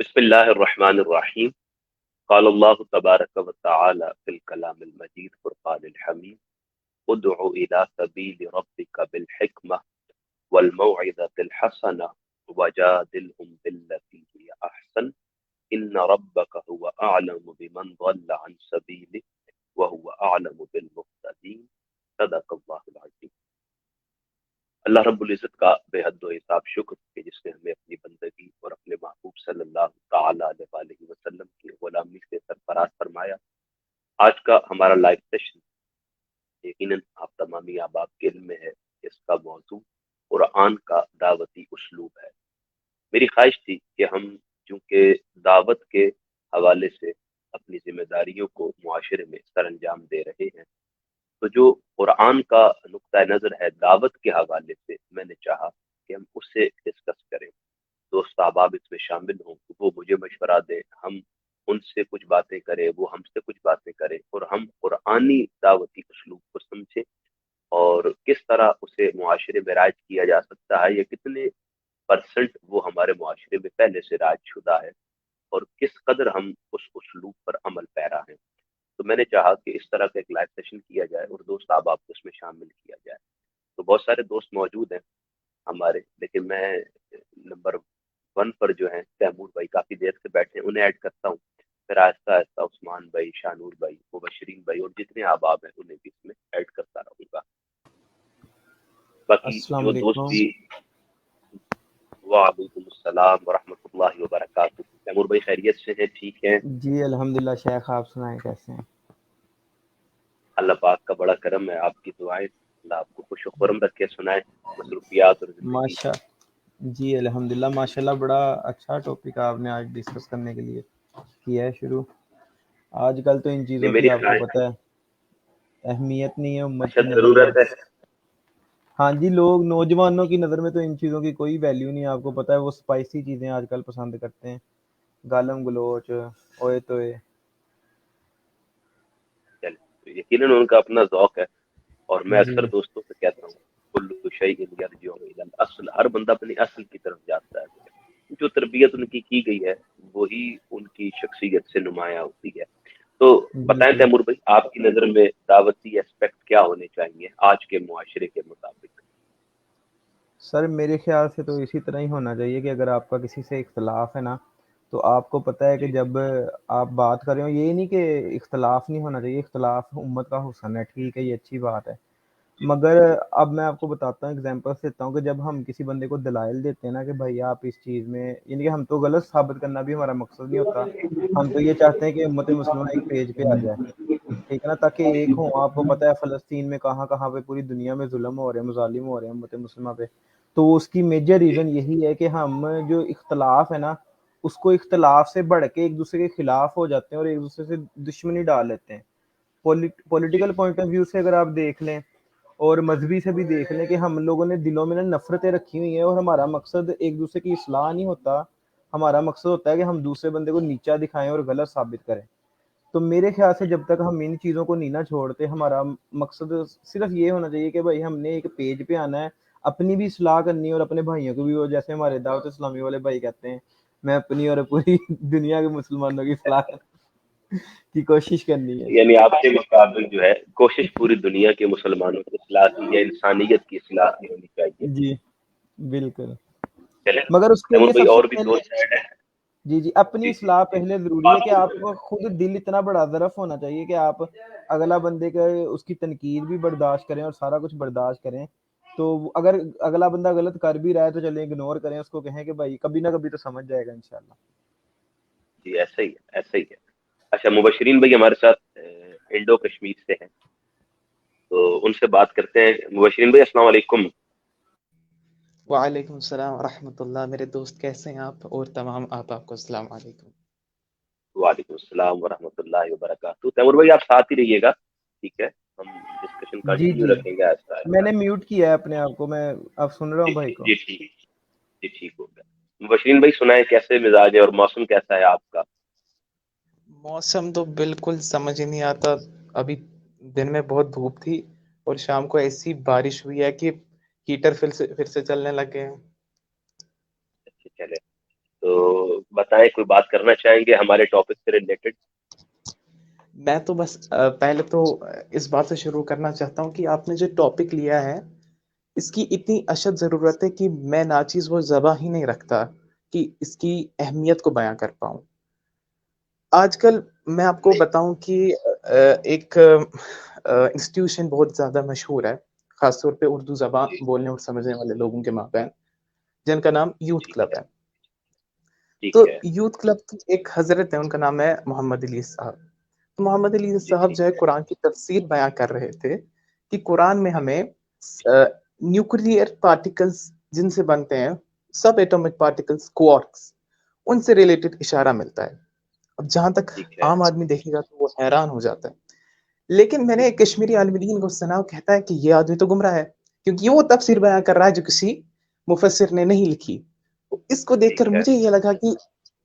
بسم اللہ الرحمن الرحیم. قال اللہ تبارک و تعالی فی الکلام المجید فرقان الحمید ادع الى سبیل ربک بالحکمہ والموعظۃ الحسنہ وجادلہم بالتی ہی احسن ان ربک هو اعلم بمن ضل عن سبیلہ وهو اعلم بالمهتدین. صدق اللہ العظیم. اللہ رب العزت کا بے حد و حساب شکر کہ جس نے ہمیں اپنی بندگی اور اپنے محبوب صلی اللہ تعالی علیہ وآلہ وسلم کی غلامی سے سرفراز فرمایا. آج کا ہمارا لائیو سیشن یقیناً آپ تمامی احباب کے علم میں ہے. اس کا موضوع قرآن کا دعوتی اسلوب ہے. میری خواہش تھی کہ ہم چونکہ دعوت کے حوالے سے اپنی ذمہ داریوں کو معاشرے میں سر انجام دے رہے ہیں، تو جو قرآن کا نقطہ نظر ہے دعوت کے حوالے سے، میں نے چاہا کہ ہم اس سے ڈسکس کریں. دوست احباب اس میں شامل ہوں، وہ مجھے مشورہ دیں، ہم ان سے کچھ باتیں کریں، وہ ہم سے کچھ باتیں کریں، اور ہم قرآنی دعوتی اسلوب کو سمجھیں اور کس طرح اسے معاشرے میں رائج کیا جا سکتا ہے، یا کتنے پرسنٹ وہ ہمارے معاشرے میں پہلے سے رائج شدہ ہے، اور کس قدر ہم اس اسلوب پر عمل پیرا ہیں. تو میں نے چاہا کہ اس طرح کا ایک لائیو سیشن کیا جائے اور دوست احباب کو اس میں شامل کیا جائے. تو بہت سارے دوست موجود ہیں ہمارے، لیکن میں نمبر 1 پر جو ہیں تیمور بھائی کافی دیر سے بیٹھے ہیں، انہیں ایڈ کرتا ہوں. پھر آہستہ آہستہ عثمان بھائی، شانور بھائی، مبشرین بھائی اور جتنے احباب ہیں انہیں بھی اس میں ایڈ کرتا رہوں گا. باقی السلام جو دوست علیکم. بھی. وعلیکم السلام ورحمۃ اللہ وبرکاتہ. تیمور بھائی خیریت سے ہیں؟ ٹھیک ہیں؟ جی الحمدللہ. شیخ آپ سنائیں کیسے ہیں؟ اللہ پاک کا بڑا کرم ہے، آپ کی دعائیں. اللہ آپ کو خوش و خرم رکھے، سنائے مصروفیات اور زندگی. ماشاء جی الحمدللہ ماشاءاللہ. بڑا اچھا ٹاپک آپ نے آج ڈسکس کرنے کے لیے کیا ہے شروع. آج کل تو ان چیزوں کی میری آپ کو خواہش. پتہ ہے اہمیت نہیں ہے امت اچھا، کی نظر میں. ضرورت ہے. ہاں جی، لوگ نوجوانوں کی نظر میں تو ان چیزوں کی کوئی ویلیو نہیں ہے. آپ کو پتہ ہے وہ اسپائسی چیزیں آج کل پسند کرتے ہیں، گالم گلوچ، اوئے توئے. چلے، یقیناً ان کا اپنا ذوق ہے، اور میں جی اکثر دوستوں سے کہتا ہوں کل شیء یرجع الی الاصل، ہر بندہ اپنی اصل کی طرف جاتا ہے. جو تربیت ان کی گئی ہے وہی ان کی شخصیت سے نمایاں ہوتی ہے. تو بتائیں بالکل تیمور بھائی، آپ کی نظر میں دعوتی اسپیکٹ کیا ہونے چاہیے آج کے معاشرے کے مطابق؟ سر، میرے خیال سے تو اسی طرح ہی ہونا چاہیے کہ اگر آپ کا کسی سے اختلاف ہے نا، تو آپ کو پتہ ہے کہ جی جب آپ بات کر رہے ہو، یہ نہیں کہ اختلاف نہیں ہونا چاہیے. اختلاف امت کا حسن ہے، ٹھیک ہے، یہ اچھی بات ہے. جی مگر اب میں آپ کو بتاتا ہوں، ایگزامپل دیتا ہوں کہ جب ہم کسی بندے کو دلائل دیتے ہیں نا کہ بھائی آپ اس چیز میں، یعنی کہ ہم تو غلط ثابت کرنا بھی ہمارا مقصد نہیں ہوتا. ہم تو یہ چاہتے ہیں کہ امت مسلمہ ایک پیج پہ آ جائے، ٹھیک ہے نا، تاکہ ایک ہوں. آپ کو پتہ ہے فلسطین میں کہاں کہاں پہ پوری دنیا میں ظلم ہو رہے ہیں، مظالم ہو رہے ہیں امت مسلمہ پہ. تو اس کی میجر جی ریزن یہی ہے کہ ہم جو اختلاف ہے نا، اس کو اختلاف سے بڑھ کے ایک دوسرے کے خلاف ہو جاتے ہیں اور ایک دوسرے سے دشمنی ڈال لیتے ہیں. جی پولیٹیکل پوائنٹ آف ویو سے اگر آپ دیکھ لیں اور مذہبی سے بھی دیکھ لیں کہ ہم لوگوں نے دلوں میں نفرتیں رکھی ہوئی ہیں، اور ہمارا مقصد ایک دوسرے کی اصلاح نہیں ہوتا. ہمارا مقصد ہوتا ہے کہ ہم دوسرے بندے کو نیچا دکھائیں اور غلط ثابت کریں. تو میرے خیال سے جب تک ہم ان چیزوں کو نہیں نہ چھوڑتے، ہمارا مقصد صرف یہ ہونا چاہیے کہ بھائی ہم نے ایک پیج پہ آنا ہے، اپنی بھی اصلاح کرنی ہے اور اپنے بھائیوں کو بھی. وہ جیسے ہمارے دعوت اسلامی والے بھائی کہتے ہیں، میں اپنی اور پوری دنیا کے مسلمانوں کی اصلاح کی کوشش کرنی ہے. یعنی آپ کے مطابق جو ہے کوشش پوری دنیا کے مسلمانوں کی اصلاح کی یا انسانیت کی اصلاح کی ہونی چاہیے. جی بالکل. چلے مگر اس کے تیمور لیے بھائی، سب سے اور بھی پہلے دوست ایڈ ہیں. جی اپنی جی جی اصلاح پہلے ضروری ہے کہ آپ کو خود دل اتنا بڑا ظرف ہونا چاہیے کہ آپ اگلا بندے کا اس کی تنقید بھی برداشت کریں اور سارا کچھ برداشت کریں. تو اگر اگلا بندہ غلط کر بھی رہا ہے تو چلیں اگنور کریں اس کو، کہیں کہ بھائی کبھی نہ کبھی تو سمجھ جائے گا انشاءاللہ. جی، ایسا ہی ہے، ایسا ہی ہے. اچھا، مبشرین بھائی ہمارے ساتھ انڈو کشمیر سے ہیں، تو ان سے بات کرتے ہیں. مبشرین بھائی السلام علیکم. وعلیکم السلام ورحمۃ اللہ. میرے دوست کیسے ہیں آپ؟ اور تمام آپ کو السلام علیکم. وعلیکم السلام ورحمۃ اللہ وبرکاتہ. تیمور بھائی آپ ساتھ ہی رہیے گا، ٹھیک ہے؟ ہم ڈسکشن جی کنٹینیو جی رکھیں گے آہستہ میں آہستہ. نے میوٹ کیا ہے اپنے آپ کو، میں اب سن رہا ہوں بھائی کو. جی ٹھیک. جی ٹھیک ہو گیا. مبشرین بھائی سنائیں، کیسے مزاج ہے اور موسم کیسا ہے آپ کا؟ موسم تو بالکل سمجھ ہی نہیں آتا. ابھی دن میں بہت دھوپ تھی اور شام کو ایسی بارش ہوئی ہے کہ ہیٹر پھر سے چلنے لگے ہیں. اچھا چلے، تو تو بتائیں کوئی بات کرنا چاہیں گے ہمارے ٹاپک سے ریلیٹڈ؟ میں تو بس پہلے تو اس بات سے شروع کرنا چاہتا ہوں کہ آپ نے جو ٹاپک لیا ہے اس کی اتنی اشد ضرورت ہے کہ میں ناچیز وہ زبان ہی نہیں رکھتا کہ اس کی اہمیت کو بیان کر پاؤں. آج کل میں آپ کو بتاؤں کہ ایک انسٹیٹیوشن بہت زیادہ مشہور ہے خاص طور پہ اردو زبان بولنے اور سمجھنے والے لوگوں کے مابین، جن کا نام یوتھ کلب ہے. تو یوتھ کلب کی ایک حضرت ہے، ان کا نام ہے محمد علی صاحب. تو محمد علی صاحب جو ہے قرآن کی تفسیر بیان کر رہے تھے کہ قرآن میں ہمیں نیوکلیئر پارٹیکلز جن سے بنتے ہیں سب ایٹمک پارٹیکلز کوارکس، ان سے ریلیٹڈ اشارہ ملتا ہے. اب جہاں تک عام آدمی دیکھے گا تو وہ حیران ہو جاتا ہے، لیکن میں نے ایک کشمیری عالم دین کو سنا، وہ کہتا ہے کہ یہ آدمی تو گمراہ ہے کیونکہ یہ وہ تفسیر بیان کر رہا ہے جو کسی مفسر نے نہیں لکھی. اس کو دیکھ کر مجھے یہ لگا کہ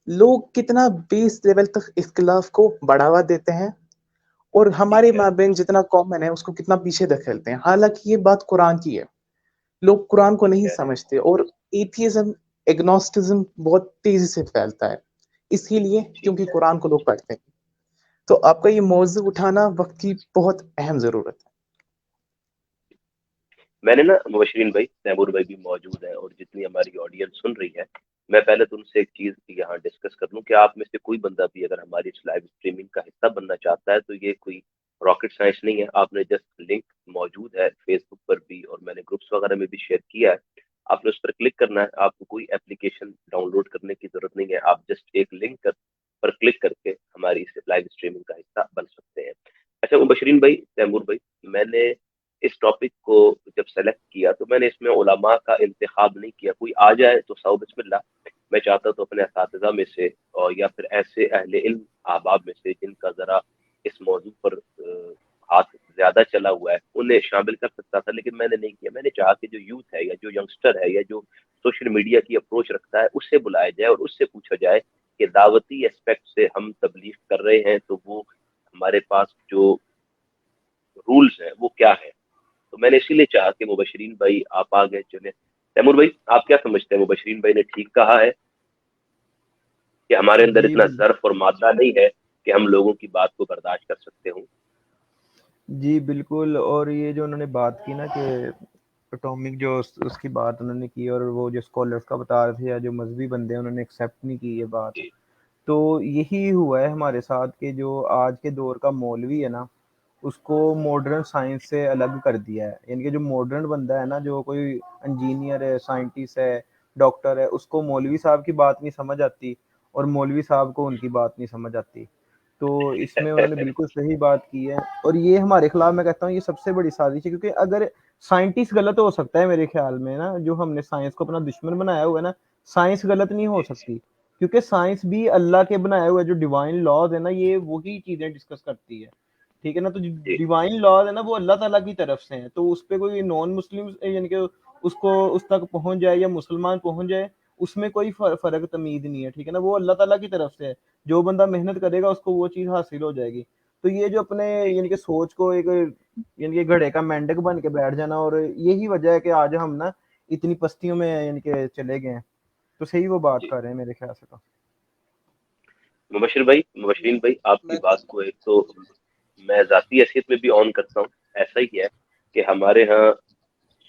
لوگ کتنا بیس لیول تک اختلاف کو بڑھاوا دیتے ہیں اور ہمارے مابین جتنا کامن ہے اس کو کتنا پیچھے دھکیلتے ہیں. حالانکہ یہ بات قرآن کی ہے، لوگ قرآن کو نہیں سمجھتے اور ایتھیزم ایگنوسٹزم بہت تیزی سے پھیلتا ہے، اسی لیے کیونکہ قرآن کو لوگ پڑھتے ہیں. تو آپ کا یہ موضوع اٹھانا وقت کی بہت اہم ضرورت ہے. میں نے نا مبشرین بھائی، تیمور بھائی بھی موجود ہے اور جتنی ہماری آڈینس سن رہی ہے، میں پہلے تو ان سے ایک چیز یہاں ڈسکس کر لوں کہ آپ میں سے کوئی بندہ بھی اگر ہماری اس لائیو اسٹریمنگ کا حصہ بننا چاہتا ہے تو یہ کوئی راکٹ سائنس نہیں ہے. آپ نے جسٹ لنک موجود ہے فیس بک پر بھی اور میں نے گروپس وغیرہ میں بھی شیئر کیا ہے، آپ نے اس پر کلک کرنا ہے. آپ کو کوئی اپلیکیشن ڈاؤن لوڈ کرنے کی ضرورت نہیں ہے، آپ جسٹ ایک لنک پر کلک کر کے ہماری اس لائیو اسٹریمنگ کا حصہ بن سکتے ہیں. اچھا مبشرین بھائی، تیمور بھائی، میں نے اس ٹاپک کو جب سلیکٹ کیا تو میں نے اس میں علماء کا انتخاب نہیں کیا، کوئی آ جائے تو سو بسم اللہ. میں چاہتا تو اپنے اساتذہ میں سے اور یا پھر ایسے اہل علم احباب میں سے جن کا ذرا اس موضوع پر ہاتھ زیادہ چلا ہوا ہے انہیں شامل کر سکتا تھا، لیکن میں نے نہیں کیا. میں نے چاہا کہ جو یوتھ ہے یا جو ینگسٹر ہے یا جو سوشل میڈیا کی اپروچ رکھتا ہے اس سے بلایا جائے اور اس سے پوچھا جائے کہ دعوتی اسپیکٹ سے ہم تبلیغ کر رہے ہیں تو وہ ہمارے پاس جو رولز ہیں وہ کیا ہے. تو میں نے اسی لیے چاہا کہ مبشرین بھائی آپ آگے چلیں. تیمور بھائی آپ کیا سمجھتے ہیں، مبشرین بھائی نے ٹھیک کہا ہے کہ ہمارے اندر جی اتنا ظرف اور مادہ نہیں ہے کہ ہم لوگوں کی بات کو برداشت کر سکتے ہوں؟ جی بالکل. اور یہ جو انہوں نے بات کی نا کہ اٹامک جو اس کی بات انہوں نے کی اور وہ جو اسکالرس کا بتا رہے تھے یا جو مذہبی بندے ہیں انہوں نے ایکسیپٹ نہیں کی یہ بات، تو یہی ہوا ہے ہمارے ساتھ کہ جو آج کے دور کا مولوی ہے نا اس کو ماڈرن سائنس سے الگ کر دیا ہے. یعنی کہ جو ماڈرن بندہ ہے نا، جو کوئی انجینئر ہے، سائنٹسٹ ہے، ڈاکٹر ہے، اس کو مولوی صاحب کی بات نہیں سمجھ آتی اور مولوی صاحب کو ان کی بات نہیں سمجھ آتی. تو اس میں انہوں نے بالکل صحیح بات کی ہے اور یہ ہمارے خلاف میں کہتا ہوں یہ سب سے بڑی سازش ہے. کیونکہ اگر سائنٹسٹ غلط ہو سکتا ہے میرے خیال میں نا، جو ہم نے سائنس کو اپنا دشمن بنایا ہوا ہے نا، سائنس غلط نہیں ہو سکتی کیونکہ سائنس بھی اللہ کے بنائے ہوئے جو ڈیوائن لاز ہے نا یہ وہی چیزیں ڈسکس کرتی ہے، ٹھیک ہے نا. تو جو ڈیوائن لاز ہے نا وہ اللہ تعالیٰ کی طرف سے ہیں، تو اس پہ کوئی نان مسلم یعنی کہ اس کو اس تک پہنچ جائے یا مسلمان پہنچ جائے اس میں کوئی فرق تمید نہیں ہے، ٹھیک ہے نا. وہ اللہ تعالیٰ کی طرف سے ہے، جو بندہ محنت کرے گا اس کو وہ چیز حاصل ہو جائے گی. تو یہ جو اپنے یعنی کہ سوچ کو ایک یعنی کہ گھڑے کا مینڈک بن کے بیٹھ جانا، اور یہی وجہ ہے کہ آج ہم نا اتنی پستیوں میں یعنی کہ چلے گئے ہیں. تو صحیح وہ بات کر رہے ہیں میرے خیال سے. تو مبشرین بھائی آپ کی بات کو ایک تو میں ذاتی حیثیت میں بھی آن کرتا ہوں. ایسا ہی ہے کہ ہمارے ہاں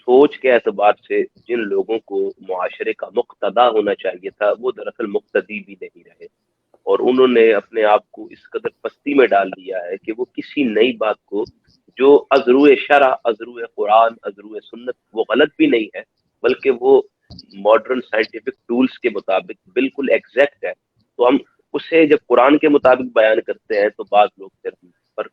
سوچ کے اعتبار سے جن لوگوں کو معاشرے کا مقتدا ہونا چاہیے تھا وہ دراصل مقتدی بھی نہیں رہے اور انہوں نے اپنے آپ کو اس قدر پستی میں ڈال دیا ہے کہ وہ کسی نئی بات کو جو ازرو شرع، ازرو قرآن، ازرو سنت وہ غلط بھی نہیں ہے بلکہ وہ ماڈرن سائنٹیفک ٹولز کے مطابق بالکل ایگزیکٹ ہے، تو ہم اسے جب قرآن کے مطابق بیان کرتے ہیں تو بعض لوگ پر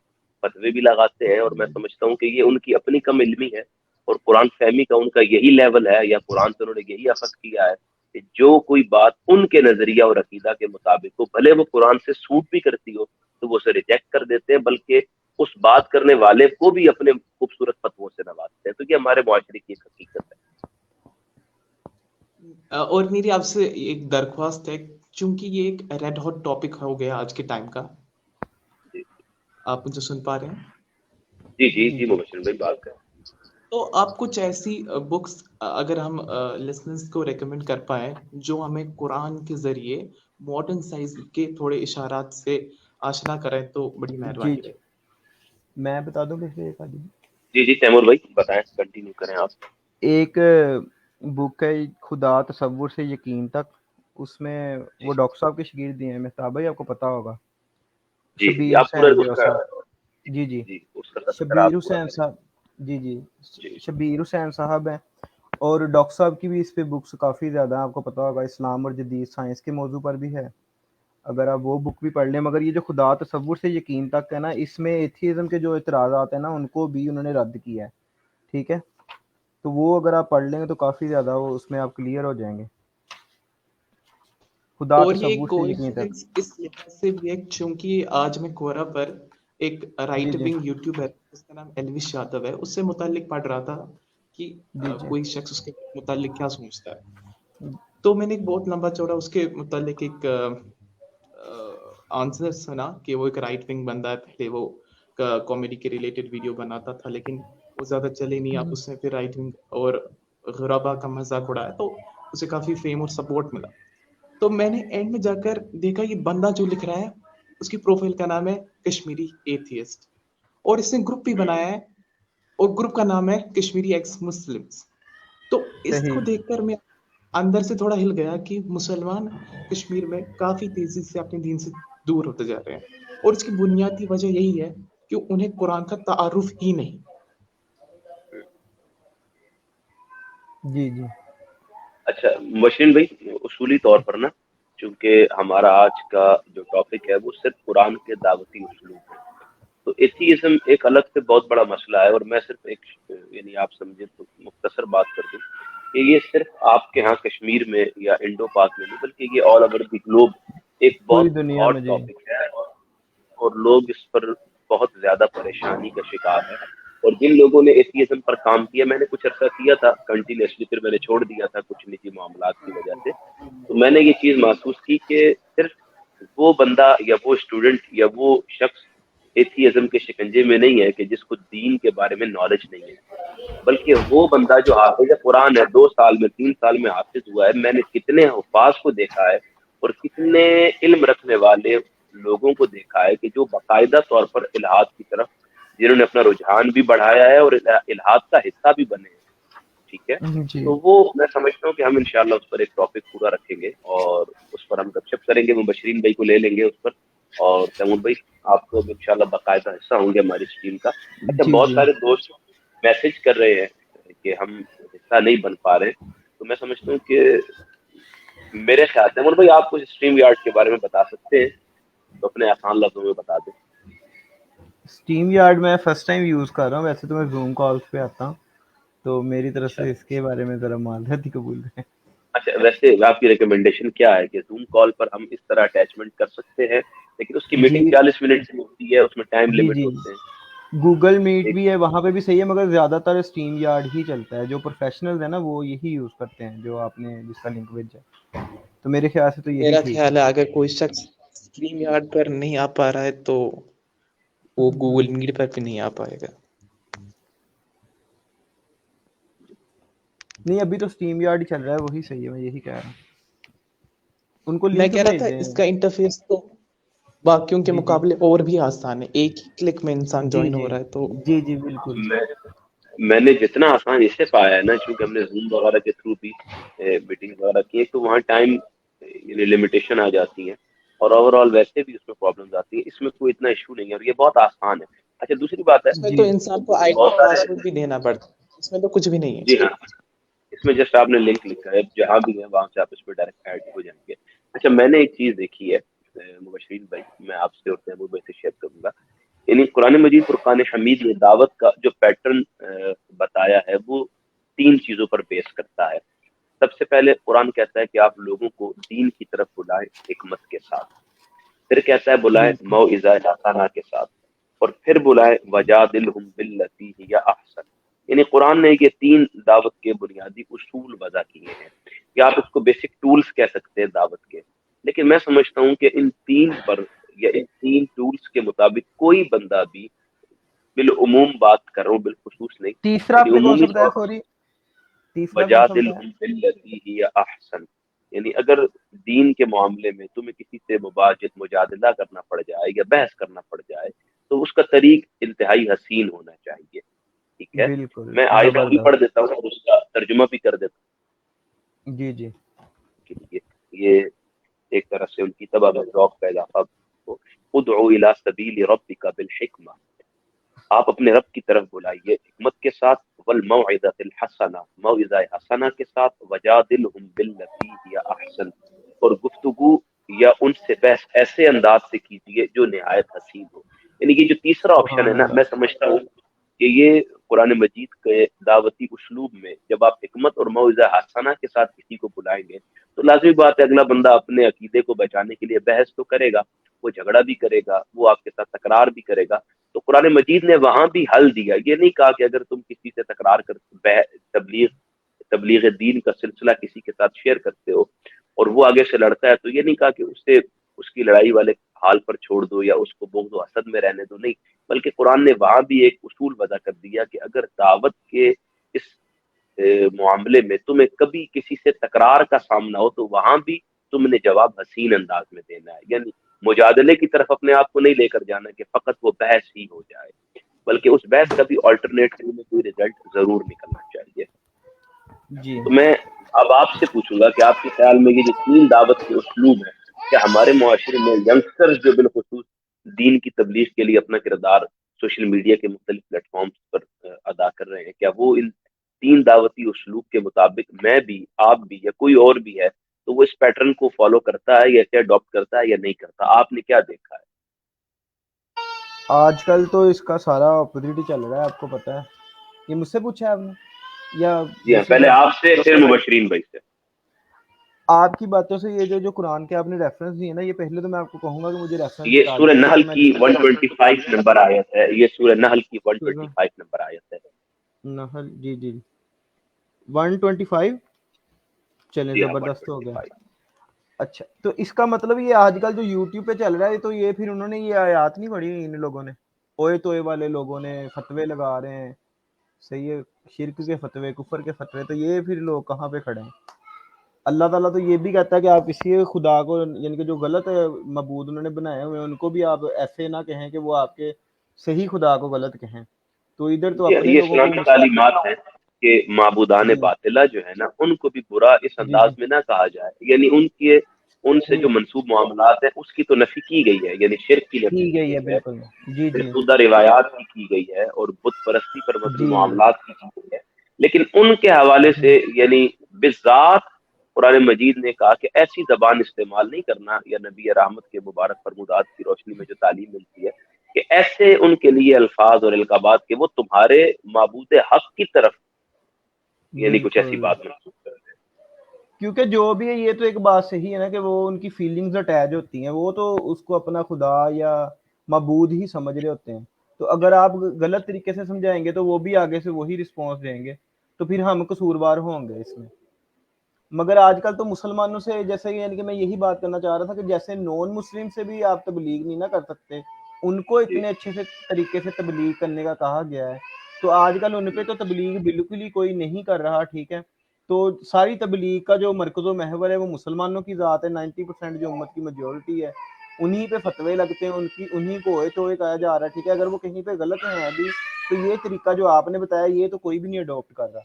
فتوے بھی لگاتے ہیں. اور میں سمجھتا ہوں کہ یہ ان کی اپنی کم علمی ہے اور قرآن فہمی کا ان کا یہی لیول ہے یا قرآن سے انہوں نے یہی اخذ کیا ہے کہ جو کوئی بات ان کے نظریہ اور عقیدہ کے مطابق ہو، بھلے وہ قرآن سے سوٹ بھی کرتی ہو تو وہ اسے ریجیکٹ کر دیتے ہیں، بلکہ اس بات کرنے والے کو بھی اپنے خوبصورت فتووں سے نوازتے ہیں. تو یہ ہمارے معاشرے کی ایک حقیقت ہے. اور میری آپ سے ایک درخواست ہے، چونکہ یہ ایک ریڈ ہاٹ ٹاپک ہو گیا آج کے ٹائم کا. آپ مجھے سن پا رہے ہیں؟ جی مبشر بھائی بات کریں. تو آپ کچھ ایسی بکس اگر ہم لسنرز کو ریکمینڈ کر پائیں جو ہمیں قرآن کے ذریعے ماڈرن سائز کے تھوڑے اشارات سے آشنا کریں تو بڑی جی مہربانی جی رہے. میں بتا دوں کیسے ایک آدمی جی تیمور بھائی بتائیں, کنٹینیو کریں آپ. ایک بک ہے خدا تصور سے یقین تک, اس میں جی وہ ڈاکٹر صاحب کے شاگرد ہیں, مہتاب بھائی آپ کو پتا ہوگا, جی شبیر آپ پورا حسین اس جو کا صاحب, جی جی جی اس کا تذکرہ شبیر آپ پورا حسین کریں. صاحب, جی جی جی شبیر حسین صاحب ہیں, اور ڈاکٹر صاحب کی بھی اس پہ بکس کافی زیادہ ہیں, آپ کو پتا ہوگا اسلام اور جدید سائنس کے موضوع پر بھی ہے, اگر آپ وہ بک بھی پڑھ لیں. مگر یہ جو خدا تصور سے یقین تک ہے نا, اس میں ایتھیزم کے جو اعتراضات ہیں نا ان کو بھی انہوں نے رد کیا ہے, ٹھیک ہے, تو وہ اگر آپ پڑھ لیں گے تو کافی زیادہ وہ اس میں آپ کلیئر ہو جائیں گے. خدا اور یہ تصور سے یقین تک. کوئنسیڈنس اس لحاظ سے بھی ہے چونکہ آج میں کورا پر ایک جی رائٹ جی ونگ یوٹیوبر جس کا نام ایلوش یادو ہے, اس سے متعلق پڑھ رہا تھا کہ جی جی کوئی شخص اس کے متعلق کیا سوچتا ہے. تو میں نے ایک بہت لمبا چوڑا اس کے متعلق ایک آنسر سنا کہ وہ ایک رائٹ ونگ بندہ ہے, پہلے وہ کامیڈی کے ریلیٹڈ ویڈیو بناتا تھا لیکن وہ زیادہ چلے نہیں, اب اس نے پھر رائٹ ونگ اور غربا کا مذاق اڑایا تو اسے کافی فیم اور سپورٹ ملا. تو میں نے اینڈ میں جا کر دیکھا یہ بندہ جو لکھ رہا ہے اس کی پروفائل کا نام ہے کشمیری ایتھیسٹ, اور اس نے گروپ بھی بنایا ہے اور گروپ کا نام ہے کشمیری ایکس مسلمس. تو اس صحیح. کو دیکھ کر میں اندر سے تھوڑا ہل گیا کہ مسلمان کشمیر میں کافی تیزی سے اپنے دین سے دور ہوتے جا رہے ہیں, اور اس کی بنیادی وجہ یہی ہے کہ انہیں قرآن کا تعارف ہی نہیں. جی جی اچھا مشین بھائی, اصولی طور پر نا چونکہ ہمارا آج کا جو ٹاپک ہے وہ صرف قرآن کے دعوتی اسلوب ہے, تو ایتھیزم ایک الگ سے بہت بڑا مسئلہ ہے, اور میں صرف ایک یعنی آپ سمجھیں تو مختصر بات کر دوں کہ یہ صرف آپ کے ہاں کشمیر میں یا انڈو پاک میں نہیں بلکہ یہ آل اوور دی گلوب ایک پوری بہت دنیا میں ہاٹ جی. ٹاپک ہے, اور لوگ اس پر بہت زیادہ پریشانی کا شکار ہے. اور جن لوگوں نے ایتھیزم پر کام کیا, میں نے کچھ عرصہ کیا تھا کنٹینیوسلی, پھر میں نے چھوڑ دیا تھا کچھ نجی معاملات کی وجہ سے, تو میں نے یہ چیز محسوس کی کہ صرف وہ بندہ یا وہ اسٹوڈنٹ یا وہ شخص ایتھیزم کے شکنجے میں نہیں ہے کہ جس کو دین کے بارے میں نالج نہیں ہے, بلکہ وہ بندہ جو حافظ قرآن ہے 2 سال میں 3 سال میں حافظ ہوا ہے. میں نے کتنے حفاظ کو دیکھا ہے اور کتنے علم رکھنے والے لوگوں کو دیکھا ہے کہ جو باقاعدہ طور پر الہاد کی طرف جنہوں نے اپنا رجحان بھی بڑھایا ہے اور الہاد کا حصہ بھی بنے ہیں, ٹھیک ہے. جی تو وہ میں سمجھتا ہوں کہ ہم انشاءاللہ اس پر ایک ٹاپک پورا رکھیں گے اور اس پر ہم گپ شپ کریں گے, مبشرین بھائی کو لے لیں گے اس پر, اور تیمور بھائی آپ کو بھی انشاءاللہ باقاعدہ حصہ ہوں گے ہماری اس ٹیم کا. اچھا جی بہت جی سارے دوست میسج کر رہے ہیں کہ ہم حصہ نہیں بن پا رہے, تو میں سمجھتا ہوں کہ میرے خیال سے تیمور بھائی آپ کچھ اسٹریم یارڈ کے بارے میں بتا سکتے ہیں تو اپنے آسان لفظوں میں بتا دیں. اسٹیم یارڈ میں فرسٹ ٹائم یوز کر رہا ہوں, ویسے تو میں زوم کالز پہ آتا ہوں, تو میری طرف اچھا سے اس کے بارے میں ذرا معذرت ہی قبول کریں. اچھا ویسے آپ کی ریکمنڈیشن کیا ہے کہ زوم کال پر ہم اس طرح اٹیچمنٹ کر سکتے ہیں, لیکن اس کی جی میٹنگ 40 منٹ کی ہوتی ہے, اس میں ٹائم جی لمٹ جی ہوتے ہیں. گوگل میٹ ایک بھی ہے, وہاں پہ بھی صحیح ہے, مگر زیادہ تر اسٹیم یارڈ ہی چلتا ہے. جو پروفیشنل ہے نا وہ یہی یوز کرتے ہیں جو آپ نے جس کا لنک بھیجا, تو میرے خیال سے تو یہی میرا ٹھیک خیال ہے اگر کوئی شخص اسٹریم یارڈ پر نہیں آ پا رہا ہے تو وہ گوگل میٹ پر بھی نہیں آ پائے گا. نہیں ابھی تو اسٹیم یارڈ ہی چل رہا ہے, وہی صحیح ہے, میں یہی کہہ رہا ہوں. ان کو میں لنک کہہ رہا بھیج تھا دیں. اس کا انٹرفیس تو باقیوں کے جی جی مقابلے اور بھی آسان ہے, ایک ہی کلک میں انسان جی جوائن ہو جی رہا ہے. تو جی جی بالکل. میں نے جتنا آسان اس سے پایا ہے نا, چونکہ ہم نے زوم وغیرہ کے تھرو بھی میٹنگ وغیرہ کی, تو وہاں ٹائم یعنی لمیٹیشن آ جاتی ہے, اور اوور آل ویسے بھی اس میں پرابلمز آتی ہیں. اس میں کوئی اتنا ایشو نہیں ہے اور یہ بہت آسان ہے. اچھا دوسری بات ہے, اس میں تو جی انسان کو آئی ڈی بہت پاس سارے ورڈ بھی دینا پڑتا ہے, اس میں تو کچھ بھی نہیں ہے. جی ہاں اس میں جسٹ آپ نے لنک لکھا ہے, جہاں بھی ہے وہاں سے آپ اس پہ ڈائریکٹ ایڈ ہو جائیں گے. اچھا میں نے ایک چیز دیکھی ہے مبشرین بھائی, میں آپ سے اور تیمور بھائی سے شیئر کروں گا, یعنی قرآن مجید فرقان حمید نے دعوت کا جو پیٹرن بتایا ہے وہ 3 چیزوں پر بیس کرتا ہے. سب سے پہلے قرآن کہتا ہے کہ آپ لوگوں کو دین کی طرف بلائیں حکمت کے ساتھ, پھر کہتا ہے بلائیں بالکل موعظہ حسنہ کے ساتھ, اور پھر بلائیں وجادلہم باللتی ہی احسن. یعنی قرآن نے یہ 3 دعوت کے بنیادی اصول وضع کیے ہیں, یا آپ اس کو بیسک ٹولز کہہ سکتے ہیں دعوت کے. لیکن میں سمجھتا ہوں کہ ان 3 پر یا ان 3 ٹولز کے مطابق کوئی بندہ بھی بالعموم بات کر رہا ہوں، بالخصوص نہیں. تیسرا آپ یعنی نے کون سا عمومی بتایا؟ طور سوری، تیسرا کون سا بتایا؟ وجادلہم باللتی ہی احسن، یعنی اگر دین کے معاملے میں تمہیں کسی سے مجادلہ کرنا پڑ جائے یا بحث کرنا پڑ جائے تو اس کا طریق انتہائی حسین ہونا چاہیے. ٹھیک ہے، بالکل میں آیت بھی پڑھ زبردست. دیتا ہوں اور اس کا ترجمہ بھی کر دیتا جی جی ہوں کہ یہ ایک طرح سے ان کی طبع میں ذوق کا اضافہ ہو. ادعو الی سبیل ربک بالحکمہ، آپ اپنے رب کی طرف بلائیے حکمت کے ساتھ، والموعظۃ الحسنہ، موعظہ حسنہ کے ساتھ، وجادلہم باللتی ہی احسن، اور گفتگو یا ان سے بحث ایسے انداز سے کیجیے جو نہایت حسین ہو. یعنی یہ جو تیسرا آپشن ہے سبحان نا، اللہ. میں سمجھتا ہوں کہ یہ قرآن مجید کے دعوتی اسلوب میں جب آپ حکمت اور موعظہ حسنہ کے ساتھ کسی کو بلائیں گے تو لازمی بات ہے اگلا بندہ اپنے عقیدے کو بچانے کے لیے بحث تو کرے گا، وہ جھگڑا بھی کرے گا، وہ آپ کے ساتھ تکرار بھی کرے گا. تو قرآن مجید نے وہاں بھی حل دیا. یہ نہیں کہا کہ اگر تم کسی سے تکرار کر تبلیغ دین کا سلسلہ کسی کے ساتھ شیئر کرتے ہو اور وہ آگے سے لڑتا ہے تو یہ نہیں کہا کہ اس کی لڑائی والے حال پر چھوڑ دو یا اس کو بغض و حسد میں رہنے دو. نہیں، بلکہ قرآن نے وہاں بھی ایک اصول وضع کر دیا کہ اگر دعوت کے اس معاملے میں تمہیں کبھی کسی سے تکرار کا سامنا ہو تو وہاں بھی تم نے جواب حسین انداز میں دینا ہے. یعنی مجادلے کی طرف اپنے آپ کو نہیں لے کر جانا کہ فقط وہ بحث ہی ہو جائے، بلکہ اس بحث کا بھی آلٹرنیٹ کوئی رزلٹ ضرور نکلنا چاہیے. جی تو میں اب آپ سے پوچھوں گا کہ آپ کے خیال میں یہ جو تین دعوت کے اسلوب ہیں، کیا ہمارے معاشرے میں ینگسٹرز جو بالخصوص دین کی تبلیغ کے لیے اپنا کردار سوشل میڈیا کے مختلف پلیٹ فارمز پر ادا کر رہے ہیں، کیا وہ ان تین دعوتی اسلوب کے مطابق میں بھی، آپ بھی، یا کوئی اور بھی ہے تو وہ اس پیٹرن کو فالو کرتا ہے یا کیا اڈاپٹ کرتا ہے یا نہیں کرتا؟ آپ نے کیا دیکھا ہے؟ آج کل تو اس کا سارا اپوزٹ ہی چل رہا ہے، آپ کو پتہ ہے. یہ مجھ سے پوچھا ہے آپ نے یا جی ہاں، دوسری پہلے طرف؟ آپ سے پھر مبشرین بھائی سے. آپ کی باتوں سے یہ جو قرآن کے آپ نے ریفرنس دیے نا، یہ پہلے تو میں آپ کو کہوں گا کہ مجھے ریفرنس یہ بتا سورہ دیجیے نحل تو میں کی 125 نمبر آیت ہے. یہ سورہ نحل کی 125 نمبر آیت ہے. نحل جی جی 125. چلیں جی ہاں، زبردست ہو گیا. 125. اچھا، تو اس کا مطلب یہ آج کل جو یوٹیوب پہ چل رہا ہے تو یہ پھر انہوں نے یہ آیات نہیں پڑھی ان لوگوں نے، اوئے توئے والے لوگوں نے فتوے لگا رہے ہیں. صحیح ہے، شرک کے فتوے، کفر کے فتوے. تو یہ پھر لوگ کہاں پہ کھڑے ہیں؟ اللہ تعالیٰ تو یہ بھی کہتا ہے کہ آپ کسی خدا کو، یعنی کہ جو غلط معبود انہوں نے بنائے ہوئے ہیں ان کو بھی آپ ایسے نہ کہیں کہ وہ آپ کے صحیح خدا کو غلط کہیں. تو ادھر تو اپنے یہ لوگوں کو اسلامی تعلیمات ہیں کہ معبودان جی باطلہ جو ہے نا ان کو بھی برا اس جی جی انداز میں نہ کہا جائے. یعنی ان سے جو منسوب معاملات ہیں اس کی تو نفی کی گئی ہے، یعنی شرک کی نفی کی کی گئی ہے گئی ہے، بالکل. جی جی فرسودہ روایات کی گئی ہے اور بت پرستی پر مبنی جی معاملات کی گئی ہے. لیکن ان کے حوالے سے یعنی بذات قرآن مجید نے کہا کہ ایسی زبان استعمال نہیں کرنا، یا نبی رحمت کے مبارک فرمودات کی روشنی میں جو تعلیم ملتی ہے کہ ایسے ان کے لیے الفاظ اور القابات کہ وہ تمہارے معبود حق کی طرف یعنی کچھ ایسی بالکل. بات محسوس کر رہے ہیں. کیونکہ جو بھی ہے یہ تو ایک بات صحیح ہے نا کہ وہ ان کی فیلنگز اٹیچ ہوتی ہیں، وہ تو اس کو اپنا خدا یا معبود ہی سمجھ رہے ہوتے ہیں. تو اگر آپ غلط طریقے سے سمجھائیں گے تو وہ بھی آگے سے وہی رسپانس دیں گے، تو پھر ہم قصوروار ہوں گے اس میں. مگر آج کل تو مسلمانوں سے، جیسے یعنی کہ میں یہی بات کرنا چاہ رہا تھا کہ جیسے نان مسلم سے بھی آپ تبلیغ نہیں نہ کر سکتے، ان کو جی اتنے اچھے سے طریقے سے تبلیغ کرنے کا کہا گیا ہے، تو آج کل ان پہ تو تبلیغ بالکل ہی کوئی نہیں کر رہا. ٹھیک ہے، تو ساری تبلیغ کا جو مرکز و محور ہے وہ مسلمانوں کی ذات ہے. 90% جو امت کی میجورٹی ہے انہی پہ فتوے لگتے ہیں، انہی کو ہوئے تو کہا جا رہا ہے. ٹھیک ہے، اگر وہ کہیں پہ غلط ہیں ابھی تو یہ طریقہ جو آپ نے بتایا یہ تو کوئی بھی نہیں اڈاپٹ کر رہا.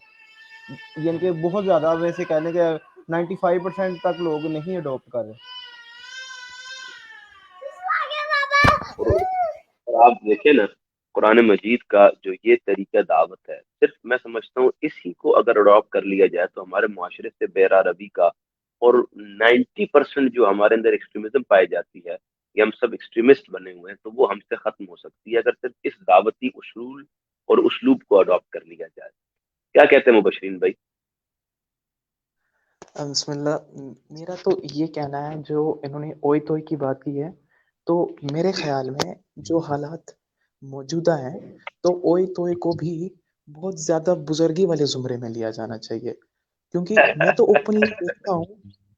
یعنی کہ بہت زیادہ ویسے کہنے کہ 95% تک لوگ نہیں اڈاپٹ کر رہے. اور آپ دیکھیں نا قرآن مجید کا جو یہ طریقہ دعوت ہے، صرف میں سمجھتا ہوں اسی کو اگر اڈاپٹ کر لیا جائے تو ہمارے معاشرے سے بے روی کا اور 90% جو ہمارے اندر ایکسٹریمزم پائی جاتی ہے کہ ہم سب ایکسٹریمسٹ بنے ہوئے ہیں، تو وہ ہم سے ختم ہو سکتی ہے اگر صرف اس دعوتی اصول اور اسلوب کو اڈاپٹ کر لیا جائے. کیا کہتے ہیں مبشرین بھائی؟ بسم اللہ. میرا تو یہ کہنا ہے، جو انہوں نے اوئی توئی کی بات کی ہے، تو میرے خیال میں جو حالات موجودہ ہیں تو اوئی توئی کو بھی بہت زیادہ بزرگی والے زمرے میں لیا جانا چاہیے. کیونکہ میں تو اوپنلی دیکھتا ہوں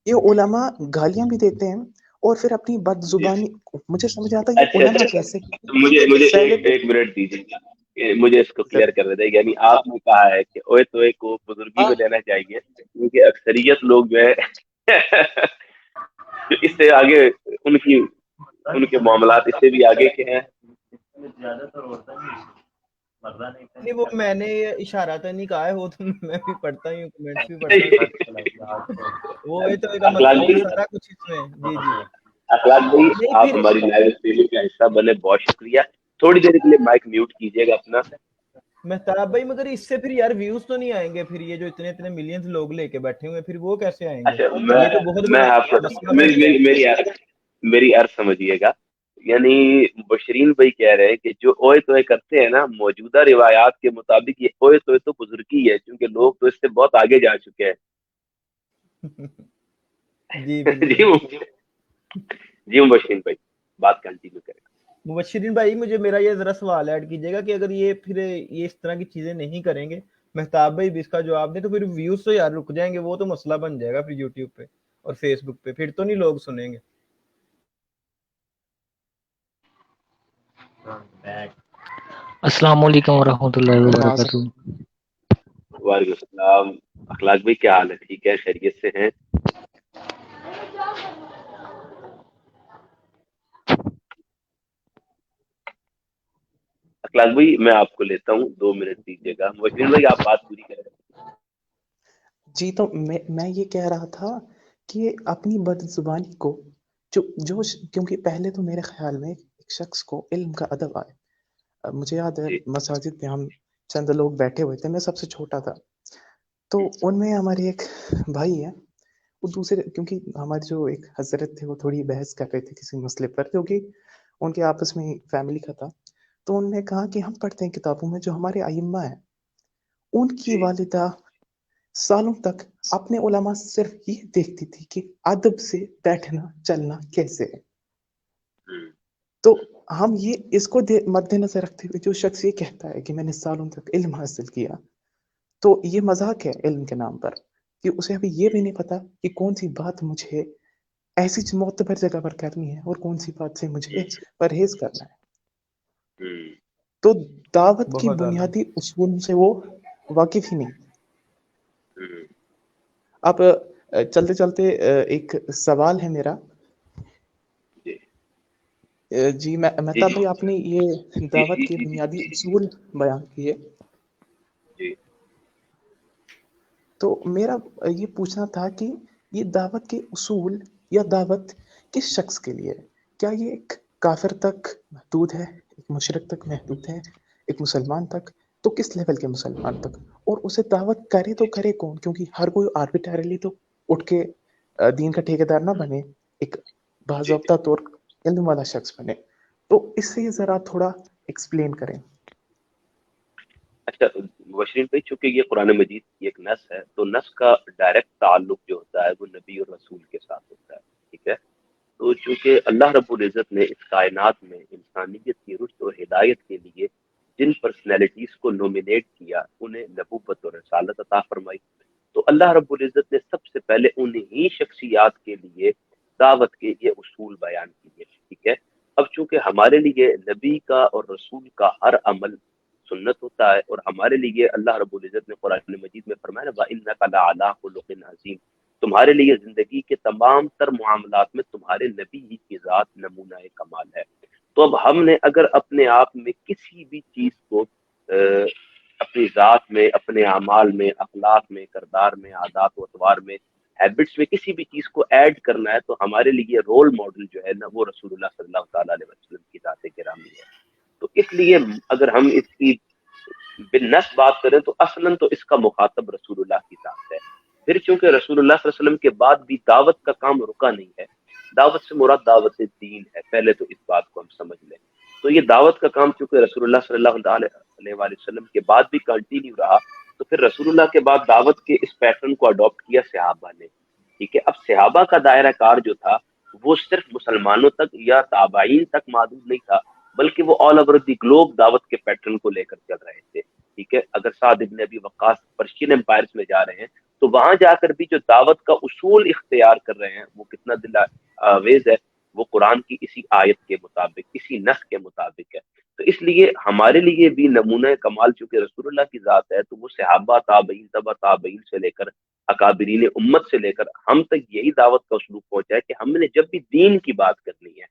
یہ علماء گالیاں بھی دیتے ہیں اور پھر اپنی بد زبانی، مجھے سمجھ آتا ہے یہ اچھا علماء اچھا، کیسے مجھے پہلے ایک منٹ دیجیے. مجھے اس کو کلیئر کر دیتے، یعنی آپ نے کہا ہے کہ اوے توے کو بزرگی میں لینا چاہیے، کیونکہ اکثریت لوگ جو ہے جو اس سے آگے ان کے معاملات اس سے بھی آگے کے ہیں۔ نہیں وہ میں نے اشارہ تو نہیں کہا ہے، وہ تو میں بھی پڑھتا ہی ہوں، کمنٹس بھی پڑھتا ہوں، وہ یہ تو ایک اخلاق مطلب بھائی، سارا کچھ اس میں۔ جی جی اخلاق بھائی نہیں آپ پھر ہماری لائیو اسٹریمنگ کا حصہ بنے، بہت شکریہ۔ تھوڑی دیر کے لیے مائک میوٹ کیجیے گا اپنا۔ مہتاب بھائی مگر اس سے پھر یار ویوز تو نہیں آئیں گے، پھر یہ جو اتنے ملینز لوگ لے کے بیٹھے ہوئے پھر وہ کیسے آئیں گے؟ اچھا، یہ تو بہت میں بڑا آپ کو مسئلہ بن گیا ہے۔ میری عرض سمجھیے گا، یعنی بشرین بھائی کہہ رہے ہیں کہ جو اوئے توئے کرتے ہیں نا، موجودہ روایات کے مطابق یہ اوئے توئے تو بزرگی ہے، کیونکہ لوگ تو اس سے بہت آگے جا چکے ہیں۔ جی بالکل۔ جی مبشرین بھائی بات کنٹینیو کریں۔ مبشرین بھائی مجھے میرا یہ ذرا سوال ایڈ کیجیے گا کہ اگر یہ پھر یہ اس طرح کی چیزیں نہیں کریں گے، مہتاب بھائی بھی اس کا جواب دیں، تو پھر ویوز تو یار رک جائیں گے، وہ تو مسئلہ بن جائے گا پھر یوٹیوب پہ اور فیس بک پہ، پھر تو نہیں لوگ سنیں گے۔ السلام علیکم ورحمۃ اللہ وبرکاتہ۔ وعلیکم السلام۔ اخلاق بھائی کیا حال ہے؟ ٹھیک ہے، خیریت سے ہیں؟ اخلاق بھائی میں آپ کو لیتا ہوں، 2 منٹ دیجیے گا۔ مبشرین بھائی آپ بات پوری کریں۔ جی تو میں یہ کہہ رہا تھا کہ اپنی بد زبانی کو جو کیونکہ پہلے تو میرے خیال میں ایک شخص کو علم کا ادب آئے۔ مجھے یاد ہے مساجد میں ہم چند لوگ بیٹھے ہوئے تھے، میں سب سے چھوٹا تھا، تو ان میں ہمارے ایک بھائی ہیں، وہ دوسرے، کیونکہ ہمارے جو ایک حضرت تھے وہ تھوڑی بحث کر رہے تھے کسی مسئلے پر جو کہ ان کے آپس میں فیملی کا تھا، تو انہوں نے کہا کہ ہم پڑھتے ہیں کتابوں میں جو ہمارے ائمہ ہیں، ان کی والدہ سالوں تک اپنے علماء صرف یہ دیکھتی تھی کہ ادب سے بیٹھنا چلنا کیسے ہے۔ تو ہم یہ اس کو مد نظر رکھتے ہوئے جو شخص یہ کہتا ہے کہ میں نے سالوں تک علم حاصل کیا، تو یہ مذاق ہے علم کے نام پر، کہ اسے ابھی یہ بھی نہیں پتا کہ کون سی بات مجھے ایسی معتبر جگہ پر کرنی ہے اور کون سی بات سے مجھے پرہیز کرنا ہے۔ تو دعوت کی بنیادی اصول سے وہ واقف ہی نہیں۔ اب چلتے چلتے ایک سوال ہے میرا۔ جی مہتاب بھائی آپ نے یہ دعوت کے بنیادی اصول بیان کیے، تو میرا یہ پوچھنا تھا کہ یہ دعوت کے اصول یا دعوت کس شخص کے لیے ہے؟ کیا یہ ایک کافر تک محدود ہے، ایک مشرک تک محدود ہے، ایک مسلمان تک؟ تو کس لیول کے مسلمان تک؟ اور اسے دعوت کرے تو کرے کون؟ کیونکہ ہر کوئی آربیٹریلی تو اٹھ کے دین کا ٹھیکیدار نہ بنے، ایک باضابطہ طور علم والا شخص بنے۔ تو اس سے ذرا تھوڑا ایکسپلین کریں۔ اچھا مبشرین بھائی، چونکہ یہ قرآن مجید کی ایک نص ہے، تو نص کا ڈائریکٹ تعلق جو ہوتا ہے وہ نبی اور رسول کے ساتھ ہوتا ہے، ٹھیک ہے؟ تو چونکہ اللہ رب العزت نے اس کائنات میں انسانیت کی رشد اور ہدایت کے لیے جن پرسنالٹیز کو نومینیٹ کیا، انہیں نبوت اور رسالت عطا فرمائی، تو اللہ رب العزت نے سب سے پہلے انہی شخصیات کے لیے دعوت کے یہ اصول بیان کیے، ٹھیک ہے؟ اب چونکہ ہمارے لیے نبی کا اور رسول کا ہر عمل سنت ہوتا ہے، اور ہمارے لیے اللہ رب العزت نے قرآن مجید میں فرمایا وَإِنَّكَ لَعَلَىٰ خُلُقٍ عَظِيمٍ، تمہارے لیے زندگی کے تمام تر معاملات میں تمہارے نبی ہی کی ذات نمونہ کمال ہے۔ تو اب ہم نے اگر اپنے آپ میں کسی بھی چیز کو اپنی ذات میں، اپنے اعمال میں، اخلاق میں، کردار میں، عادات و اطوار میں، ہیبٹس میں کسی بھی چیز کو ایڈ کرنا ہے، تو ہمارے لیے رول ماڈل جو ہے نا وہ رسول اللہ صلی اللہ تعالیٰ علیہ وسلم کی ذات گرامی ہے۔ تو اس لیے اگر ہم اس کی بالنص بات کریں تو اصلاً تو اس کا مخاطب رسول اللہ کی ذات ہے۔ پھر چونکہ رسول اللہ صلی اللہ علیہ وسلم کے بعد بھی دعوت کا کام رکا نہیں ہے، دعوت سے مراد دعوت دین ہے، پہلے تو اس بات کو ہم سمجھ لیں۔ تو یہ دعوت کا کام چونکہ رسول اللہ صلی اللہ علیہ وسلم کے بعد بھی کنٹینیو رہا، تو پھر رسول اللہ کے بعد دعوت کے اس پیٹرن کو اڈاپٹ کیا صحابہ نے، ٹھیک ہے؟ اب صحابہ کا دائرہ کار جو تھا وہ صرف مسلمانوں تک یا تابعین تک محدود نہیں تھا، بلکہ وہ آل اوور دی گلوب دعوت کے پیٹرن کو لے کر چل رہے تھے، ٹھیک ہے؟ اگر سعد ابن ابی وقاص پرشین امپائرز میں جا رہے ہیں تو وہاں جا کر بھی جو دعوت کا اصول اختیار کر رہے ہیں وہ کتنا دل آویز ہے، وہ قرآن کی اسی آیت کے مطابق، اسی نص کے مطابق ہے۔ تو اس لیے ہمارے لیے بھی نمونہ کمال چونکہ رسول اللہ کی ذات ہے، تو وہ صحابہ، تابعین، تبع تابعین سے لے کر اکابرین امت سے لے کر ہم تک یہی دعوت کا اسلوب پہنچا ہے کہ ہم نے جب بھی دین کی بات کرنی ہے،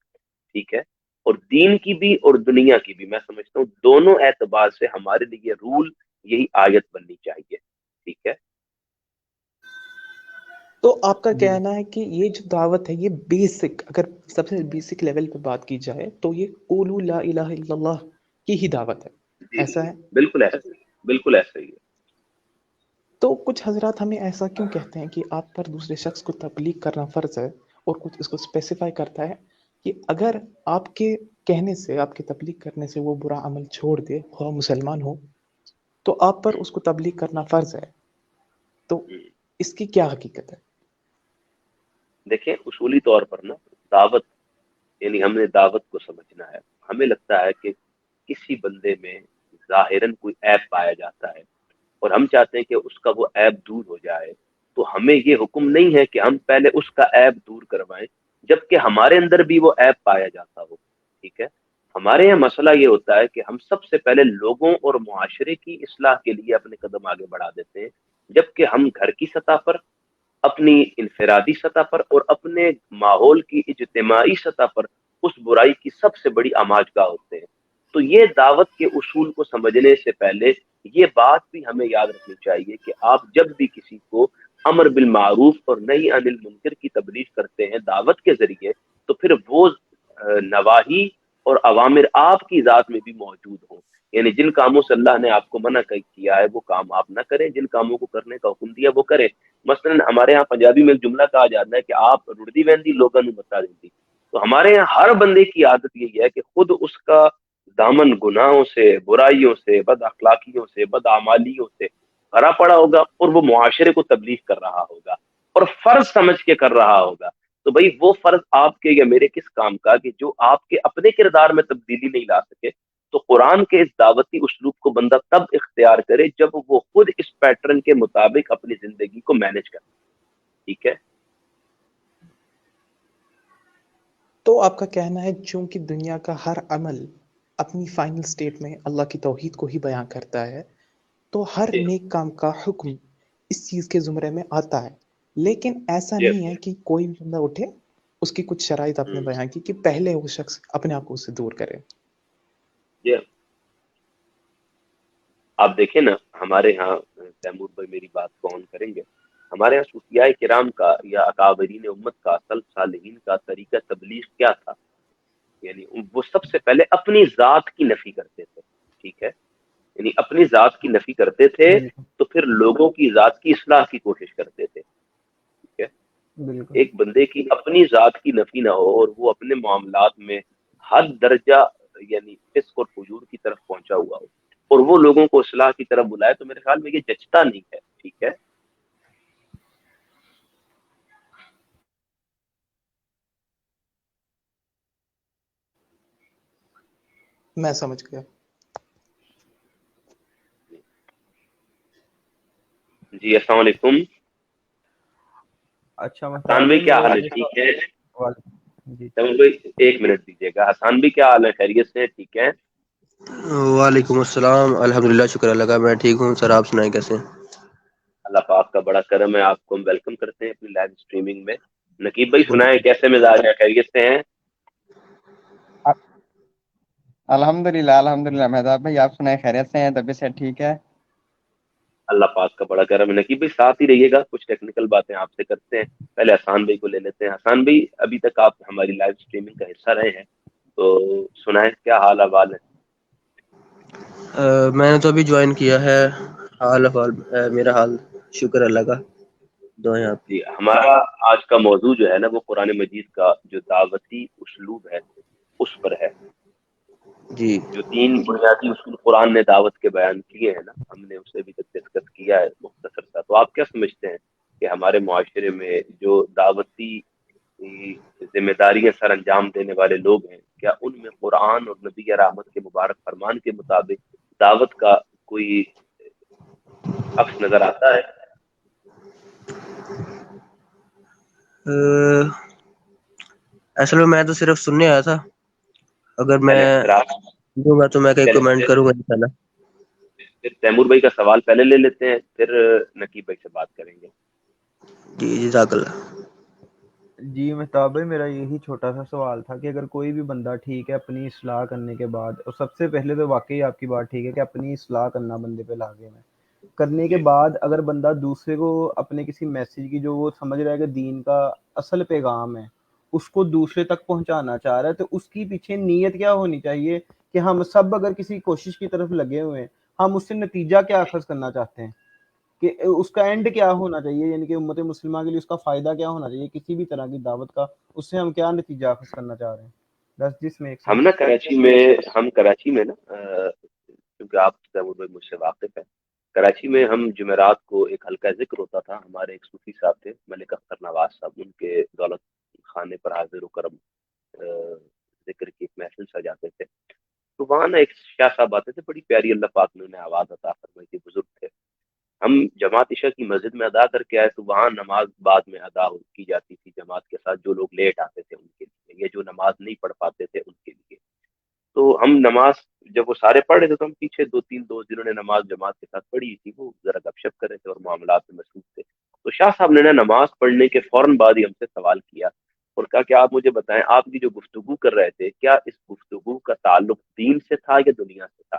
ٹھیک ہے، اور دین کی بھی اور دنیا کی بھی، میں سمجھتا ہوں دونوں اعتبار سے ہمارے لیے رول یہی آیت بننی چاہیے، ٹھیک ہے۔ تو آپ کا کہنا ہے کہ یہ جو دعوت ہے یہ بیسک، اگر سب سے بیسک لیول پہ بات کی جائے تو یہ قولوا لا الہ الا اللہ کی ہی دعوت ہے، جی ایسا ہے؟ بالکل ایسا ہی، بالکل ایسا ہی ہے۔ تو کچھ حضرات ہمیں ایسا کیوں کہتے ہیں کہ آپ پر دوسرے شخص کو تبلیغ کرنا فرض ہے، اور کچھ اس کو اسپیسیفائی کرتا ہے کہ اگر آپ کے کہنے سے، آپ کے تبلیغ کرنے سے وہ برا عمل چھوڑ دے، خواہ مسلمان ہو، تو آپ پر اس کو تبلیغ کرنا فرض ہے، تو اس کی کیا حقیقت ہے؟ دیکھیں اصولی طور پر نا، دعوت یعنی ہم نے دعوت کو سمجھنا ہے۔ ہمیں لگتا ہے کہ کسی بندے میں ظاہراً کوئی عیب پایا جاتا ہے اور ہم چاہتے ہیں کہ اس کا وہ عیب دور ہو جائے، تو ہمیں یہ حکم نہیں ہے کہ ہم پہلے اس کا عیب دور کروائیں جبکہ ہمارے اندر بھی وہ عیب پایا جاتا ہو، ٹھیک ہے۔ ہمارے یہاں مسئلہ یہ ہوتا ہے کہ ہم سب سے پہلے لوگوں اور معاشرے کی اصلاح کے لیے اپنے قدم آگے بڑھا دیتے ہیں، جبکہ ہم گھر کی سطح پر، اپنی انفرادی سطح پر اور اپنے ماحول کی اجتماعی سطح پر اس برائی کی سب سے بڑی آماجگاہ ہوتے ہیں۔ تو یہ دعوت کے اصول کو سمجھنے سے پہلے یہ بات بھی ہمیں یاد رکھنی چاہیے کہ آپ جب بھی کسی کو امر بالمعروف اور نہی عن المنکر کی تبلیغ کرتے ہیں دعوت کے ذریعے، تو پھر وہ نواہی اور اوامر آپ کی ذات میں بھی موجود ہوں، یعنی جن کاموں سے اللہ نے آپ کو منع کیا ہے وہ کام آپ نہ کریں، جن کاموں کو کرنے کا حکم دیا وہ کریں۔ مثلا ہمارے ہاں پنجابی میں ایک جملہ کہا جاتا ہے کہ آپ رڑدی ویندی لوگوں نے بتا دیتی، تو ہمارے یہاں ہر بندے کی عادت یہی ہے کہ خود اس کا دامن گناہوں سے، برائیوں سے، بد اخلاقیوں سے، بد اعمالیوں سے بھرا پڑا ہوگا، اور وہ معاشرے کو تبلیغ کر رہا ہوگا اور فرض سمجھ کے کر رہا ہوگا۔ تو بھئی وہ فرض آپ کے یا میرے کس کام کا کہ جو آپ کے اپنے کردار میں تبدیلی نہیں لا سکے؟ تو قرآن کے اس دعوتی اسلوب کو بندہ تب اختیار کرے جب وہ خود اس پیٹرن کے مطابق اپنی زندگی کو مینج کرے، ٹھیک ہے۔ تو آپ کا کہنا ہے چونکہ دنیا کا ہر عمل اپنی فائنل سٹیٹ میں اللہ کی توحید کو ہی بیان کرتا ہے، تو ہر نیک کام کا حکم اس چیز کے زمرے میں آتا ہے، لیکن ایسا نہیں ہے کہ کوئی بھی بندہ اٹھے، اس کی کچھ شرائط آپ نے بیان کی کہ پہلے وہ شخص اپنے آپ کو اس سے دور کرے۔ آپ دیکھیں نا، ہمارے ہاں تیمور بھائی میری بات کو آن کریں گے، ہمارے یہاں صوفیاء کرام کا یا اکابرین امت کا، سلف صالحین کا طریقہ تبلیغ کیا تھا؟ یعنی وہ سب سے پہلے اپنی ذات کی نفی کرتے تھے، ٹھیک ہے، یعنی اپنی ذات کی نفی کرتے تھے تو پھر لوگوں کی ذات کی اصلاح کی کوشش کرتے تھے، ٹھیک ہے۔ ایک بندے کی اپنی ذات کی نفی نہ ہو اور وہ اپنے معاملات میں حد درجہ یعنی فسق اور فجور کی طرف پہنچا ہوا ہو اور وہ لوگوں کو اصلاح کی طرف بلائے، تو میرے خیال میں یہ جچتا نہیں ہے، ٹھیک ہے۔ میں سمجھ گیا۔ جی السلام علیکم۔ اچھا حسان بھائی کیا حال ہے؟ ٹھیک ہے؟ تیمور بھائی ایک منٹ دیجیے گا۔ حسان بھائی کیا حال ہے؟ خیریت سے ٹھیک ہے؟ وعلیکم السلام، الحمدللہ، شکر اللہ کا، میں ٹھیک ہوں سر، آپ سنائیں کیسے ہیں؟ اللہ پاک کا بڑا کرم ہے، آپ کو ہم ویلکم کرتے ہیں اپنی لائیو اسٹریمنگ میں۔ نقیب بھائی سنائیں کیسے مزاج ہے؟ خیریت سے ہیں؟ الحمدللہ مہتاب بھائی، آپ سنائیں خیریت سے ہیں؟ طبیعت سے ٹھیک ہے؟ اللہ پاک کا بڑا کرم ہے۔ نقیب بھائی ساتھ ہی رہیے گا، کچھ ٹیکنیکل باتیں آپ سے کرتے ہیں، پہلے حسان بھائی کو لے لیتے ہیں۔ حسان بھائی ابھی تک آپ ہماری لائیو اسٹریمنگ کا حصہ رہے ہیں، تو سنائیں کیا حال احوال ہے؟ میں نے تو ابھی جوائن کیا ہے، حال احوال میرا حال شکر اللہ کا، دعائیں آپ کی۔ جی ہمارا آج کا موضوع جو ہے نا وہ قرآن مجید کا جو دعوتی اسلوب ہے اس پر ہے۔ جی جو 3 بنیادی اصول قرآن نے دعوت کے بیان کیے ہیں نا، ہم نے اسے بھی ڈسکس کیا ہے مختصر سا۔ تو آپ کیا سمجھتے ہیں کہ ہمارے معاشرے میں جو دعوتی ذمہ داریاں سر انجام دینے والے لوگ ہیں، کیا ان میں قرآن اور نبی رحمت کے مبارک فرمان کے مطابق دعوت کا کوئی عکس نظر آتا ہے؟ اصل میں تو صرف سننے آیا تھا، اگر میں پہلے دوں گا تو میں کہیں چلیں کمنٹ کروں گا انشاءاللہ. پھر تیمور بھائی کا سوال پہلے لے لیتے ہیں، پھر نقیب بھائی سے بات کریں گے. جی جزاک اللہ. جی مہتاب بھائی، میرا یہی چھوٹا سا سوال تھا کہ اگر کوئی بھی بندہ ٹھیک ہے اپنی اصلاح کرنے کے بعد، اور سب سے پہلے تو واقعی آپ کی بات ٹھیک ہے کہ اپنی اصلاح کرنا بندے پہ لازم ہے، کرنے کے بعد اگر بندہ دوسرے کو اپنے کسی میسیج کی جو وہ سمجھ رہا ہے کہ دین کا اصل پیغام ہے اس کو دوسرے تک پہنچانا چاہ رہا ہے، تو اس کی پیچھے نیت کیا ہونی چاہیے؟ کہ ہم سب اگر کسی کوشش کی طرف لگے ہوئے ہیں، ہم اس سے نتیجہ کیا اخذ کرنا چاہتے ہیں، کہ اس کا اینڈ کیا ہونا چاہیے، یعنی کہ امت مسلمہ کے لیے اس کا فائدہ کیا ہونا چاہیے کسی بھی طرح کی دعوت کا، اس سے ہم کیا نتیجہ اخذ کرنا چاہ رہے ہیں؟ دس جس میک ہم سینس. نا کراچی میں نا کیونکہ آپ تیمور بھائی مجھ سے واقف ہیں، کراچی میں ہم جمعرات کو ایک ہلکا ذکر ہوتا تھا. ہمارے ایک صوفی صاحب تھے ملک اختر نواز صاحب، ان کے دولت خانے پر حاضر و کرم ذکر کی ایک محفل سجاتے تھے. تو وہاں نا ایک شاہ صاحب آتے تھے، بڑی پیاری اللہ پاک نے انہیں آواز عطا فرمائی تھی، بزرگ تھے. ہم جماعت عشاء کی مسجد میں ادا کر کے آئے تو وہاں نماز بعد میں ادا کی جاتی تھی جماعت کے ساتھ، جو لوگ لیٹ آتے تھے ان کے لیے، یا جو نماز نہیں پڑھ پاتے تھے ان کے لیے. تو ہم نماز جب وہ سارے پڑھ رہے تھے تو ہم پیچھے دو تین دوست جنہوں نے نماز جماعت کے ساتھ پڑھی تھی وہ ذرا گپ شپ کر رہے تھے اور معاملات میں مصروف تھے. تو شاہ صاحب نے نا نماز پڑھنے کے فوراً بعد ہی ہم سے سوال کیا اور کہا کہ آپ مجھے بتائیں، آپ کی جو گفتگو کر رہے تھے کیا اس گفتگو کا تعلق دین سے تھا یا دنیا سے تھا؟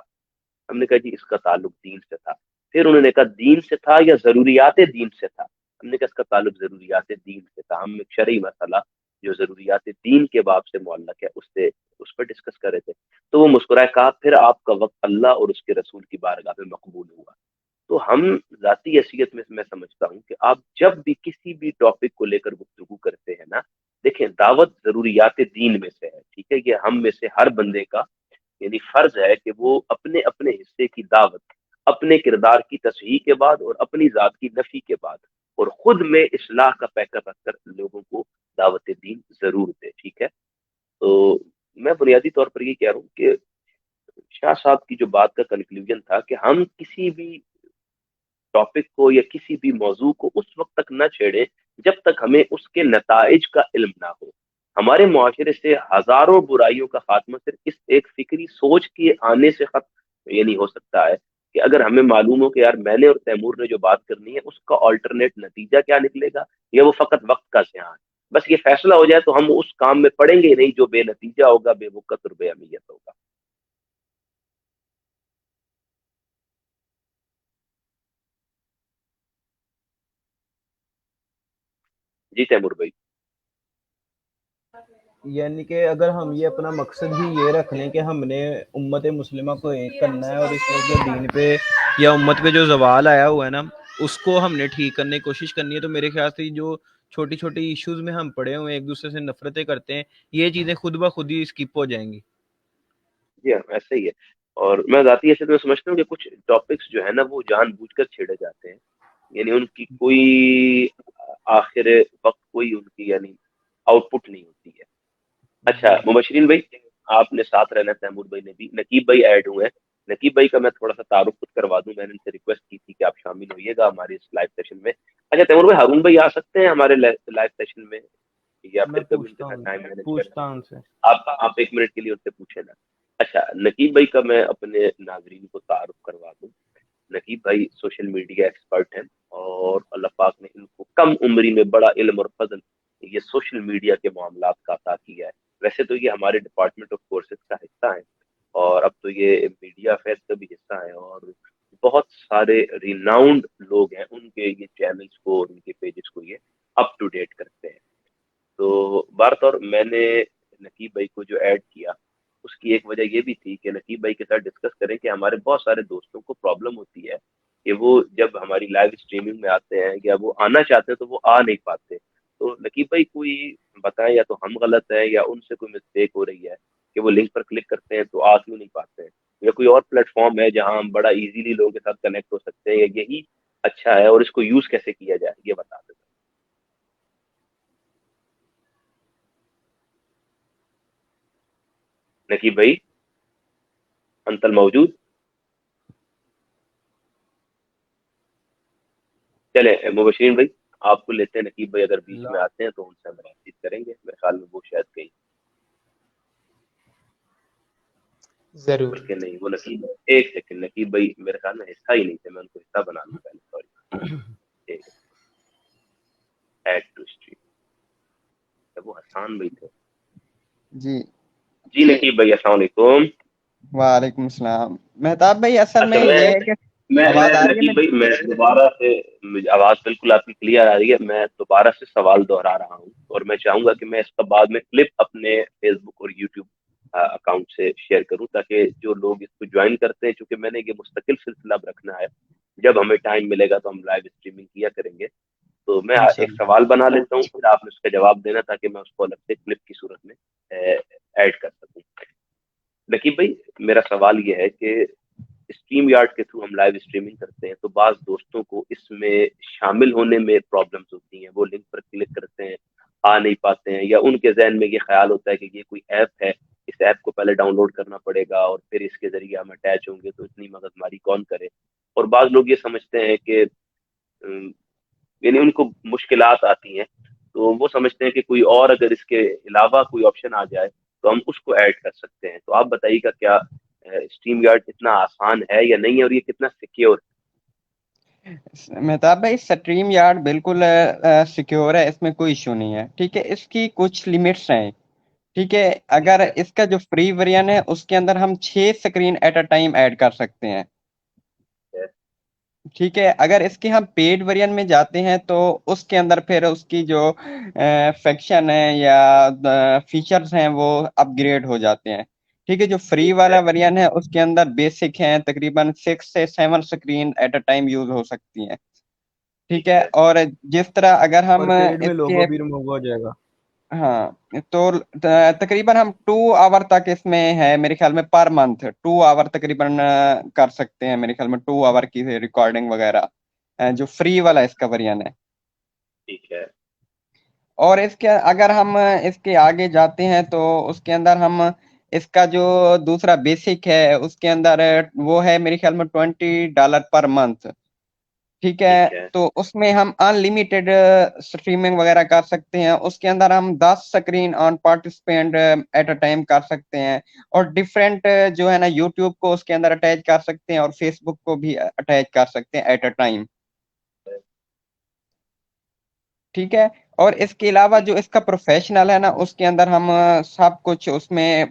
ہم نے کہا جی اس کا تعلق دین سے تھا. پھر انہوں نے کہا دین سے تھا یا ضروریات دین سے تھا؟ ہم نے کہا اس کا تعلق ضروریات دین سے تھا. ہم ایک شرعی مسئلہ جو ضروریات دین کے باب سے معلق ہے اس پر ڈسکس کر رہے تھے. تو وہ مسکرائے، کہا پھر آپ کا وقت اللہ اور اس کے رسول کی بارگاہ میں مقبول ہوا. تو ہم ذاتی حیثیت میں سمجھتا ہوں کہ آپ جب بھی کسی بھی ٹاپک کو لے کر گفتگو کرتے ہیں نا، دیکھیں دعوت ضروریات دین میں سے ہے، ٹھیک ہے، یہ ہم میں سے ہر بندے کا یعنی فرض ہے کہ وہ اپنے اپنے حصے کی دعوت اپنے کردار کی تصحیح کے بعد اور اپنی ذات کی نفی کے بعد اور خود میں اصلاح کا پیکر رکھ کر لوگوں کو دعوت دین ضرور دے. ٹھیک ہے، تو میں بنیادی طور پر یہ کہہ رہا ہوں کہ شاہ صاحب کی جو بات کا کنکلوژن تھا کہ ہم کسی بھی ٹاپک کو یا کسی بھی موضوع کو اس وقت تک نہ چھیڑیں جب تک ہمیں اس کے نتائج کا علم نہ ہو. ہمارے معاشرے سے ہزاروں برائیوں کا خاتمہ صرف اس ایک فکری سوچ کے آنے سے ختم یہ نہیں ہو سکتا ہے کہ اگر ہمیں معلوم ہو کہ یار میں نے اور تیمور نے جو بات کرنی ہے اس کا آلٹرنیٹ نتیجہ کیا نکلے گا یا وہ فقط وقت کا ذہان، بس یہ فیصلہ ہو جائے تو ہم اس کام میں پڑیں گے نہیں جو بے نتیجہ ہوگا، بے وقت اور بے اہمیت ہوگا. جی تیمور بھائی. یعنی کہ اگر ہم یہ اپنا مقصد ہی یہ رکھ لیں کہ ہم نے امت مسلمہ کو ایک کرنا ہے اور اس وقت جو دین پہ یا امت پہ جو زوال آیا ہوا ہے نا اس کو ہم نے ٹھیک کرنے کی کوشش کرنی ہے، تو میرے خیال سے جو چھوٹی چھوٹی ایشوز میں ہم پڑے ہوئے ہیں، ایک دوسرے سے نفرتیں کرتے ہیں، یہ چیزیں خود بخود ہی اسکپ ہو جائیں گی. جی ہاں ایسا ہی ہے. اور میں ذاتی حیثیت میں سمجھتا ہوں کہ کچھ ٹاپکس جو ہے نا وہ جان بوجھ کر چھیڑے جاتے ہیں، یعنی ان کی کوئی آخر وقت کوئی ان کی یعنی آؤٹ پٹ نہیں ہوتی ہے. اچھا مبشرین بھائی آپ نے ساتھ رہنا، تیمور بھائی نے بھی، نقیب بھائی ایڈ ہوئے ہیں. نقیب بھائی کا میں تھوڑا سا تعارف خود کروا دوں، میں نے ان سے ریکویسٹ کی تھی کہ آپ شامل ہوئیے گا ہمارے اس لائیو سیشن میں. اچھا تیمور بھائی، ہارون بھائی آ سکتے ہیں ہمارے لائیو سیشن میں یا میں پھر کبھی ان کے پوچھتا ساتھ ہوں ٹائم مینج کریں؟ پوچھتا ہوں ان سے. آپ ایک منٹ کے لیے ان سے پوچھیں نا. اچھا نقیب بھائی کا میں اپنے ناظرین کو تعارف کروا دوں. نقیب بھائی سوشل میڈیا ایکسپرٹ ہیں اور اللہ پاک نے ان کو کم عمری میں بڑا علم اور فضل یہ سوشل میڈیا کے معاملات کا عطا کیا ہے. ویسے تو یہ ہمارے ڈپارٹمنٹ آف کورسز کا حصہ ہیں اور اب تو یہ میڈیا افیئرز کا بھی حصہ ہیں اور بہت سارے ریناؤنڈ لوگ ہیں ان کے یہ چینلز کو اور ان کے پیجز کو یہ اپ ٹو ڈیٹ کرتے ہیں. تو بار طور میں نے نقیب بھائی کو جو ایڈ کیا اس کی ایک وجہ یہ بھی تھی کہ نقیب بھائی کے ساتھ ڈسکس کریں کہ ہمارے بہت سارے دوستوں کو پرابلم ہوتی ہے کہ وہ جب ہماری لائیو اسٹریمنگ میں آتے ہیں یا وہ آنا چاہتے ہیں تو وہ آ نہیں پاتے. تو نقیب بھائی کوئی بتائیں یا تو ہم غلط ہیں یا ان سے کوئی مسٹیک ہو رہی ہے کہ وہ لنک پر کلک کرتے ہیں تو آ کیوں نہیں پاتے ہیں، یا کوئی اور پلیٹ فارم ہے جہاں ہم بڑا ایزیلی لوگوں کے ساتھ کنیکٹ ہو سکتے ہیں، یا یہی اچھا ہے اور اس کو یوز کیسے کیا جائے یہ بتا دیں. نقیب بھائی انتل موجود؟ چلے مبشرین بھائی آپ کو لیتے ہیں، نقیب بھائی اگر بیچ میں آتے ہیں تو ان سے ہم بات چیت کریں گے، میرے خیال میں وہ شاید کہیں. ضرور. بلکہ نہیں، وہ نقیب، ایک سیکنڈ، نقیب بھائی میرے خیال میں حصہ ہی نہیں تھے، میں ان کو حصہ بنا لوں پہلے، سوری. ایڈ ٹو اسٹریم، وہ حسان بھائی تھے. جی جی نقیب بھائی السلام علیکم. وعلیکم السلام. مہتاب بھائی اصل اچھا میں یہ ہے کہ میں آواز آ رہی ہے نقیب بھائی میں دوبارہ سے، آواز بالکل آپ کی کلیئر آ رہی ہے. میں دوبارہ سے سوال دہرا رہا ہوں، اور میں چاہوں گا کہ میں اس کا بعد میں کلپ اپنے فیس بک اور یوٹیوب اکاؤنٹ سے شیئر کروں، تاکہ جو لوگ اس کو جوائن کرتے ہیں، چونکہ میں نے یہ مستقل سلسلہ اب رکھنا ہے، جب ہمیں ٹائم ملے گا تو ہم لائیو اسٹریمنگ کیا کریں گے. تو میں ایک انشاءاللہ. سوال بنا لیتا ہوں، پھر آپ نے اس کا جواب دینا، تاکہ میں اس کو الگ سے کلپ کی صورت میں ایڈ کر سکوں. نقیب بھائی میرا سوال یہ ہے کہ اسٹریم یارڈ کے تھرو ہم لائیو اسٹریمنگ کرتے ہیں، تو بعض دوستوں کو اس میں شامل ہونے میں پرابلمس ہوتی ہیں، وہ لنک پر کلک کرتے ہیں، آ نہیں پاتے ہیں، یا ان کے ذہن میں یہ خیال ہوتا ہے کہ یہ کوئی ایپ ہے، اس ایپ کو پہلے ڈاؤن لوڈ کرنا پڑے گا اور پھر اس کے ذریعے ہم اٹیچ ہوں گے، تو اتنی مغز ماری کون کرے. اور بعض لوگ یہ سمجھتے ہیں کہ یعنی ان کو مشکلات آتی ہیں، تو وہ سمجھتے ہیں کہ کوئی اور اگر اس کے علاوہ کوئی آپشن آ جائے تو ہم اس کو ایڈ کر سکتے ہیں. تو آپ بتائیے گا کیا اسٹریم یارڈ اتنا آسان ہے یا نہیں ہے، اور یہ کتنا سیکیور؟ مہتاب بھائی سٹریم یارڈ بالکل سیکیور ہے، اس میں کوئی ایشو نہیں ہے. ٹھیک ہے، اس کی کچھ لیمٹس ہیں. ٹھیک ہے، اگر اس کا جو فری ورژن ہے اس کے اندر ہم 6 screen at a time add کر سکتے ہیں. ٹھیک ہے، اگر اس کے ہم پیڈ ورژن میں جاتے ہیں تو اس کے اندر پھر اس کی جو فیکشن ہے یا فیچرز ہیں وہ اپ گریڈ ہو جاتے ہیں. ٹھیک ہے، جو فری والا ورژن ہے اس کے اندر بیسک ہیں، تقریباً 6 سے 7 screen at a time use ہو سکتی ہیں. ٹھیک ہے، اور جس طرح اگر ہم پر پیڈ میں اس لوگو کے بھی ریموو ہو جائے گا. ہاں تو تقریباً ہم 2 آور تک اس میں ہے میرے خیال میں پر منتھ 2 آور تقریباً کر سکتے ہیں. میرے خیال میں 2 آور کی ریکارڈنگ وغیرہ جو فری والا اس کا ورژن ہے. ٹھیک ہے، اور اس کے اگر ہم اس کے آگے جاتے ہیں تو اس کے اندر ہم اس کا جو دوسرا بیسک ہے اس کے اندر وہ ہے میرے خیال میں $20 پر منتھ. ٹھیک ہے، تو اس میں ہم ان لمیٹڈ اسٹریمنگ وغیرہ کر سکتے ہیں. اس کے اندر ہم 10 screen on participant at a time کر سکتے ہیں، اور ڈفرینٹ جو ہے نا یوٹیوب کو اس کے اندر اٹیچ کر سکتے ہیں، اور فیس بک کو بھی اٹیچ کر سکتے ہیں ایٹ اے ٹائم. ٹھیک ہے، اور اس کے علاوہ جو اس کا پروفیشنل ہے نا اس کے اندر ہم سب کچھ اس میں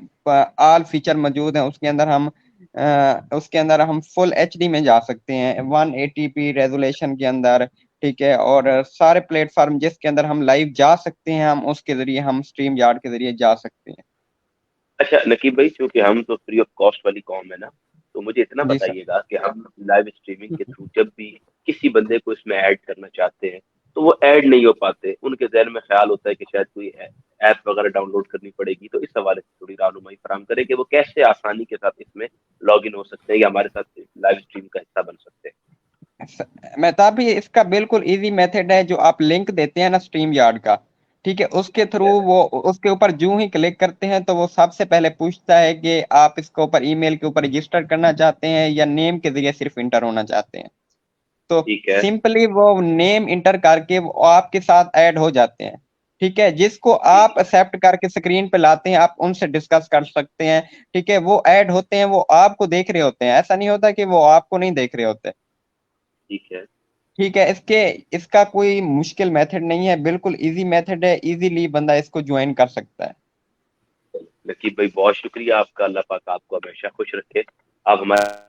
آل فیچر موجود ہیں. اس کے اندر ہم فل HD میں جا سکتے ہیں 180p ریزولیشن کے اندر. ٹھیک ہے، اور سارے پلیٹ فارم جس کے اندر ہم لائیو جا سکتے ہیں ہم اس کے ذریعے ہم اسٹریم یارڈ کے ذریعے جا سکتے ہیں. اچھا نقیب بھائی چونکہ ہم تو فری آف کاسٹ والی قوم ہے نا، تو مجھے اتنا جی سر. بتائیے گا کہ ہم لائیو اسٹریمنگ کے تھرو جب بھی کسی بندے کو اس میں ایڈ کرنا چاہتے ہیں تو وہ ایڈ نہیں ہو پاتے، ان کے ذہن میں خیال ہوتا ہے کہ شاید کوئی ایپ وغیرہ ڈاؤن لوڈ کرنی پڑے گی. تو اس حوالے سے تھوڑی رہنمائی فراہم کرے کہ وہ کیسے آسانی کے ساتھ اس میں لاگ ان ہو سکتے ہیں یا ہمارے ساتھ لائیو اسٹریم کا حصہ بن سکتے ہیں. مہتاب بھی اس کا بالکل ایزی میتھڈ ہے. جو آپ لنک دیتے ہیں نا اسٹریم یارڈ کا، ٹھیک ہے، اس کے تھرو وہ اس کے اوپر جو ہی کلک کرتے ہیں تو وہ سب سے پہلے پوچھتا ہے کہ آپ اس کے اوپر ای میل کے اوپر رجسٹر کرنا چاہتے ہیں یا نیم کے ذریعے صرف انٹر ہونا چاہتے ہیں. تو ٹھیک ہے، سمپلی وہ نیم انٹر کر کے وہ آپ کے ساتھ ایڈ ہو جاتے ہیں. ٹھیک ہے، جس کو آپ ایکسپٹ کر کے اسکرین پہ لاتے ہیں آپ ان سے ڈسکس کر سکتے ہیں. ٹھیک ہے، وہ ایڈ ہوتے ہیں، وہ آپ کو دیکھ رہے ہوتے ہیں، ایسا نہیں ہوتا کہ وہ آپ کو نہیں دیکھ رہے ہوتے. ٹھیک ہے. ٹھیک ہے، اس کا کوئی مشکل میتھڈ نہیں ہے، بالکل ایزی میتھڈ ہے. ایزیلی بندہ اس کو جوائن کر سکتا ہے. نقیب بھائی بہت شکریہ آپ کا، اللہ پاک آپ کو ہمیشہ خوش رکھے. آپ ہمارے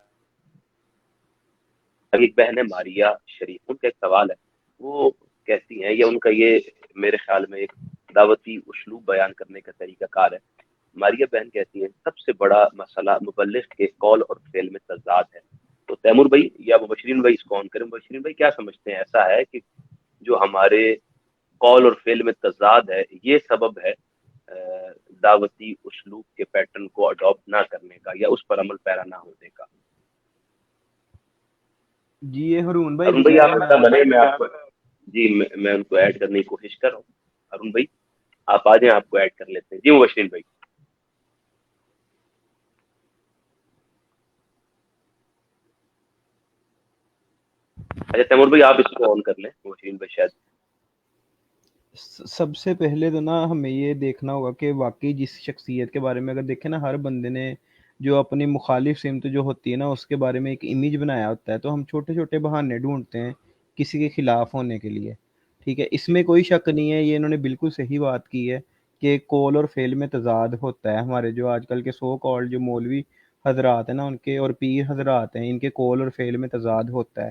ایک بہن ہے ماریہ شریف، ان کا ایک سوال ہے. وہ کہتی ہیں یا ان کا یہ میرے خیال میں ایک دعوتی اسلوب بیان کرنے کا طریقہ کار ہے. ماریہ بہن کہتی ہیں سب سے بڑا مسئلہ مبلغ کے قول اور فعل میں تضاد ہے. تو تیمور بھائی یا مبشرین بھائی اس کو آن کریں. مبشرین بھائی کیا سمجھتے ہیں، ایسا ہے کہ جو ہمارے قول اور فعل میں تضاد ہے یہ سبب ہے دعوتی اسلوب کے پیٹرن کو اڈاپٹ نہ کرنے کا یا اس پر عمل پیرا نہ ہونے کا؟ جی یہ ہرون بھائی ارون بھی بھائی کہہ آپ رہے ہیں. اتنا بنے، میں آپ کو جی میں ان کو ایڈ کرنے کی کوشش کر رہا ہوں. ارون بھائی آپ آ جائیں، آپ کو ایڈ کر لیتے ہیں. جی مبشرین بھائی. اچھا تیمور بھائی آپ اس کو آن کر لیں. مبشرین بھائی شاید سب سے پہلے تو نا ہمیں یہ دیکھنا ہوگا کہ واقعی جس شخصیت کے بارے میں اگر دیکھیں نا، ہر بندے نے جو اپنی مخالف سمت جو ہوتی ہے نا اس کے بارے میں ایک امیج بنایا ہوتا ہے، تو ہم چھوٹے چھوٹے بہانے ڈھونڈتے ہیں کسی کے خلاف ہونے کے لیے، ٹھیک ہے. اس میں کوئی شک نہیں ہے، یہ انہوں نے بالکل صحیح بات کی ہے کہ کول اور فعل میں تضاد ہوتا ہے. ہمارے جو آج کل کے سو کالڈ جو مولوی حضرات ہیں نا ان کے، اور پیر حضرات ہیں، ان کے کول اور فعل میں تضاد ہوتا ہے،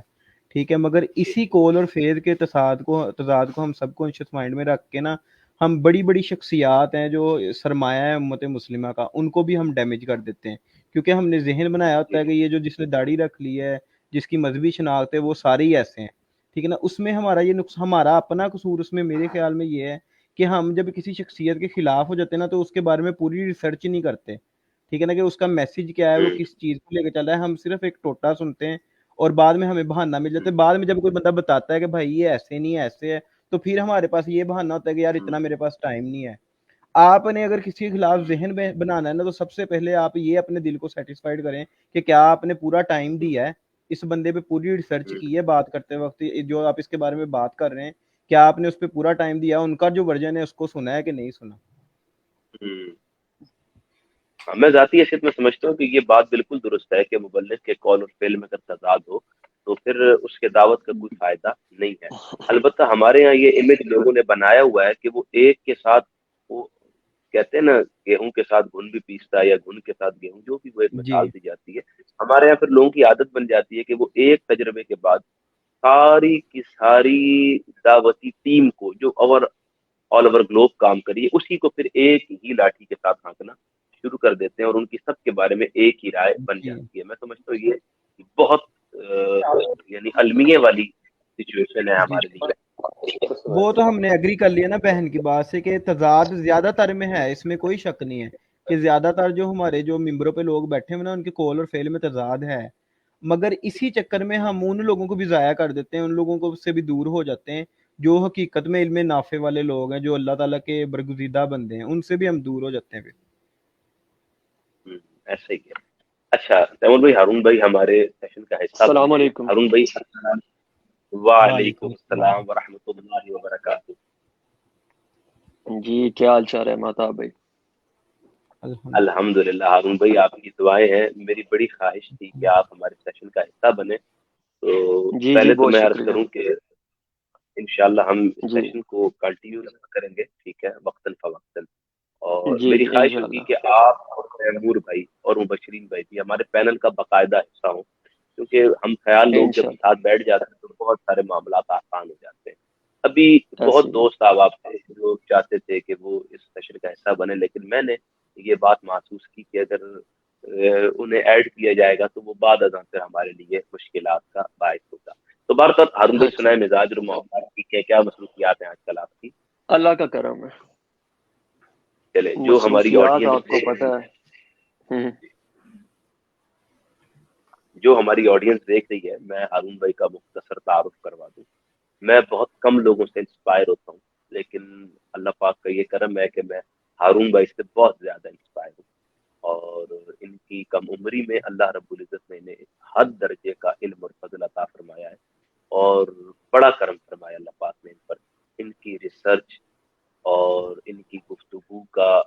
ٹھیک ہے. مگر اسی کول اور فعل کے تضاد کو ہم سب کانشیس مائنڈ میں رکھ کے نا، ہم بڑی بڑی شخصیات ہیں جو سرمایہ ہے امت مسلمہ کا، ان کو بھی ہم ڈیمیج کر دیتے ہیں، کیونکہ ہم نے ذہن بنایا ہوتا ہے کہ یہ جو جس نے داڑھی رکھ لی ہے، جس کی مذہبی شناخت ہے، وہ سارے ہی ایسے ہیں، ٹھیک ہے نا. اس میں ہمارا یہ ہمارا اپنا قصور اس میں میرے خیال میں یہ ہے کہ ہم جب کسی شخصیت کے خلاف ہو جاتے ہیں نا تو اس کے بارے میں پوری ریسرچ نہیں کرتے، ٹھیک ہے نا، کہ اس کا میسج کیا ہے، وہ کس چیز کو لے کے چل رہا ہے. ہم صرف ایک ٹوٹا سنتے ہیں اور بعد میں ہمیں بہانہ مل جاتا ہے. بعد میں جب کوئی بندہ بتاتا ہے کہ بھائی یہ ایسے نہیں ہے، ایسے ہے، تو پھر ہمارے پاس یہ بہانہ ہوتا ہے کہ یار اتنا میرے پاس ٹائم نہیں ہے. آپ نے اگر کسی کے خلاف ذہن بنانا ہے نا، تو سب سے پہلے آپ یہ اپنے دل کو سیٹسفائیڈ کریں کہ کیا آپ نے پورا ٹائم دیا ہے اس بندے پہ، پوری ریسرچ کی ہے بات کرتے وقت، جو آپ اس کے بارے میں بات کر رہے ہیں کیا آپ نے اس پہ پورا ٹائم دیا، ان کا جو ورژن ہے اس کو سنا ہے کہ نہیں سنا. میں ذاتی حیثیت میں سمجھتا ہوں کہ یہ بات بالکل درست ہے کہ مبلغ کے قول اور فعل میں اگر تضاد ہو تو پھر اس کے دعوت کا کوئی فائدہ نہیں ہے. البتہ ہمارے ہاں یہ امیج لوگوں نے بنایا ہوا ہے کہ وہ ایک کے ساتھ، وہ کہتے ہیں نا گیہوں کے ساتھ گھن بھی پیستا ہے یا گھن کے ساتھ گیہوں، جو بھی وہ ایک جی مثال دی جاتی ہے. ہمارے یہاں پھر لوگوں کی عادت بن جاتی ہے کہ وہ ایک تجربے کے بعد ساری کی ساری دعوتی ٹیم کو جو آل اوور گلوب کام کری ہے اسی کو پھر ایک ہی لاٹھی کے ساتھ ہانکنا شروع کر دیتے ہیں، اور ان کی سب کے بارے میں ایک ہی رائے بن جی جاتی ہے. میں سمجھتا ہوں یہ بہت یعنی المیے والی سچویشن ہے جی ہمارے لیے. وہ تو ہم نے ایگری کر لیا نا بہن کی بات سے کہ تضاد زیادہ تر میں ہے، اس میں کوئی شک نہیں ہے کہ زیادہ تر جو ہمارے جو ممبروں پہ لوگ بیٹھے ہوئے نا ان کے کول اور فعل میں تضاد ہے. مگر اسی چکر میں ہم ان لوگوں کو بھی ضائع کر دیتے ہیں، ان لوگوں کو سے بھی دور ہو جاتے ہیں جو حقیقت میں علم نافع والے لوگ ہیں، جو اللہ تعالیٰ کے برگزیدہ بندے ہیں، ان سے بھی ہم دور ہو جاتے ہیں پھر. ایسا ہی ہے. اچھا تیمور بھائی، ہارون بھائی ہمارے سیشن کا حصہ السلام بنے. علیکم. ہارون بھئی السلام. وعلیکم السلام ورحمۃ اللہ وبرکاتہ. جی کیا حال چال ہے مہتاب بھائی؟ الحمدللہ. ہارون بھائی آپ کی دعائیں ہیں. میری بڑی خواہش تھی کہ آپ ہمارے سیشن کا حصہ بنے. تو جی پہلے تو بہت میں عرض شکریہ. کروں کہ انشاءاللہ ہم اس جی سیشن کو کنٹینیو کریں گے، ٹھیک ہے، وقتاً فوقتاً. اور جی میری جی خواہش ہوگی انشاءاللہ کہ آپ اور تیمور بھائی اور مبشرین بھائی بھی ہمارے پینل کا باقاعدہ حصہ ہوں، کیونکہ ہم خیال لوگ جب انشاءاللہ ساتھ بیٹھ جاتے ہیں تو بہت سارے معاملات آسان ہو جاتے ہیں. ابھی ایسے بہت ہی. دوست آپ سے جو چاہتے تھے کہ وہ اس سیشن کا حصہ بنے، لیکن میں نے یہ بات محسوس کی کہ اگر انہیں ایڈ کیا جائے گا تو وہ بعد ازاں پھر ہمارے لیے مشکلات کا باعث ہوگا. تو بہرکیف ہارون بھائی اچھا سنائے مزاج اور معاملات کی کیا مصروفیات ہیں آج کل آپ کی؟ اللہ کا کرم ہے. چلے جو ہماری مصروفیات آڈینس آپ کو پتہ ہے. جو ہماری آڈینس دیکھ رہی ہے، میں ہارون بھائی کا مختصر تعارف کروا دوں. میں بہت کم لوگوں سے انسپائر ہوتا ہوں، لیکن اللہ پاک کا یہ کرم ہے کہ میں ہارون بھائی سے بہت زیادہ انسپائر ہوں. اور ان کی کم عمری میں اللہ رب العزت نے انہیں حد درجے کا علم اور فضل عطا فرمایا ہے، اور بڑا کرم فرمایا اللہ پاک نے ان پر. ان کی ریسرچ اور ان کی گفتگو کا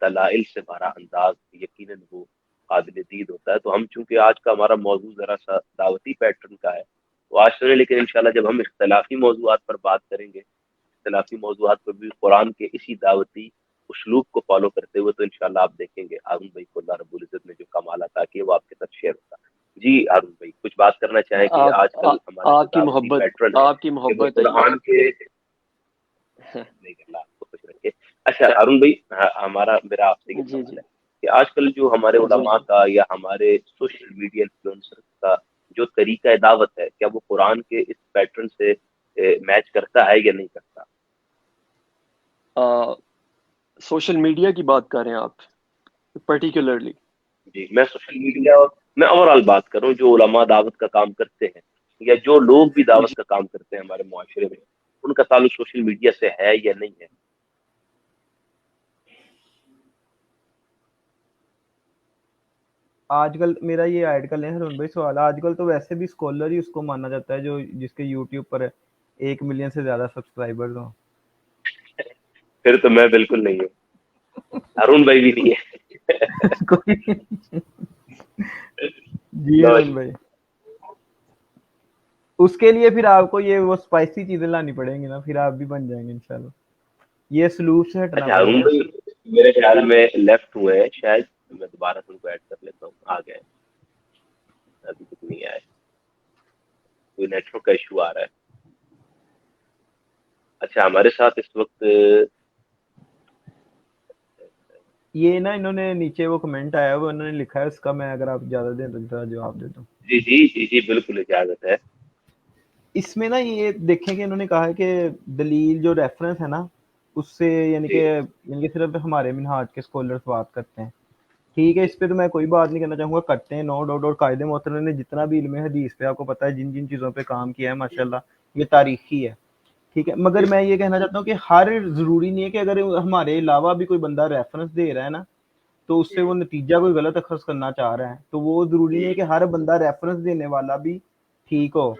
دلائل سے بھرا انداز یقیناً وہ قابل دید ہوتا ہے. تو ہم چونکہ آج کا ہمارا موضوع ذرا سا دعوتی پیٹرن کا ہے تو آج سنیں، لیکن انشاءاللہ جب ہم اختلافی موضوعات پر بات کریں گے، اختلافی موضوعات پر بھی قرآن کے اسی دعوتی اسلوب کو فالو کرتے ہوئے، تو انشاءاللہ آپ دیکھیں گے ہارون بھائی کو اللہ رب العزت نے جو کمال عطا کیے وہ آپ کے ساتھ شیئر ہوگا. جی ہارون بھائی کچھ بات کرنا چاہیں کہ آج کل ہمارے جو آپ کی دعوتی محبت پیٹرن ہے آپ کی کہ وہ محبت ہے یہ. قرآن کے اللہ آپ کو خوش رکھے. اچھا ہارون بھائی، میرا آپ سے یہ جی سوال جی ہے کہ آج کل جو ہمارے جی علماء کا یا ہمارے سوشل میڈیا انفلوئنسر کا جو طریقہ دعوت ہے، کیا وہ قرآن کے اس پیٹرن سے میچ کرتا ہے یا نہیں کرتا؟ سوشل میڈیا کی بات کر رہے ہیں آپ پرٹیکولرلی؟ جی میں سوشل میڈیا، میں اوور آل بات کروں، جو علماء دعوت کا کام کرتے ہیں یا جو لوگ بھی دعوت کا کام کرتے ہیں ہمارے معاشرے میں، ان کا تعلق سوشل میڈیا سے ہے یا نہیں ہے؟ آج کل میرا یہ ایڈ کر لیں ہرون بھائی سوال، آج کل تو ویسے بھی اسکالر ہی اس کو مانا جاتا ہے جو جس کے یوٹیوب پر 1 ملین سے زیادہ سبسکرائبرز ہوں. پھر تو میں بالکل نہیں ہوں، ہارون بھائی بھی نہیں ہے. جی ارون بھائی اس کے لیے پھر آپ کو یہ وہ اسپائسی چیزیں لانی پڑیں گی نا, پھر آپ بھی بن جائیں گے انشاءاللہ. یہ سلوک سے ہٹنا اچھا ہارون پڑے گا. بھائی میرے خیال میں لیفٹ ہوئے ہیں شاید, میں دوبارہ ان کو ایڈ کر لیتا ہوں. آ گئے ابھی تک نہیں آئے, کوئی نیٹ ورک کا ایشو آ رہا ہے. اچھا ہمارے ساتھ اس وقت یہ نا انہوں نے نیچے وہ کمنٹ آیا وہ انہوں نے لکھا ہے, اس کا میں اگر آپ اجازت دیں تو جواب دیتا ہوں. جی جی جی جی بالکل اجازت ہے. اس میں نا یہ دیکھیں کہ انہوں نے کہا ہے کہ دلیل جو ریفرنس ہے نا اس سے یعنی کہ صرف ہمارے منہاج کے اسکالرس بات کرتے ہیں. ٹھیک ہے, اس پہ تو میں کوئی بات نہیں کرنا چاہوں گا, کرتے ہیں نو ڈاؤٹ. اور قائد محترم نے جتنا بھی علم حدیث پہ آپ کو پتہ ہے جن جن چیزوں پہ کام کیا ہے ماشاءاللہ یہ تاریخی ہے. ٹھیک ہے, مگر میں یہ کہنا چاہتا ہوں کہ ہر ضروری نہیں ہے کہ اگر ہمارے علاوہ بھی کوئی بندہ ریفرنس دے رہا ہے نا تو اس سے وہ نتیجہ کوئی غلط اخذ کرنا چاہ رہا ہے, تو وہ ضروری نہیں ہے کہ ہر بندہ ریفرنس دینے والا بھی ٹھیک ہو.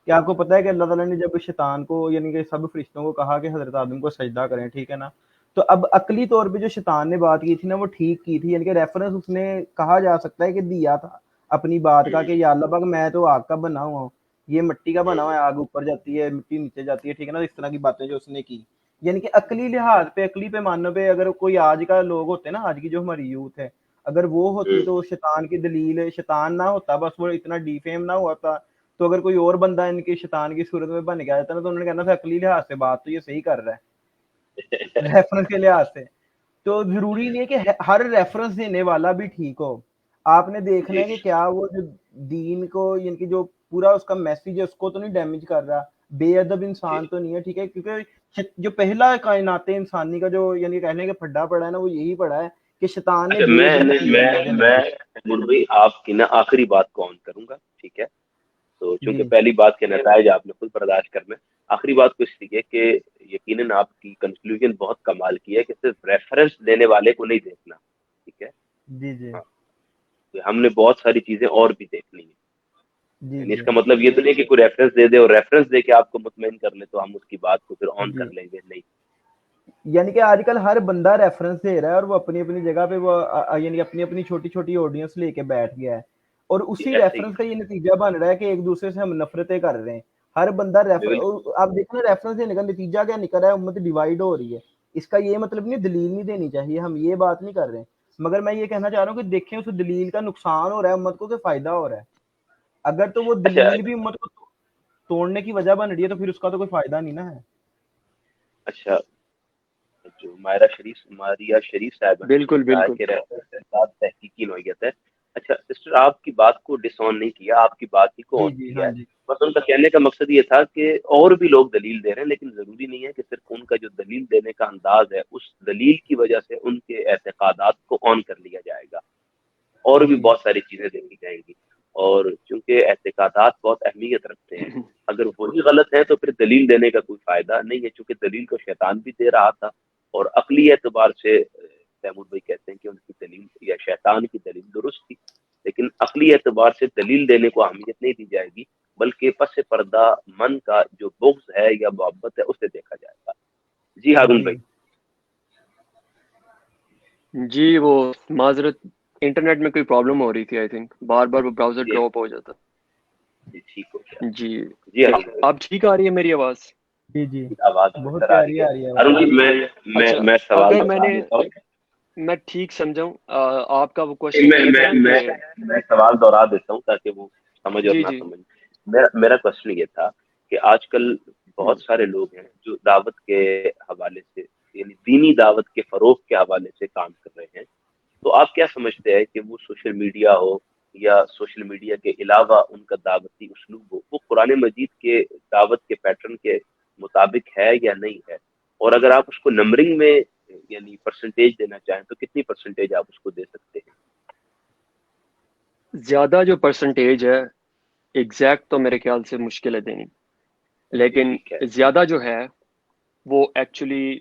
کہ آپ کو پتہ ہے کہ اللہ تعالیٰ نے جب شیطان کو یعنی کہ سب فرشتوں کو کہا کہ حضرت آدم کو سجدہ کریں, ٹھیک ہے نا, تو اب عقلی طور پہ جو شیطان نے بات کی تھی نا وہ ٹھیک کی تھی, یعنی کہ ریفرنس اس نے کہا جا سکتا ہے کہ دیا تھا اپنی بات کا کہ یا اللہ پاک میں تو آگ کا بنا ہوا ہوں, یہ مٹی کا بنا ہوا ہے, آگ اوپر جاتی ہے مٹی نیچے جاتی ہے, ٹھیک ہے نا, اس طرح کی باتیں جو اس نے کی. یعنی کہ عقلی لحاظ پہ عقلی پیمانوں پہ اگر کوئی آج کا لوگ ہوتے ہیں نا, آج کی جو ہماری یوتھ ہے, اگر وہ ہوتی تو شیطان کی دلیل شیطان نہ ہوتا, بس وہ اتنا ڈی فیم نہ ہوا تھا, تو اگر کوئی اور بندہ ان کی شیطان کی صورت میں بن گیا تھا نا تو انہوں نے کہنا تھا عقلی لحاظ سے بات تو یہ صحیح کر رہا ہے ریفرنس کے لحاظ سے. تو ضروری نہیں ہے کہ ہر ریفرنس دینے والا بھی ٹھیک ہو. آپ نے دیکھنا ہے کہ کیا وہ جو دین کو یعنی کہ جو پورا اس کا میسیج ہے اس کو تو نہیں ڈیمیج کر رہا, بے ادب انسان تو نہیں ہے. ٹھیک ہے, کیونکہ جو پہلا کائنات انسانی کا جو یعنی کہنے کہ پھڈا پڑا ہے نا وہ یہی پڑا ہے کہ شیطان نے بے عزتی کی اللہ کے نبی. آپ کی نا آخری بات کو آن کروں گا, ٹھیک ہے, تو چونکہ پہلی بات کے نتائج آپ نے خود برداشت کرنا ہے, آخری بات کو اس لیے کہ یقیناً آپ کی کنکلوژن بہت کمال کی ہے کہ صرف ریفرنس دینے والے کو نہیں دیکھنا, ٹھیک ہے. جی جی ہم نے بہت ساری چیزیں اور بھی دیکھنی ہیں. جی یعنی اس کا مطلب یہ تو نہیں کہ کوئی ریفرنس دے دے اور ریفرنس دے کے آپ کو مطمئن کر لے تو ہم اس کی بات کو پھر آن کر لیں گے, نہیں. یعنی کہ آج کل ہر بندہ ریفرنس دے رہا ہے اور وہ اپنی اپنی جگہ پہ وہ یعنی اپنی اپنی چھوٹی چھوٹی آڈینس لے کے بیٹھ گیا ہے, اور اسی ریفرنس کا یہ نتیجہ بن رہا ہے کہ ایک دوسرے سے ہم نفرتیں کر رہے ہیں. ہر بندہ آپ دیکھیں ریفرنس دینے کا نتیجہ کیا نکل رہا ہے, امت ڈیوائڈ ہو رہی ہے. اس کا یہ مطلب نہیں دلیل نہیں دینی چاہیے, ہم یہ بات نہیں کر رہے ہیں, مگر میں یہ کہنا چاہ رہا ہوں کہ دیکھیں اس دلیل کا نقصان ہو رہا ہے امت کو کہ فائدہ ہو رہا ہے. اگر تو وہ دلیل بھی امت کو توڑنے کی وجہ بن رہی ہے تو پھر اس کا تو کوئی فائدہ نہیں نا ہے. اچھا جو ماریہ شریف صاحب بالکل بالکل تحقیقی نوعیت ہے. اچھا سسٹر آپ کی بات کو ڈس آن نہیں کیا, آپ کی بات ہی کو آن کیا ہے. بس ان کا کہنے کا مقصد یہ تھا کہ اور بھی لوگ دلیل دے رہے ہیں, لیکن ضروری نہیں ہے کہ صرف ان کا جو دلیل دینے کا انداز ہے اس دلیل کی وجہ سے ان کے اعتقادات کو آن کر لیا جائے گا. اور بھی بہت ساری چیزیں دیکھی جائیں گی, اور چونکہ اعتقادات بہت اہمیت رکھتے ہیں, اگر وہی غلط ہے تو پھر دلیل دینے کا کوئی فائدہ نہیں ہے, چونکہ دلیل کو شیطان بھی دے رہا تھا. اور عقلی اعتبار سے تیمور بھائی کہتے ہیں کہ ان کی دلیل یا شیطان کی دلیل درست تھی, لیکن عقلی اعتبار سے دلیل دینے کو اہمیت نہیں دی جائے گی, بلکہ پس پردہ من کا جو بغض ہے یا محبت ہے اسے دیکھا جائے گا. جی ہارون بھائی. جی وہ معذرت انٹرنیٹ میں کوئی پرابلم ہو رہی تھی, آئی تھنک بار بار وہ براؤزر ڈراپ ہو جاتا. ٹھیک ہو گیا. جی اب ٹھیک آ رہی ہے میری آواز؟ جی جی آواز بہت پیاری آ رہی ہے. ہارون جی میں سوال اگر میں ٹھیک سمجھاؤں آپ کا وہ کوشچن یہ تھا کہ میں سوال دوہرا دیتا ہوں تاکہ وہ سمجھ اور نہ سمجھ. میرا کوشچن یہ تھا کہ آج کل بہت سارے لوگ ہیں جو دعوت کے حوالے سے یعنی دینی دعوت کے فروغ کے حوالے سے کام کر رہے ہیں, تو آپ کیا سمجھتے ہیں کہ وہ سوشل میڈیا ہو یا سوشل میڈیا کے علاوہ ان کا دعوتی اسلوب ہو, وہ قرآن مجید کے دعوت کے پیٹرن کے مطابق ہے یا نہیں ہے؟ اور اگر آپ اس کو نمبرنگ میں یعنی پرسنٹیج دینا چاہیں تو کتنی پرسنٹیج آپ اس کو دے سکتے ہیں؟ زیادہ جو پرسنٹیج ہے ایگزیکٹ تو میرے خیال سے مشکل ہے دینی, لیکن زیادہ جو ہے وہ ایکچولی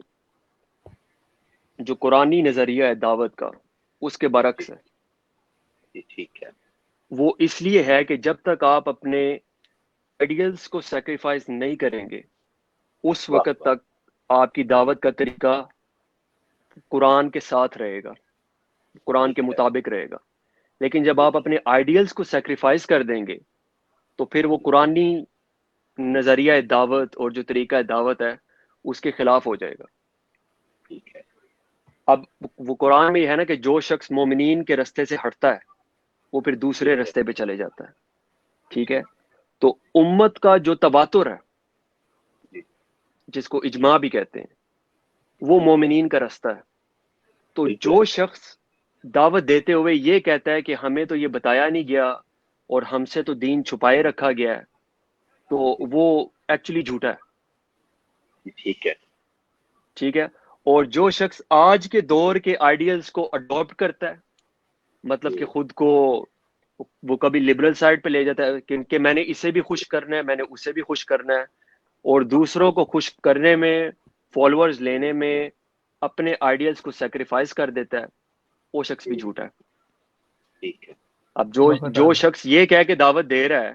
جو قرآنی نظریہ ہے دعوت کا اس کے برعکس ہے. ٹھیک ہے. وہ اس لیے ہے کہ جب تک آپ اپنے آئیڈیلز کو سیکریفائز نہیں کریں گے اس وقت تک آپ کی دعوت کا طریقہ قرآن کے ساتھ رہے گا, قرآن کے مطابق رہے گا. لیکن جب آپ اپنے آئیڈیلز کو سیکریفائز کر دیں گے تو پھر وہ قرآنی نظریہ دعوت اور جو طریقہ دعوت ہے اس کے خلاف ہو جائے گا. ٹھیک ہے. اب وہ قرآن میں یہ ہے نا کہ جو شخص مومنین کے رستے سے ہٹتا ہے وہ پھر دوسرے رستے پہ چلے جاتا ہے. ٹھیک ہے. تو امت کا جو تواتر ہے جس کو اجماع بھی کہتے ہیں وہ مومنین کا رستہ ہے. تو جو شخص دعوت دیتے ہوئے یہ کہتا ہے کہ ہمیں تو یہ بتایا نہیں گیا اور ہم سے تو دین چھپائے رکھا گیا ہے تو وہ ایکچولی جھوٹا ہے. ٹھیک ہے. ٹھیک ہے. اور جو شخص آج کے دور کے آئیڈیلز کو اڈاپٹ کرتا ہے مطلب کہ خود کو وہ کبھی لبرل سائڈ پہ لے جاتا ہے کہ میں نے اسے بھی خوش کرنا ہے میں نے اسے بھی خوش کرنا ہے اور دوسروں کو خوش کرنے میں فالوورز لینے میں اپنے آئیڈیلز کو سیکریفائز کر دیتا ہے وہ شخص بھی جھوٹا ہے. ٹھیک ہے. اب جو شخص یہ کہہ کے دعوت دے رہا ہے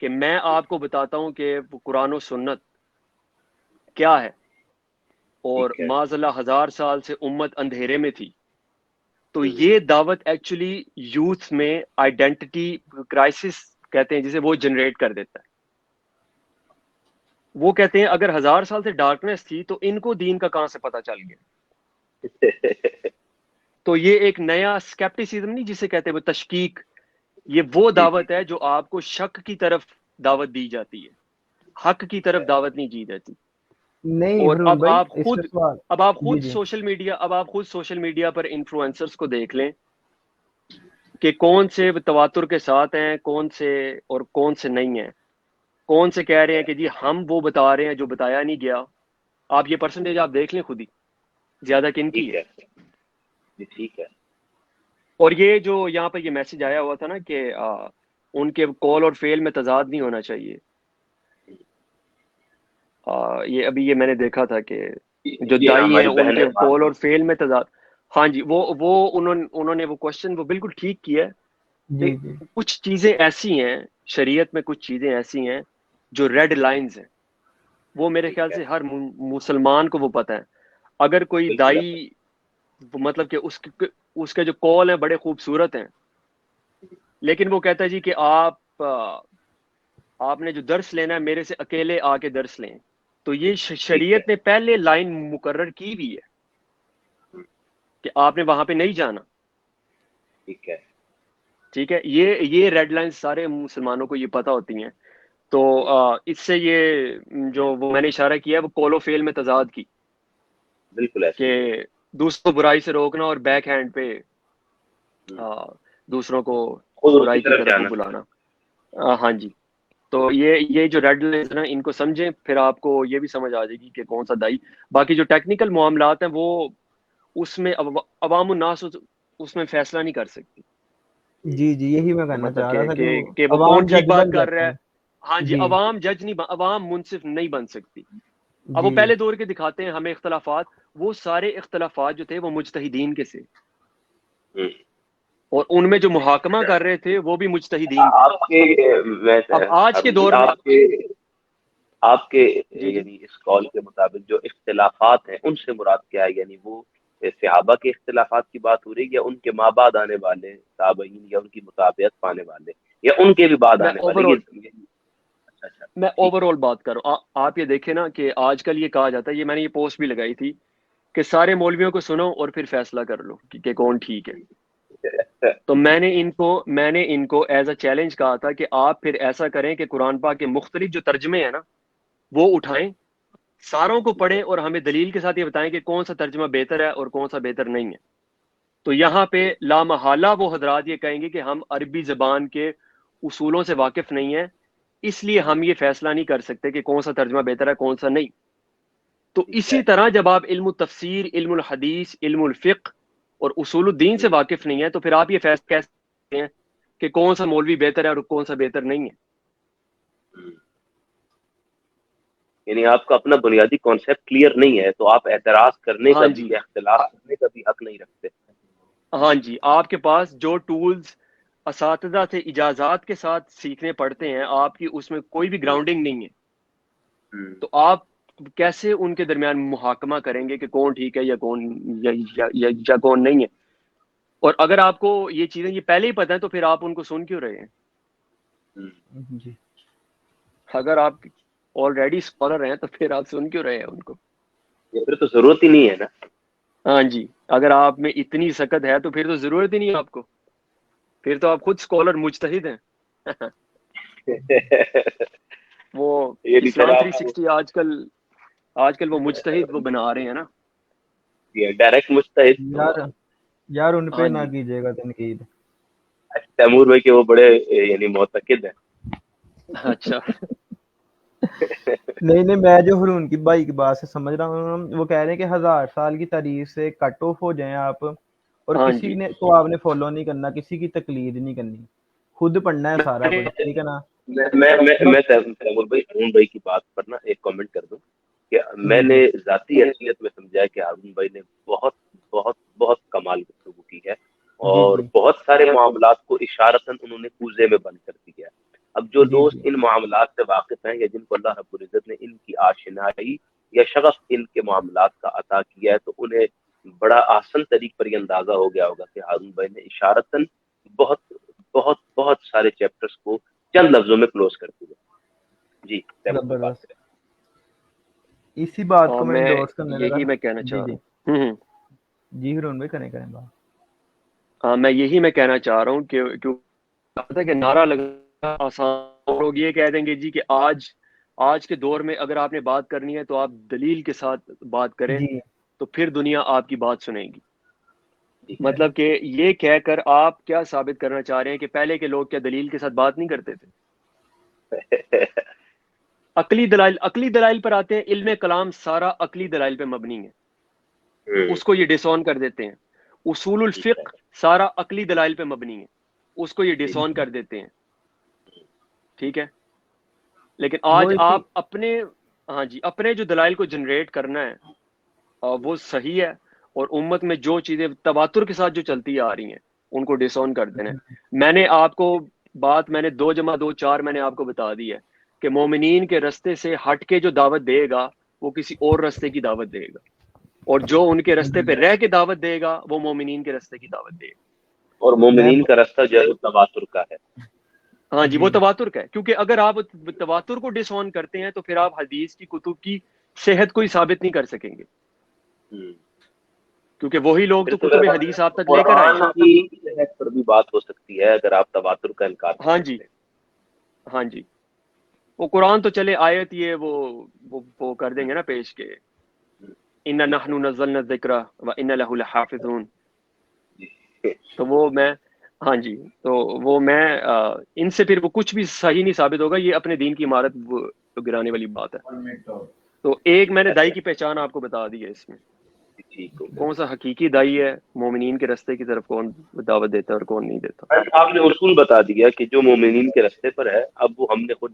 کہ میں آپ کو بتاتا ہوں کہ قرآن و سنت کیا ہے اور معاذ اللہ 1000 سال سے امت اندھیرے میں تھی تو یہ دعوت ایکچولی یوتھ میں آئیڈینٹی کرائسس کہتے ہیں جسے وہ جنریٹ کر دیتا ہے. وہ کہتے ہیں اگر 1000 سال سے ڈارکنیس تھی تو ان کو دین کا کہاں سے پتہ چل گیا. تو یہ ایک نیا اسکیپٹیسزم نہیں جسے کہتے ہیں وہ تشکیک یہ وہ دعوت ہے جو آپ کو شک کی طرف دعوت دی جاتی ہے حق کی طرف دعوت نہیں دی جاتی. نہیں اور اب آپ خود جی سوشل میڈیا پر انفلوئنسرز کو دیکھ لیں کہ کون سے تواتر کے ساتھ ہیں کون سے نہیں ہیں کون سے کہہ رہے ہیں کہ جی ہم وہ بتا رہے ہیں جو بتایا نہیں گیا. آپ یہ پرسنٹیج آپ دیکھ لیں خود ہی زیادہ کن کی ہے. ٹھیک ہے. اور یہ جو یہاں پہ یہ میسج آیا ہوا تھا نا کہ ان کے کال اور فیل میں تضاد نہیں ہونا چاہیے یہ ابھی یہ میں نے دیکھا تھا کہ جو دائی ہیں ان کے کال اور فیل میں تضاد. ہاں جی وہ انہوں نے وہ کوشچن وہ بالکل ٹھیک کیا ہے. کچھ چیزیں ایسی ہیں شریعت میں کچھ چیزیں ایسی ہیں جو ریڈ لائنز ہیں وہ میرے خیال سے ہر مسلمان کو وہ پتہ ہے. اگر کوئی دائی مطلب کہ اس کے جو کال ہیں بڑے خوبصورت ہیں لیکن وہ کہتا ہے جی کہ آپ نے جو درس لینا ہے میرے سے اکیلے آ کے درس لیں تو یہ شریعت نے پہلے لائن مقرر کی بھی ہے کہ آپ نے وہاں پہ نہیں جانا. ٹھیک ہے. یہ ریڈ لائنز سارے مسلمانوں کو یہ پتہ ہوتی ہیں. تو اس سے یہ جو وہ میں نے اشارہ کیا ہے وہ کول و فیل میں تضاد کی بالکل کہ دوسروں کو برائی سے روکنا اور بیک ہینڈ پہ دوسروں کو برائی کی طرف بلانا. ہاں جی. تو یہ جو ریڈ لائنز نا ان کو سمجھیں پھر آپ کو یہ بھی سمجھ آ جائے گی کہ کون سا دائی. باقی جو ٹیکنیکل معاملات ہیں وہ اس میں عوام الناس اس میں فیصلہ نہیں کر سکتی. جی یہی میں کہنا چاہ رہا تھا کہ وہ کون ٹھیک بات کر رہا ہے. ہاں جی عوام جج نہیں عوام منصف نہیں بن سکتی. اب وہ پہلے دور کے دکھاتے ہیں ہمیں اختلافات وہ سارے اختلافات جو تھے وہ مجتہدین کے سے اور ان میں جو محاکمہ کر رہے تھے وہ بھی مجتہدین تھے. اب آج کے دور میں آپ کے یعنی اس قول کے مطابق جو اختلافات ہیں ان سے مراد کیا ہے یعنی وہ صحابہ کے اختلافات کی بات ہو رہی ہے یا ان کے ماں بعد آنے والے تابعین یا ان کی مطابعت پانے والے یا ان کے بھی بعد آنے والے. میں اوور آل بات کر رہا ہوں. آپ یہ دیکھیں نا کہ آج کل یہ کہا جاتا ہے یہ میں نے یہ پوسٹ بھی لگائی تھی کہ سارے مولویوں کو سنو اور پھر فیصلہ کر لو کہ کون ٹھیک ہے. تو میں نے ان کو ایز اے چیلنج کہا تھا کہ آپ پھر ایسا کریں کہ قرآن پاک کے مختلف جو ترجمے ہیں نا وہ اٹھائیں ساروں کو پڑھیں اور ہمیں دلیل کے ساتھ یہ بتائیں کہ کون سا ترجمہ بہتر ہے اور کون سا بہتر نہیں ہے. تو یہاں پہ لامحالہ وہ حضرات یہ کہیں گے کہ ہم عربی زبان کے اصولوں سے واقف نہیں ہیں اس لیے ہم یہ فیصلہ نہیں کر سکتے کہ کون سا ترجمہ بہتر ہے کون سا نہیں. تو اسی طرح جب آپ علم التفسیر علم الحدیث علم الفقہ اور اصول الدین سے واقف نہیں ہے تو پھر آپ یہ فیصلہ کہہ سکتے ہیں کہ کون سا مولوی بہتر ہے اور کون سا بہتر نہیں ہے. یعنی آپ کا اپنا بنیادی کانسیپٹ کلیئر نہیں ہے تو آپ اعتراض کرنے کا بھی اختلاف کرنے کا بھی حق نہیں رکھتے. ہاں جی. آپ کے پاس جو ٹولز اساتذہ سے اجازات کے ساتھ سیکھنے پڑتے ہیں آپ کی اس میں کوئی بھی گراؤنڈنگ نہیں ہے تو آپ کیسے ان کے درمیان محاکمہ کریں گے کہ کون ٹھیک ہے یا کون نہیں ہے. اور اگر آپ کو یہ چیزیں یہ پہلے ہی پتہ ہے تو پھر آپ ان کو سن کیوں رہے ہیں؟ جی اگر آپ آلریڈی اسکالر ہیں تو پھر آپ سن کیوں رہے ہیں ان کو؟ پھر تو ضرورت ہی نہیں ہے نا. ہاں جی، اگر آپ میں اتنی سکت ہے تو پھر تو ضرورت ہی نہیں ہے آپ کو، پھر تو آپ خود اسکالر مجتہد ہیں. وہ یعنی اسلام 360 آج کل وہ مجتہد وہ بنا رہے ہیں نا. ڈائریکٹ مستحد. یار ان پہ ہاں نہ جی، کیجیے گا تنقید. تیمور بھائی کے وہ بڑے یعنی معتقد ہیں. اچھا. نہیں میں جو ہرون کی بھائی کی بات سے سمجھ رہا ہوں، وہ کہہ رہے ہیں کہ 1000 سال کی تاریخ سے کٹ آف ہو جائیں آپ، اور ہاں کسی جی، نے کو آپ نے فالو نہیں کرنا، کسی کی تقلید نہیں کرنی، خود پڑھنا ہے سارا کچھ، ٹھیک ہے نا. میں تیمور بھائی ہارون بھائی کی بات پر نا ایک کامنٹ کر دوں کہ میں نے ذاتی حیثیت میں سمجھا کہ ہارون بھائی نے بہت بہت بہت کمال گفتگو کی ہے، اور بہت سارے معاملات کو اشارتاً انہوں نے کوزے میں بند کر دیا ہے. اب جو دوست ان معاملات سے واقف ہیں یا جن کو اللہ رب العزت نے ان کی آشنائی یا شغف ان کے معاملات کا عطا کیا ہے، تو انہیں بڑا آسن طریق پر یہ اندازہ ہو گیا ہوگا کہ ہارون بھائی نے اشارتاً بہت بہت بہت سارے چیپٹرز کو چند لفظوں میں کلوز کر دیا. جی تیمور بھائی بات کریں. اسی بات کو میں میں انڈورس کرنے لگا. یہی میں کہنا چاہ جی رہا ہوں. جی ہرون بھائی کریں بات. ہاں میں یہی میں کہنا چاہ رہا ہوں کہ پتہ ہے کہ نعرہ لگانا آسان، لوگ یہ کہہ دیں گے جی کہ آج کے دور میں اگر آپ نے بات کرنی ہے تو آپ دلیل کے ساتھ بات کریں جی تو پھر دنیا آپ کی بات سنے گی. مطلب کہ یہ کہہ کر آپ کیا ثابت کرنا چاہ رہے ہیں کہ پہلے کے لوگ کیا دلیل کے ساتھ بات نہیں کرتے تھے؟ عقلی دلائل پر آتے ہیں. علم کلام سارا عقلی دلائل پہ مبنی ہے، اس کو یہ ڈس آن کر دیتے ہیں. اصول الفقہ سارا عقلی دلائل پہ مبنی ہے، اس کو یہ ڈس آن کر دیتے ہیں. ٹھیک ہے، لیکن آج آپ اپنے جو دلائل کو جنریٹ کرنا ہے وہ صحیح ہے، اور امت میں جو چیزیں تواتر کے ساتھ جو چلتی آ رہی ہیں ان کو ڈس آن کر دینا ہے. میں نے آپ کو میں نے 2+2=4 میں نے آپ کو بتا دی ہے کہ مومنین کے رستے سے ہٹ کے جو دعوت دے گا وہ کسی اور رستے کی دعوت دے گا، اور جو ان کے رستے پہ رہ کے دعوت دے گا وہ مومنین کے رستے کی دعوت دے گا. اور مومنین کا رستہ جو ہے وہ تواتر کا ہے. ہاں جی، وہ تواتر کا ہے، کیونکہ اگر آپ تواتر کو ڈس آن کرتے ہیں تو پھر آپ حدیث کی کتب کی صحت کو ہی ثابت نہیں کر سکیں گے، کیونکہ وہی لوگ تو کتب حدیث آپ تک لے کر آئے ہیں. کی صحت پر بھی بات ہو سکتی ہے اگر آپ تواتر کا انکار ہاں جی ہاں جی، وہ قرآن تو چلے آیت یہ وہ کر دیں گے نا پیش کے اِنَّا نَحْنُ نَزَّلْنَا الذِّكْرَ وَإِنَّا لَهُ لَحَافِظُونَ. تو وہ میں ہاں جی، تو وہ میں ان سے پھر وہ کچھ بھی صحیح نہیں ثابت ہوگا. یہ اپنے دین کی عمارت تو گرانے والی بات ہے. تو ایک میں نے دائی کی پہچان آپ کو بتا دی ہے، اس میں کون سا حقیقی دائی ہے، مومنین کے رستے کی طرف کون دعوت دیتا ہے اور کون نہیں دیتا. آپ نے اصول بتا دیا کہ جو مومنین کے رستے پر ہے، اب وہ ہم نے خود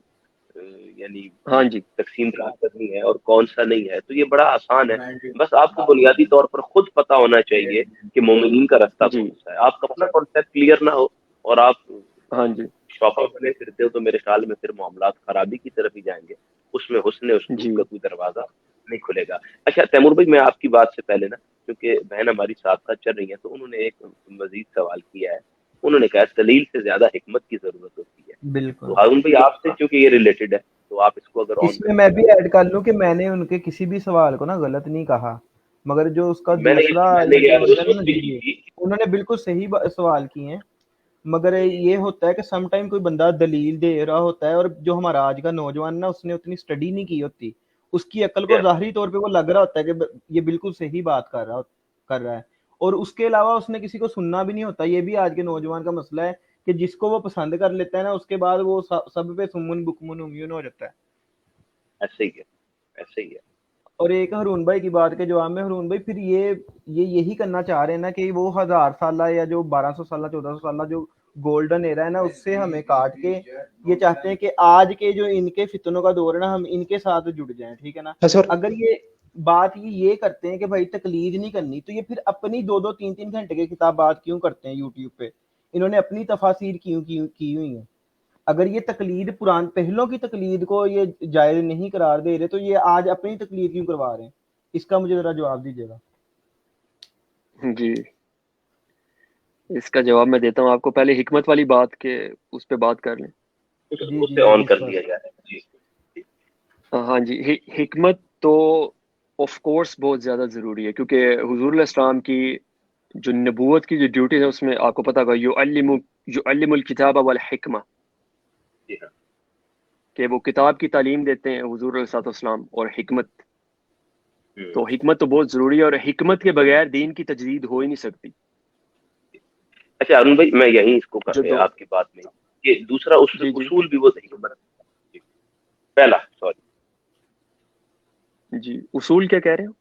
یعنی ہاں جی تقسیم کرنی ہے اور کون سا نہیں ہے. تو یہ بڑا آسان ہے، بس آپ کو بنیادی طور پر خود پتا ہونا چاہیے کہ مومنین کا رستہ جی کون سا ہے. آپ کا اپنا کانسیپٹ کلیئر نہ ہو اور آپ ہاں جی شوقہ بنے پھرتے ہو تو میرے خیال میں پھر معاملات خرابی کی طرف ہی جائیں گے، اس میں حسن اسلوب جی کا کوئی دروازہ نہیں کھلے گا. اچھا تیمور بھائی، میں آپ کی بات سے پہلے نا، کیونکہ بہن ہماری ساتھ ساتھ چل رہی ہیں، تو انہوں نے ایک مزید سوال کیا ہے. انہوں نے کہا دلیل سے زیادہ حکمت کی ضرورت ہوتی ہے. بالکل. تو ہارون بھائی آپ سے چونکہ یہ ریلیٹڈ ہے تو آپ اس کو اگر آن اس میں میں بھی ایڈ کر لوں کہ میں نے ان کے کسی بھی سوال کو نا غلط نہیں کہا، مگر جو اس کا دوسرا انہوں نے بالکل صحیح سوال کیے ہیں، مگر یہ ہوتا ہے کہ سم ٹائم کوئی بندہ دلیل دے رہا ہوتا ہے اور جو ہمارا آج کا نوجوان نا اس نے اتنی اسٹڈی نہیں کی ہوتی، اس کی عقل کو ظاہری طور پہ وہ لگ رہا ہوتا ہے کہ یہ بالکل صحیح بات کر رہا ہے، اور اس کے علاوہ اس نے کسی کو سننا بھی نہیں ہوتا. یہ بھی آج کے نوجوان کا مسئلہ ہے کہ جس کو وہ پسند کر لیتا ہے نا، اس کے بعد وہ سب پہ سمن بکمن امیون ہو جاتا ہے. ایسے ہی ہے. اور ایک ہرون بھائی کی بات کے جواب میں، ہرون بھائی پھر یہی کرنا چاہ رہے ہیں نا کہ وہ 1000 سالہ یا جو 1200 سالہ 1400 سالہ جو گولڈن ایرا ہے نا، اس سے ہمیں کاٹ کے یہ چاہتے ہیں کہ آج کے جو ان کے فتنوں کا دور ہے نا، ہم ان کے ساتھ جڑ جائیں. ٹھیک ہے نا. اگر یہ بات یہ کرتے ہیں کہ بھائی تقلید نہیں کرنی، تو یہ پھر اپنی 2-3 گھنٹے کی کتابات کیوں کرتے ہیں یوٹیوب پہ؟ انہوں نے اپنی تفاسیر کیوں کی ہوئی ہیں؟ اگر یہ تقلید پہلوں کی تقلید کو یہ جائز نہیں قرار دے رہے تو یہ آج اپنی تقلید کیوں کروا رہے ہیں؟ اس کا مجھے ذرا جواب دیجیے گا. جی اس کا جواب میں دیتا ہوں آپ کو. پہلے حکمت والی بات کے اس پہ بات کر لیں. اسے آن کر لیا جائے. جی ہاں جی, حکمت تو آف کورس بہت زیادہ ضروری ہے, کیونکہ حضور علیہ السلام کی جو نبوت کی جو ڈیوٹی ہے اس میں آپ کو پتا ہوگا یعلم الکتاب والحکمہ, جی ہاں. کہ وہ کتاب کی تعلیم دیتے ہیں حضور علیہ السلام, اور حکمت. تو حکمت تو بہت ضروری ہے, اور حکمت کے بغیر دین کی تجدید ہو ہی نہیں سکتی. اچھا ارون بھائی, میں یہیں اس کو آپ کی بات میں یہ دوسرا اصول بھی وہ حکمت. پہلا سوری جی اصول کیا کہہ رہے ہیں؟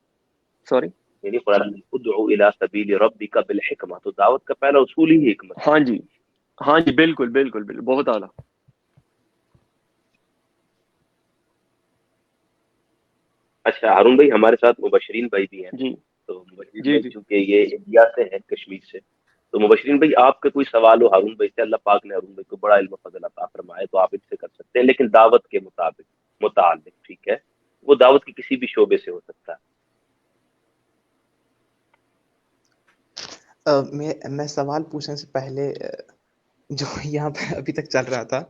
سوری یعنی قرآن ادعو الی سبیل ربک بالحکمہ, تو دعوت کا پہلا اصول ہی حکمت. ہاں جی ہاں جی, بالکل بالکل بالکل, بہت اعلیٰ. اچھا ہارون بھائی, ہمارے ساتھ مبشرین بھائی بھی ہیں. جی تو مبشرین جی بھائی جی چونکہ یہ انڈیا سے ہیں, کشمیر سے, تو مبشرین بھائی آپ کا کوئی سوال ہو ہارون بھائی سے, اللہ پاک نے ہارون بھائی کو بڑا علم و فضل عطا فرمائے, تو آپ ان سے کر سکتے ہیں, لیکن دعوت کے متعلق ٹھیک ہے, وہ دعوت کی کسی بھی شعبے سے ہو سکتا ہے. میں سوال پوچھنے سے پہلے جو یہاں پہ ابھی تک چل رہا تھا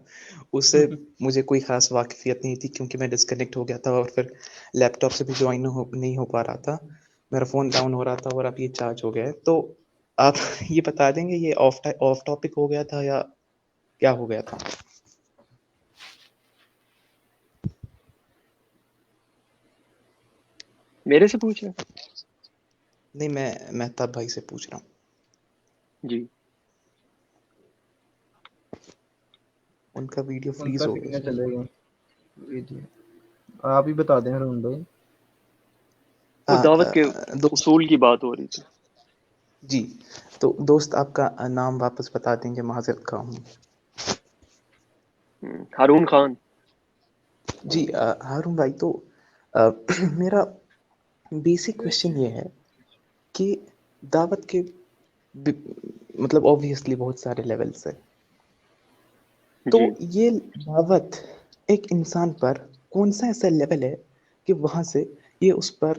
اس سے مجھے کوئی خاص واقفیت نہیں تھی, کیونکہ میں ڈسکنیکٹ ہو گیا تھا اور پھر لیپ ٹاپ سے بھی جوائن نہیں ہو پا رہا تھا, میرا فون ڈاؤن ہو رہا تھا اور اب یہ چارج ہو گیا ہے. تو آپ یہ بتا دیں گے یہ آف ٹاپک ہو گیا تھا یا کیا ہو گیا تھا؟ میرے سے پوچھ رہے ہیں؟ نہیں, میں مہتاب بھائی سے پوچھ رہا ہوں. جی ان کا ویڈیو فریز ہو گیا. چلے گا. جی آپ ہی بتا دیں ہارون بھائی. وہ دعوت کے اصول کی بات ہو رہی تھی. جی تو دوست آپ کا نام واپس بتا دیں گے, معذرت خواہ ہوں. ہارون خان. جی ہارون بھائی, تو میرا بیسک کوشچن یہ ہے کہ دعوت کے مطلب اوبویسلی بہت سارے لیولز ہیں, تو جی یہ دعوت ایک انسان پر کون سا ایسا لیول ہے کہ وہاں سے یہ اس پر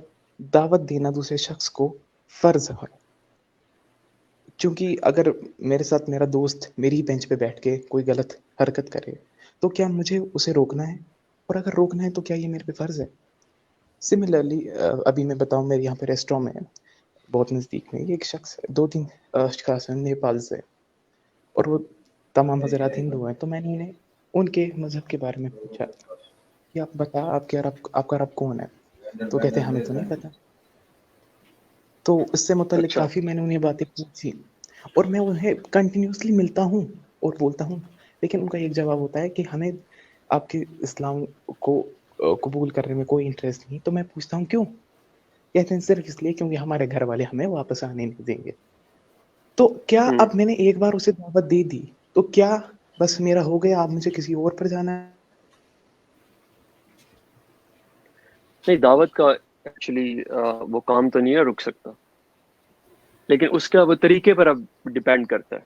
دعوت دینا دوسرے شخص کو فرض ہے؟ کیونکہ اگر میرے ساتھ میرا دوست میری بینچ پہ بیٹھ کے کوئی غلط حرکت کرے تو کیا مجھے اسے روکنا ہے, اور اگر روکنا ہے تو کیا یہ میرے پہ فرض ہے؟ سملرلی ابھی میں بتاؤں, میرے یہاں پہ ریسٹورینٹ میں بہت نزدیک میں ایک شخص 2-3 اشخاص ہیں نیپال سے, اور وہ تمام حضرات ہندو ہیں. تو میں نے انہیں ان کے مذہب کے بارے میں پوچھا کہ آپ بتا آپ کا رب کون ہے, تو کہتے ہیں ہمیں تو نہیں پتا. تو اس سے متعلق اچھا کافی میں نے انہیں باتیں پوچھی, اور میں انہیں کنٹینیوسلی ملتا ہوں اور بولتا ہوں, لیکن ان کا ایک جواب ہوتا ہے کہ ہمیں آپ کے اسلام کو قبول کرنے میں کوئی انٹرسٹ نہیں. تو میں پوچھتا ہوں کیوں؟ کہتے ہیں صرف اس لیے کیونکہ ہمارے گھر والے ہمیں واپس آنے نہیں دیں گے. تو کیا اب میں نے ایک بار اسے دعوت دے دی تو کیا بس میرا ہو گیا, آپ مجھے کسی اور پر جانا ہے؟ نہیں, دعوت کا ایکچولی وہ کام تو نہیں ہے رک سکتا, لیکن اس کا وہ طریقے پر اب ڈیپینڈ کرتا ہے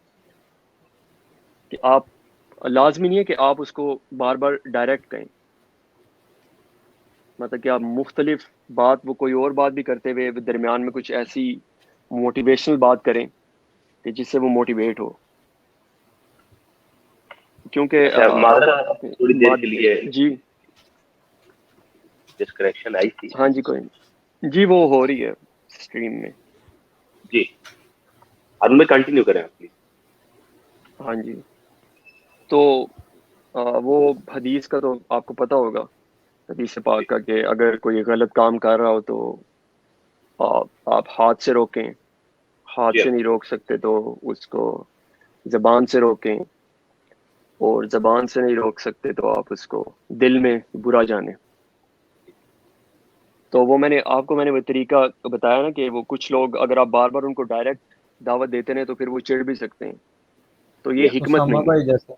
کہ آپ, لازمی نہیں ہے کہ آپ اس کو بار بار ڈائریکٹ کہیں, مطلب کہ آپ مختلف بات, وہ کوئی اور بات بھی کرتے ہوئے درمیان میں کچھ ایسی موٹیویشنل بات کریں کہ جس سے وہ موٹیویٹ ہو. کیونکہ تھوڑی دیر کے لیے جی ڈسکنیکشن آئی تھی. ہاں جی کوئی نہیں, جی وہ ہو رہی ہے اسٹریم میں. جی ارون میں کنٹینیو کریں آپ پلیز. ہاں جی, تو وہ حدیث کا تو آپ کو پتہ ہوگا, حدیث پاک کا, کہ اگر کوئی غلط کام کر رہا ہو تو آپ ہاتھ سے روکیں, ہاتھ سے نہیں روک سکتے تو اس کو زبان سے روکیں, اور زبان سے نہیں روک سکتے تو آپ اس کو دل میں برا جانیں. تو وہ آپ کو میں نے وہ طریقہ بتایا نا, کہ وہ کچھ لوگ اگر آپ بار بار ان کو ڈائریکٹ دعوت دیتے ہیں تو پھر وہ چڑ بھی سکتے ہیں, تو یہ حکمت اسامہ نہیں بھائی جیسا.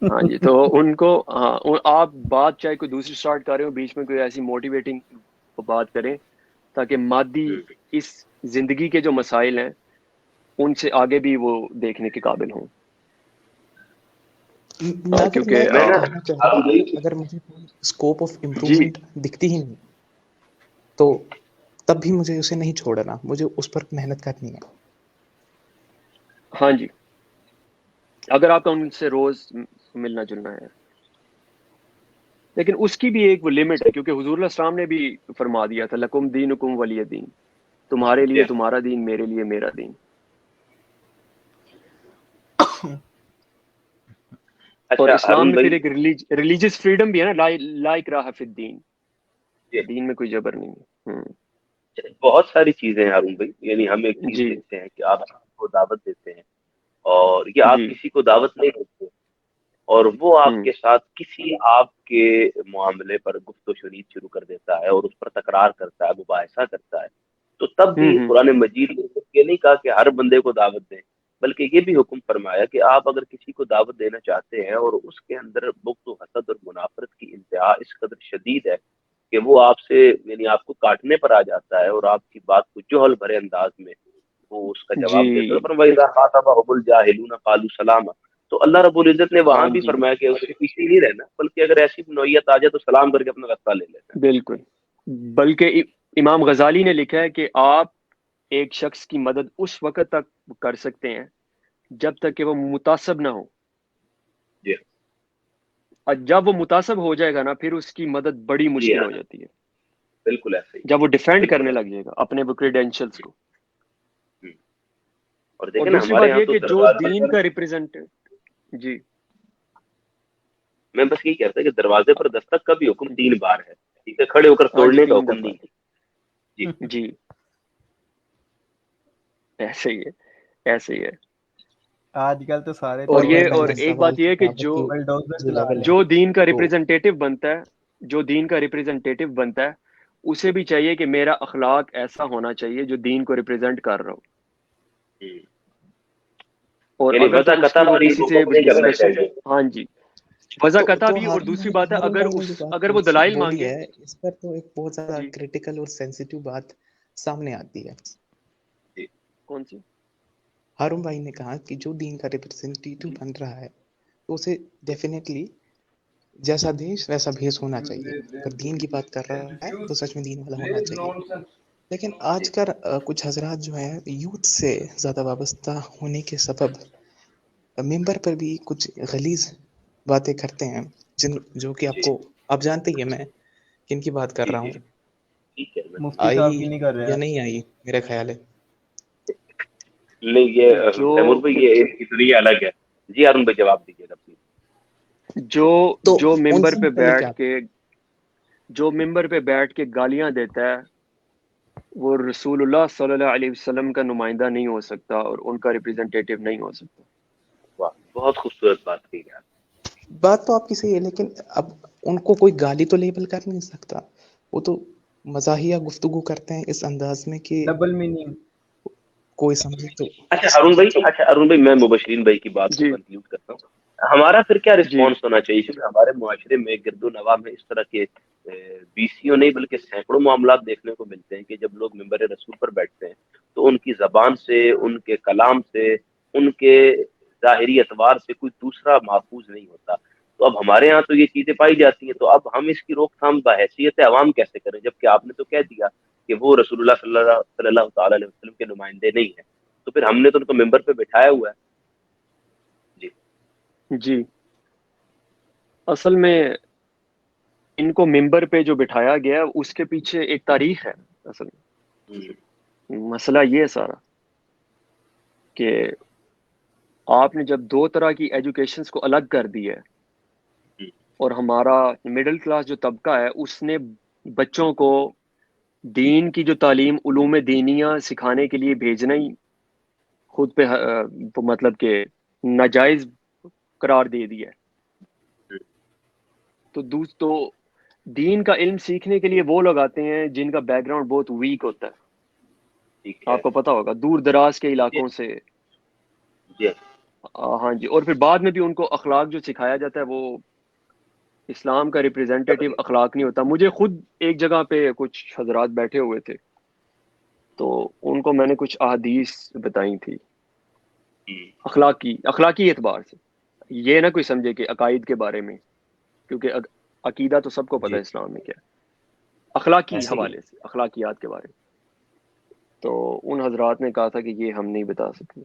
ہاں جی, تو ان کو آپ بات چاہے کوئی دوسری سٹارٹ کر رہے ہو, بیچ میں کوئی ایسی موٹیویٹنگ بات کریں تاکہ مادی اس زندگی کے جو مسائل ہیں ان سے آگے بھی وہ دیکھنے کے قابل ہوں. کیونکہ میں کہنا چاہتا ہوں اگر مجھے کوئی اسکوپ آف جی امپرومنٹ دکھتی ہی نہیں تو تب بھی مجھے اسے نہیں چھوڑنا، مجھے اس پر محنت کرنی ہے. ہاں جی، اگر آپ کا ان سے روز ملنا جلنا ہے، لیکن اس کی بھی ایک وہ لمٹ ہے، کیونکہ حضور علیہ السلام نے بھی فرما دیا تھا لکم دینکم ولی دین، تمہارے لیے تمہارا دین، میرے لیے میرا دین. اور اچھا اسلام ہارون میں پھر بھائی، ایک ریلیجس فریڈم بھی ہے نا، لا اکراہ فی الدین، دین میں کوئی جبر نہیں ہے. بہت ساری چیزیں ہیں ہارون بھائی. یعنی ہم ایک چیز جی دیکھتے ہیں کہ آپ کو دعوت دیتے ہیں اور یہ آپ جی کسی کو دعوت نہیں دیتے، اور وہ آپ ہوں کے ساتھ کسی آپ کے معاملے پر گفت و شنید شروع کر دیتا ہے اور اس پر تکرار کرتا ہے، مباحثہ کرتا ہے، تو تب بھی ہوں قرآن مجید نے یہ نہیں کہا کہ ہر بندے کو دعوت دیں، بلکہ یہ بھی حکم فرمایا کہ آپ اگر کسی کو دعوت دینا چاہتے ہیں اور اس کے اندر بغض و حسد اور منافرت کی انتہا اس قدر شدید ہے کہ وہ آپ سے یعنی آپ کو کاٹنے پر آ جاتا ہے اور آپ کی بات کو جوہل بھرے انداز میں وہ اس کا جواب دیتا ہے، جی فَإِذَا خَاطَبَهُمُ الْجَاهِلُونَ قَالُوا سَلَامًا. تو اللہ رب العزت نے وہاں ہاں بھی جی فرمایا کہ اس کے پیچھے نہیں رہنا، بلکہ اگر ایسی نوعیت آ جائے تو سلام کر کے اپنا راستہ لے لینا. بالکل. بلکہ امام غزالی نے لکھا ہے کہ آپ ایک شخص کی مدد اس وقت تک کر سکتے ہیں جب تک کہ وہ متعصب نہ ہو، جی اور جب وہ متعصب ہو جائے گا نا پھر اس کی مدد بڑی جی مشکل ہاں، ہو جاتی ہے، بالکل ایسے ہی، جب وہ ڈیفینڈ بالکل کرنے ایسے لگ جائے گا اپنے وہ کریڈینشلز کو. ہی. اور اور دیکھیں نا دوسری ہمارے بات یہاں یہ تو کہ جو دروازے دین پر، کا ریپرزینٹ، جی میں بس یہی کہتا کہ دروازے پر دستک کا بھی حکم 3 بار ہے، ٹھیک ہے، کھڑے ہو کر ہاں جی توڑنے کا 3 حکم دفعہ نہیں ہے. جی جی ایسے ہی ہے، ایسے ہی ہے. آج کل تو سارے اور اور یہ رہا اور یہ ایک سوال بات کہ یہ ہے کہ دعوت کی بلڈوزر جو چلا لیول رہے ہے جو دین کا تو ریپرزینٹیٹو بنتا ہے، جو دین کا ریپرزینٹیٹو بنتا ہے اسے بھی چاہیے کہ میرا اخلاق ایسا ہونا چاہیے جو دین کو ریپرزینٹ کر رہا ہو. ہوں. اور یعنی اگر وضع تو اس قطع کی وہ پر کسی سے حکم نہیں کرنا ڈسکشن، چاہیے. ہاں جی وضع قطع تو بھی، اور دوسری بات ہے ہارون اگر بھائی نے اس جو بات اگر وہ دلائل بولی مانگے. ہے اس پر تو ایک بہت زیادہ جی کریٹیکل اور سینسیٹیو بات سامنے آتی ہے. جی کون سی؟ ہارون بھائی نے کہا کہ جو دین کا ریپرزینٹیٹو بن رہا ہے تو اسے ڈیفینیٹلی جیسا دیش ویسا بھیس ہونا چاہیے. اگر دین کی بات کر رہا ہے تو سچ میں دین والا ہونا چاہیے. لیکن آج کل کچھ حضرات جو ہیں یوتھ سے زیادہ وابستہ ہونے کے سبب ممبر پر بھی کچھ غلیظ باتیں کرتے ہیں جو کہ آپ جی کو آپ جانتے ہی ہیں میں کن کی بات کر جی رہا جی ہوں. ٹھیک ہے. مفتی صاحب آئی کی نہیں کر رہے یا آپ؟ نہیں آئی میرا خیال ہے. نہیں یہ جو تیمور بھائی یہ ایک دنیا الگ ہے. جی ہارون بھائی جواب دیجیے گا پلیز. جو تو جو ان ممبر سے پہ متعلق بیٹھ کیا کے جو ممبر پہ بیٹھ کے گالیاں دیتا ہے وہ رسول اللہ صلی اللہ علیہ وسلم کا نمائندہ نہیں ہو سکتا اور ان کا ریپرزینٹیٹیو نہیں ہو سکتا. واہ بہت خوبصورت بات کی ہے. بات تو آپ کی صحیح ہے لیکن اب ان کو کوئی گالی تو لیبل کر نہیں سکتا. وہ تو مزاحیہ گفتگو کرتے ہیں اس انداز میں کہ ڈبل میننگ. کوئی سمجھے تو اچھا ہارون بھائی میں مبشرین بھائی کی بات کو جی کنکلوڈ کرتا ہوں. ہمارا پھر کیا جی رسپانس ہونا چاہیے؟ کیونکہ ہمارے معاشرے میں گرد و نواح میں اس طرح کے بیسیوں نہیں بلکہ سینکڑوں معاملات دیکھنے کو ملتے ہیں کہ جب لوگ ممبر رسول پر بیٹھتے ہیں تو ان کی زبان سے، ان کے کلام سے، ان کے ظاہری اعتبار سے کوئی دوسرا محفوظ نہیں ہوتا. تو اب ہمارے ہاں تو یہ چیزیں پائی جاتی ہیں، تو اب ہم اس کی روک تھام بحیثیت عوام کیسے کریں؟ جبکہ آپ نے تو کہہ دیا کہ وہ رسول اللہ صلی اللہ تعالی علیہ وسلم کے نمائندے نہیں ہیں، تو پھر ہم نے تو ان کو ممبر پہ بٹھایا ہوا ہے. جی جی اصل میں ان کو ممبر پہ جو بٹھایا گیا اس کے پیچھے ایک تاریخ ہے. اصل میں مسئلہ یہ ہے سارا کہ آپ نے جب 2 طرح کی ایجوکیشنز کو الگ کر دی ہے اور ہمارا مڈل کلاس جو طبقہ ہے اس نے بچوں کو دین کی جو تعلیم علوم دینیہ سکھانے کے لیے بھیجنا ہی خود پہ مطلب کہ ناجائز قرار دے دیا ہے. تو دین کا علم سیکھنے کے لیے وہ لوگ آتے ہیں جن کا بیک گراؤنڈ بہت ویک ہوتا ہے. ٹھیک ہے. آپ کو پتا ہوگا دور دراز کے جی علاقوں سے. جی ہاں جی. اور پھر بعد میں بھی ان کو اخلاق جو سکھایا جاتا ہے وہ اسلام کا ریپرزینٹیٹیو اخلاق نہیں ہوتا. مجھے خود ایک جگہ پہ کچھ حضرات بیٹھے ہوئے تھے تو ان کو میں نے کچھ احادیث بتائی تھی اخلاقی اعتبار سے. یہ نہ کوئی سمجھے کہ عقائد کے بارے میں، کیونکہ عقیدہ تو سب کو پتہ جی ہے اسلام میں کیا ہے. اخلاقی ایسے ہی حوالے سے، اخلاقیات کے بارے میں. تو ان حضرات نے کہا تھا کہ یہ ہم نہیں بتا سکتے.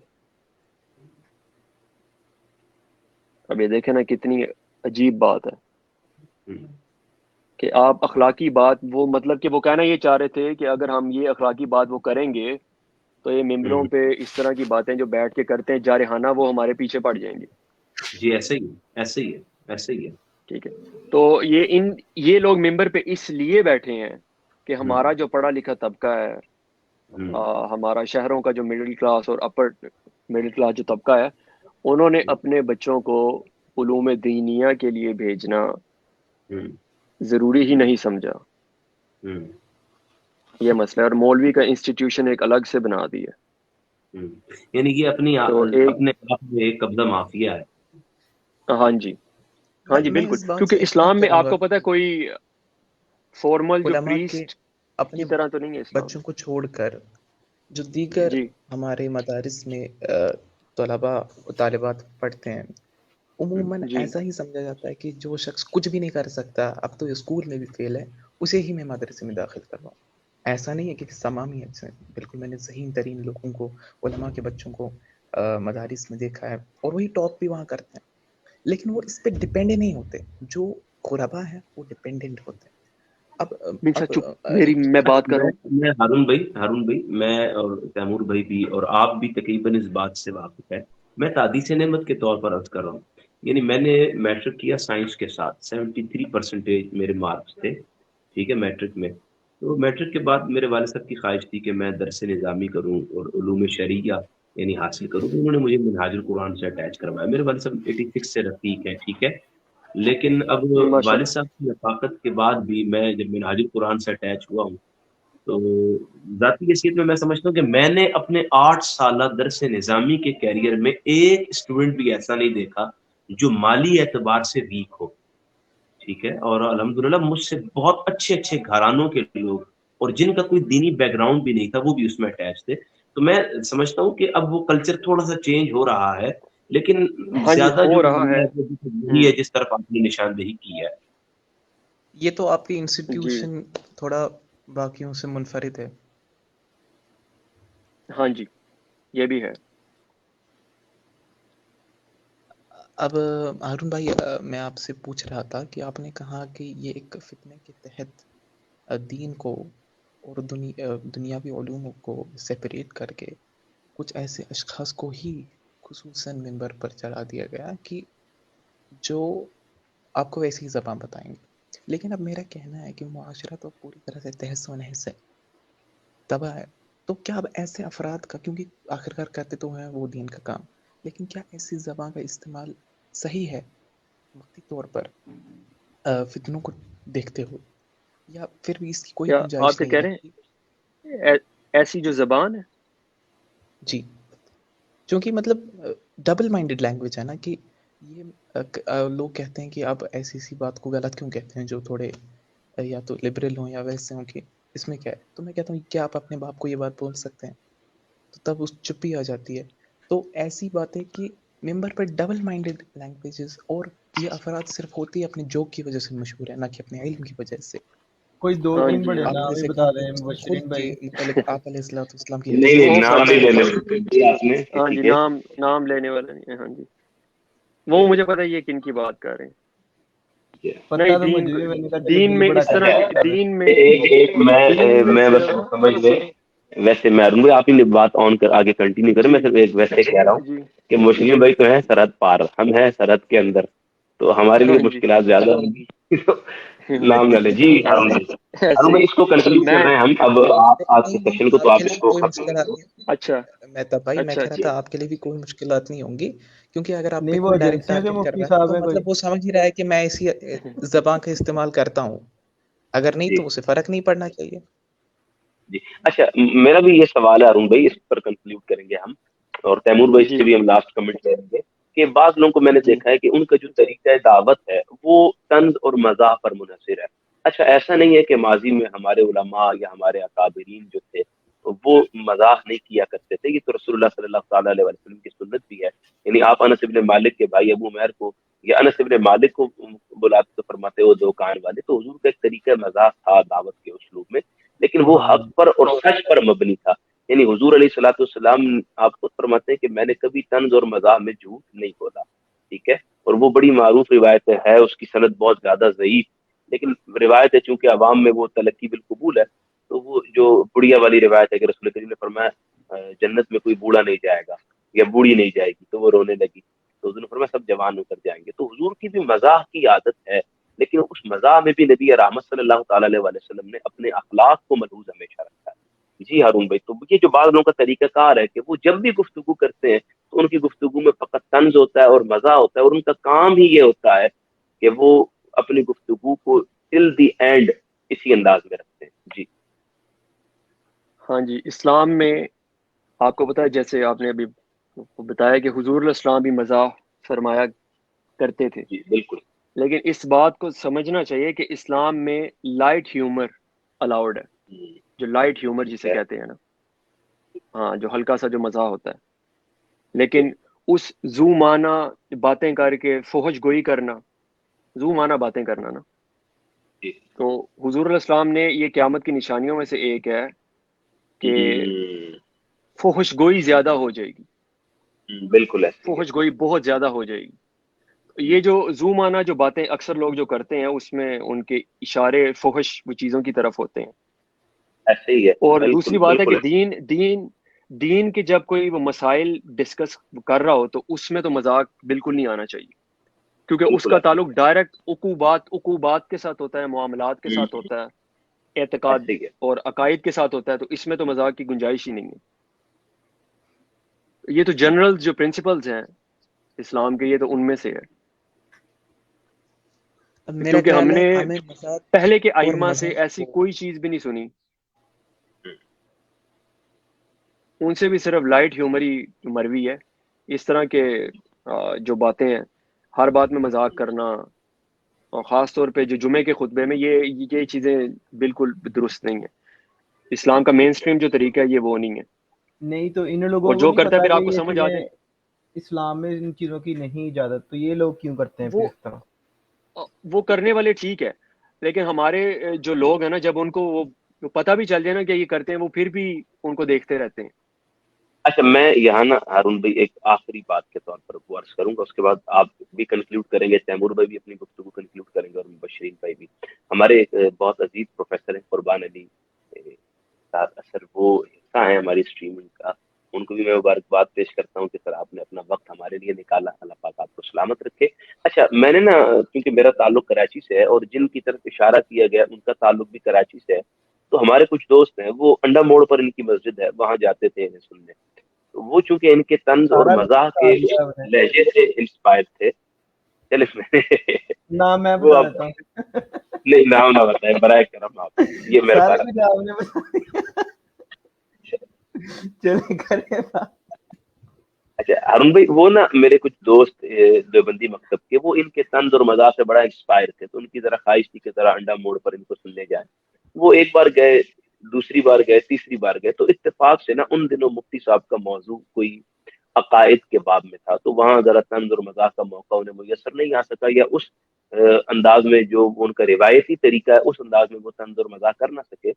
اب یہ دیکھیں نا کتنی عجیب بات ہے کہ آپ اخلاقی بات وہ مطلب کہ وہ کہنا یہ چاہ رہے تھے کہ اگر ہم یہ اخلاقی بات وہ کریں گے تو یہ ممبروں پہ اس طرح کی باتیں جو بیٹھ کے کرتے ہیں جارحانہ وہ ہمارے پیچھے پڑ جائیں گے. جی ایسے ہی ہے. ٹھیک ہے. تو یہ لوگ ممبر پہ اس لیے بیٹھے ہیں کہ ہمارا جو پڑھا لکھا طبقہ ہے, ہمارا شہروں کا جو مڈل کلاس اور اپر مڈل کلاس جو طبقہ ہے, انہوں نے اپنے بچوں کو علوم دینیہ کے لیے بھیجنا ضروری ہی نہیں سمجھا. یہ مسئلہ ہے. اور مولوی کا انسٹیٹیوشن ایک الگ سے بنا دی ہے. یعنی کہ اپنے آپ میں ایک قبضہ مافیا ہے. ہاں جی بالکل. کیونکہ اسلام میں آپ کو پتہ ہے کوئی فارمل جو پریسٹ اپنے کی طرح تو نہیں ہے اسلام. بچوں کو چھوڑ کر جو دیگر ہمارے مدارس میں طلباء و طالبات پڑھتے ہیں, عموماً ایسا ہی سمجھا جاتا ہے کہ جو شخص کچھ بھی نہیں کر سکتا, اب تو اسکول میں بھی فیل ہے, اسے ہی میں مدرسے میں داخل کرواؤں. ایسا نہیں ہے کہ تمامی ہے. بالکل میں نے ذہین ترین لوگوں کو, علماء کے بچوں کو مدارس میں دیکھا ہے, اور وہی ٹاپ بھی وہاں کرتے ہیں, لیکن وہ اس پہ ڈپینڈ نہیں ہوتے. جو غربا ہے وہ ڈپینڈنٹ ہوتے ہیں. میں بات کروں, میں ہارون بھائی میں اور تیمور بھائی بھی اور آپ بھی تقریباً اس بات سے واقف ہے. میں تحدیث نعمت کے طور پر عرض کر رہا ہوں. یعنی میں نے میٹرک کیا سائنس کے ساتھ, 73% میرے مارکس تھے. ٹھیک ہے, میٹرک میں. تو میٹرک کے بعد میرے والد صاحب کی خواہش تھی کہ میں درس نظامی کروں اور علوم شرعیہ یعنی حاصل کروں. تو انہوں نے مجھے منہاج القرآن سے اٹیچ کروایا. میرے والد صاحب 86 سے رفیق ہیں. ٹھیک ہے, لیکن اب والد صاحب کی رفاقت کے بعد بھی میں جب منہاج القرآن سے اٹیچ ہوا ہوں تو ذاتی حیثیت میں سمجھتا ہوں کہ میں نے اپنے 8 سالہ درس نظامی کے کیریئر میں ایک اسٹوڈنٹ بھی ایسا نہیں دیکھا جو مالی اعتبار سے ویک ہو. ٹھیک ہے, اور الحمدللہ مجھ سے بہت اچھے گھرانوں کے لوگ اور جن کا کوئی دینی بیک گراؤنڈ بھی نہیں تھا وہ بھی اس میں اٹیچ تھے. تو میں سمجھتا ہوں کہ اب وہ کلچر تھوڑا سا چینج ہو رہا ہے, لیکن زیادہ جو ہے جس طرف آپ نے نشاندہی کی ہے. یہ تو آپ کی انسٹیٹیوشن تھوڑا باقیوں سے منفرد ہے. ہاں جی یہ بھی ہے. اب ہارون بھائی میں آپ سے پوچھ رہا تھا کہ آپ نے کہا کہ یہ ایک فتنے کے تحت دین کو اور دنیاوی علوم کو سیپریٹ کر کے کچھ ایسے اشخاص کو ہی خصوصاً منبر پر چڑھا دیا گیا کہ جو آپ کو ویسی زبان بتائیں گے. لیکن اب میرا کہنا ہے کہ معاشرہ تو پوری طرح سے تہس و نہس ہے, تباہ ہے. تو کیا اب ایسے افراد کا, کیونکہ آخرکار کرتے تو ہیں وہ دین کا کام, لیکن کیا ایسی زبان کا استعمال صحیح ہے وقتی طور پر فتنوں کو دیکھتے ہوئے, یا پھر بھی اس کی کوئی گنجائش آپ نہیں کہہ رہے ہیں ایسی جو زبان ہے؟ جی, چونکہ مطلب ڈبل مائنڈڈ لینگویج ہے نا, کہ یہ لوگ کہتے ہیں کہ آپ ایسی بات کو غلط کیوں کہتے ہیں جو تھوڑے یا تو لبرل ہوں یا ویسے ہوں, کہ اس میں کیا ہے. تو میں کہتا ہوں کیا آپ اپنے باپ کو یہ بات بول سکتے ہیں, تو تب اس چپی آ جاتی ہے. تو ایسی باتیں کہ ممبر پر ڈبل مائنڈڈ لینگویجز, اور یہ افراد صرف ہوتی ہے اپنے جوک کی وجہ سے مشہور ہے, نہ کہ اپنے علم کی وجہ سے. کوئی 2-3 بڑے نام ہی بتا دیں مبشرین بھائی. متعلق آپ علیہ السلام کی نہیں نام نہیں لینے آپ نے. ہاں جی نام لینے والا نہیں ہے. ہاں جی وہ مجھے پتہ ہے یہ کن کی بات کر رہے ہیں. پتہ تو مجھے بھی, میں نے کہا دین میں اس طرح دین میں میں بس سمجھ لیں. ویسے میں آپ ہی بات آن کر آگے کنٹینیو کریں. میں صرف ایک ویسے کہہ رہا ہوں کہ مسلم بھائی تو ہیں سرحد پار, ہم ہیں سرحد کے اندر, تو ہمارے لیے مشکلات زیادہ ہوں گی. نام نہ لے. جی ہارون بھائی اس کو کنکلوڈ کر رہے ہیں ہم اب آج کے سیشن کو, تو آپ اس کو اچھا میں کہہ رہا تھا آپ کے لیے بھی کوئی مشکلات نہیں ہوں گی, کیونکہ اگر آپ نہیں, پہ وہ کوئی ڈائریکٹ ایجنسیوں کے ٹارگیٹ کر مفتی رہا ہے صاحب تو ہیں کوئی. مطلب وہ سمجھ ہی رہا ہے کہ میں ایسی زبان کا استعمال کرتا ہوں, اگر نہیں تو اسے فرق نہیں پڑنا چاہیے. جی اچھا, میرا بھی یہ سوال ہے ہارون بھائی, اس پر کنکلوڈ کریں گے ہم, اور تیمور بھائی سے بھی ہم لاسٹ کمنٹ کریں گے کہ بعض لوگوں کو میں نے دیکھا ہے کہ ان کا جو طریقہ دعوت ہے وہ طنز اور مزاح پر منحصر ہے. اچھا ایسا نہیں ہے کہ ماضی میں ہمارے علماء یا ہمارے اکابرین جو تھے وہ مزاح نہیں کیا کرتے تھے, یہ تو رسول اللہ صلی اللہ تعالیٰ علیہ وسلم کی سنت بھی ہے. یعنی آپ انس بن مالک کے بھائی ابو عمیر کو یا انس بن مالک کو بلاتے تو فرماتے وہ دو کان والے, تو حضور کا ایک طریقہ مزاح تھا دعوت کے اسلوب میں, لیکن وہ حق پر اور سچ پر مبنی تھا. یعنی حضور علیہ الصلوۃ والسلام آپ کو فرماتے ہیں کہ میں نے کبھی طنز اور مزاح میں جھوٹ نہیں بولا، ٹھیک ہے، اور وہ بڑی معروف روایت ہے، اس کی سند بہت زیادہ ضعیف، لیکن روایت ہے چونکہ عوام میں وہ تلقی بالقبول ہے، تو وہ جو بڑھیا والی روایت ہے کہ رسول کریم نے فرمایا جنت میں کوئی بوڑھا نہیں جائے گا یا بوڑھی نہیں جائے گی، تو وہ رونے لگی، تو حضور نے فرمایا سب جوان ہو کر جائیں گے. تو حضور کی بھی مزاح کی عادت ہے، لیکن اس مزاح میں بھی نبی رحمت صلی اللہ تعالی علیہ وسلم نے اپنے اخلاق کو ملحوظ ہمیشہ رکھا ہے. جی ہارون بھائی، تو یہ جو بعض لوگوں کا طریقہ کار ہے کہ وہ جب بھی گفتگو کرتے ہیں تو ان کی گفتگو میں فقط طنز ہوتا ہے اور مزہ ہوتا ہے، اور ان کا کام ہی یہ ہوتا ہے کہ وہ اپنی گفتگو کو ٹل دی اینڈ اسی انداز میں رکھتے ہیں. جی ہاں جی، اسلام میں آپ کو پتا ہے جیسے آپ نے ابھی بتایا کہ حضور علیہ السلام بھی مزاح فرمایا کرتے تھے، جی بالکل. لیکن اس بات کو سمجھنا چاہیے کہ اسلام میں لائٹ ہیومر الاؤڈ ہے، جو لائٹ ہیومر جسے کہتے ہیں نا، ہاں، جو ہلکا سا جو مزاح ہوتا ہے، لیکن اس زو معنی باتیں کر کے فحش گوئی کرنا، زو معنی باتیں کرنا نا، تو حضور علیہ السلام نے یہ قیامت کی نشانیوں میں سے ایک ہے کہ فحش گوئی زیادہ ہو جائے گی، بالکل ایسے فحش گوئی بہت زیادہ ہو جائے گی. یہ جو زو معنی جو باتیں اکثر لوگ جو کرتے ہیں اس میں ان کے اشارے فحش چیزوں کی طرف ہوتے ہیں. ایسے ہی ہے. اور دوسری بات ہے کہ دین کے جب کوئی وہ مسائل ڈسکس کر رہا ہو تو اس میں تو مذاق بالکل نہیں آنا چاہیے، کیونکہ اس کا تعلق ڈائریکٹ عقوبات کے ساتھ ہوتا ہے، معاملات کے ساتھ ہوتا ہے، اعتقاد اور عقائد کے ساتھ ہوتا ہے، تو اس میں تو مذاق کی گنجائش ہی نہیں ہے. یہ تو جنرل جو پرنسپلز ہیں اسلام کے، یہ تو ان میں سے ہے، کیونکہ ہم نے پہلے کے ائمہ سے ایسی کوئی چیز بھی نہیں سنی، ان سے بھی صرف لائٹ ہیومر ہی مروی ہے. اس طرح کے جو باتیں ہیں، ہر بات میں مذاق کرنا، اور خاص طور پہ جو جمعے کے خطبے میں یہ چیزیں بالکل درست نہیں ہیں. اسلام کا مین سٹریم جو طریقہ ہے یہ وہ نہیں ہے. نہیں تو ان لوگوں اور کو جو نہیں کرتا ہے پتا پھر آپ کہ کو یہ سمجھ آ جائے چیزیں اسلام میں ان چیزوں کی نہیں اجازت، تو یہ لوگ کیوں کرتے ہیں پھر اس طرح؟ وہ کرنے والے ٹھیک ہے، لیکن ہمارے جو لوگ ہیں نا، جب ان کو وہ پتہ بھی چل جائے نا کہ یہ کرتے ہیں، وہ پھر بھی ان کو دیکھتے رہتے ہیں. اچھا، میں یہاں نا ہارون بھائی ایک آخری بات کے طور پر عرض کروں گا، اس کے بعد آپ بھی کنکلوڈ کریں گے، تیمور بھائی بھی اپنی گفتگو کنکلوڈ کریں گے، اور مبشرین بھائی بھی. ہمارے ایک بہت عزیز پروفیسر ہیں قربان علی صاحب اثر، وہ حصہ ہیں ہماری اسٹریمنگ کا، ان کو بھی میں مبارکباد پیش کرتا ہوں کہ سر آپ نے اپنا وقت ہمارے لیے نکالا، اللہ پاک آپ کو سلامت رکھے. اچھا، میں نے نا کیونکہ میرا تعلق کراچی سے ہے اور جن کی طرف اشارہ کیا گیا ان کا تعلق بھی کراچی سے ہے، تو ہمارے کچھ دوست ہیں وہ انڈا موڑ پر ان کی مسجد ہے، وہاں جاتے تھے انہیں سننے. تو وہ چونکہ ان کے طنز اور مزاح کے لہجے سے انسپائر تھے، چلے نام میں وہ بتا اب دیتا ہوں، نہیں نام نہ بتائیں برائے کرم، آپ یہ میرا سارے سارا کچھ آپ نے بتا چلے کریں. اچھا ہارون بھائی، وہ نا میرے کچھ دوست دیوبندی مکتب کے، وہ ان کے طنز اور مزاح سے بڑا انسپائر تھے، تو ان کی ذرا خواہش تھی کہ ذرا انڈا موڑ پر ان کو سننے جائیں. وہ ایک بار گئے، دوسری بار گئے، تیسری بار گئے، تو اتفاق سے نا ان دنوں مفتی صاحب کا موضوع کوئی عقائد کے باب میں تھا، تو وہاں ذرا طنز اور مزاح کا موقع انہیں میسر نہیں آ سکا، یا اس انداز میں جو ان کا روایتی طریقہ ہے اس انداز میں وہ طنز اور مزاح کر نہ سکے.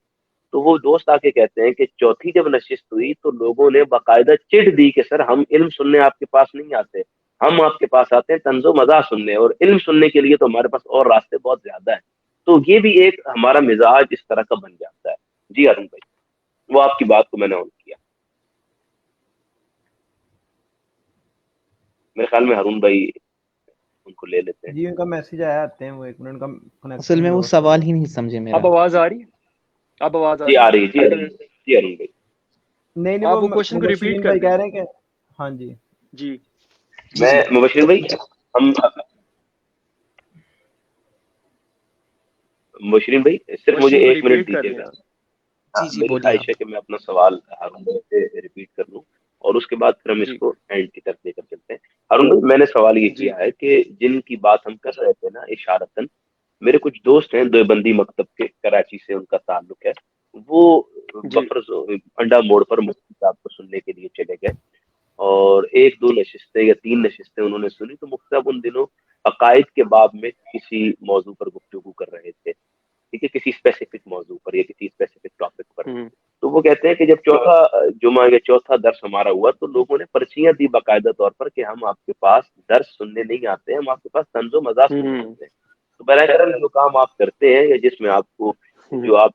تو وہ دوست آ کے کہتے ہیں کہ چوتھی جب نشست ہوئی تو لوگوں نے باقاعدہ چڑ دی کہ سر ہم علم سننے آپ کے پاس نہیں آتے، ہم آپ کے پاس آتے ہیں طنز و مزاح سننے، اور علم سننے کے لیے تو ہمارے پاس اور راستے بہت زیادہ ہیں. تو یہ بھی ایک ہمارا مزاج اس طرح کا بن جاتا ہے. جی ہارون بھائی، وہ آپ کی بات کو میں نے آن کیا. میرے خیال میں ہارون بھائی ان کو لے لیتے ہیں. جی ان کا میسج آیا، آتے ہیں وہ، ایک منٹ کا اصل میں وہ سوال ہی نہیں سمجھے میرا. اب آواز آ رہی ہے؟ اب آواز جی آ رہی، جی جی ہارون بھائی. نہیں آپ وہ کوشچن کو مبشرین ریپیٹ کر بھائی دیں. کہہ رہے ہیں کہ ہاں جی جی میں مبشر بھائی، ہم مبشرین بھائی صرف مجھے کوشچن کو 1 منٹ ریپیٹ کر دیجیے دیں گا. آپ. جی میری بولیے خواہش آپ. ہے کہ میں اپنا سوال ہارون بھائی سے ریپیٹ کر لوں اور اس کے بعد پھر ہم اس جی کو اینڈ کی طرف لے کر چلتے ہیں. ہارون بھائی، میں نے سوال یہ جی کیا ہے کہ جن کی بات ہم کر رہے تھے نا اشارتاً، میرے کچھ دوست ہیں دیوبندی مکتب کے، کراچی سے ان کا تعلق ہے، وہ جی بفرض انڈا موڑ پر مفتی صاحب کو سننے کے لیے چلے گئے، اور 1-2 نشستیں یا 3 نشستیں انہوں نے سنی. تو مفتی صاحب ان دنوں عقائد کے باب میں کسی موضوع پر گفتگو کر رہے تھے، ٹھیک ہے, کسی اسپیسیفک موضوع پر یا کسی اسپیسیفک ٹاپک پر. تو وہ کہتے ہیں کہ جب چوتھا جمعہ یا چوتھا درس ہمارا ہوا تو لوگوں نے پرچیاں دی باقاعدہ طور پر کہ ہم آپ کے پاس درس سننے نہیں آتے ہیں, ہم آپ کے پاس طنز و مزاح سننے آتے ہیں. تو براہ کرم جو کام آپ کرتے ہیں یا جس میں آپ کو جو آپ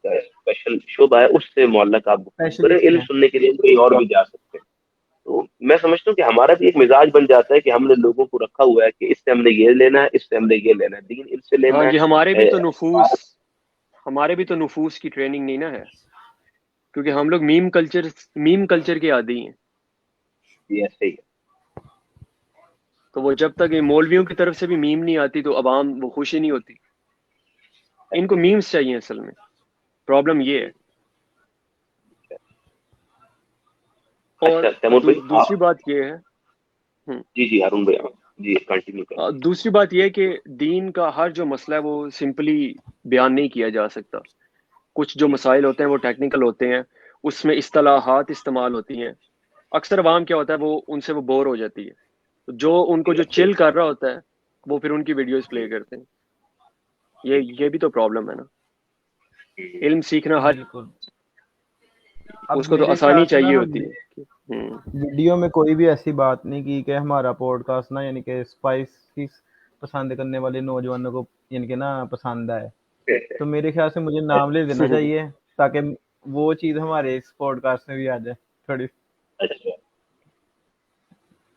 اسپیشل شعبہ ہے اس سے معلق آپ گفتگو کریں, علم سننے کے لیے کہیں اور بھی جا سکتے ہیں. تو میں سمجھتا ہوں کہ ہمارا بھی ایک مزاج بن جاتا ہے کہ ہم نے لوگوں کو رکھا ہوا ہے کہ اس سے ہم نے یہ لینا ہے, اس سے ہم نے یہ لینا ہے, دین ان سے لینا ہاں ہے. جی, ہمارے بھی تو نفوس کی ٹریننگ نہیں نا ہے, کیونکہ ہم لوگ میم کلچر کے عادی ہیں. ایسے ہی تو وہ جب تک مولویوں کی طرف سے بھی میم نہیں آتی تو عوام وہ خوشی نہیں ہوتی. ان کو میمز چاہیے, اصل میں پرابلم یہ ہے. اور دوسری بات یہ ہے, جی ہارون بھائی جی کنٹینیو کریں. دوسری بات یہ ہے کہ دین کا ہر جو مسئلہ ہے وہ سمپلی بیان نہیں کیا جا سکتا. کچھ جو مسائل ہوتے ہیں وہ ٹیکنیکل ہوتے ہیں, اس میں اصطلاحات استعمال ہوتی ہیں. اکثر عوام کیا ہوتا ہے وہ ان سے وہ بور ہو جاتی ہے, جو ان کو جو چل کر رہا ہوتا ہے وہ پھر ان کی ویڈیوز پلے کرتے ہیں. یہ بھی تو پرابلم ہے نا. علم سیکھنا ہر اس کو تو آسانی چاہیے ہوتی ہے. ویڈیو میں کوئی بھی ایسی بات نہیں کی کہ ہمارا پوڈ کاسٹ نا یعنی کہ اسپائسی پسند کرنے والے نوجوانوں کو یعنی کہ نا پسند آئے. تو میرے خیال سے مجھے نام لے دینا چاہیے تاکہ وہ چیز ہمارے اس پوڈ کاسٹ میں بھی آ جائے تھوڑی.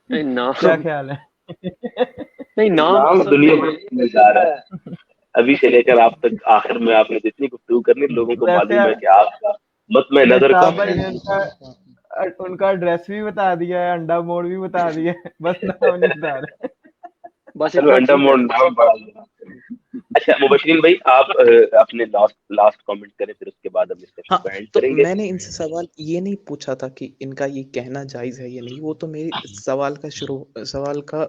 کیا خیال ہے؟ نہیں, نام دنیا میں جا رہا ہے ابھی سے لے کر آپ تک, آخر میں آپ نے جتنی گفتگو کرنی لوگوں کو معلوم ہے کہ آپ کا مطمع نظر ان کا ایڈریس بھی بتا دیا ہے, انڈا موڑ بھی بتا دیا ہے, بس نام نہیں بتا رہے. بس انڈا موڑ نام بڑا. اچھا مبشرین بھائی آپ اپنے لاسٹ کامنٹ کریں, پھر اس کے بعد ہم ڈسکشن کو اینڈ کریں گے. میں نے ان سے سوال یہ نہیں پوچھا تھا کہ ان کا یہ کہنا جائز ہے یا نہیں, وہ تو میری سوال کا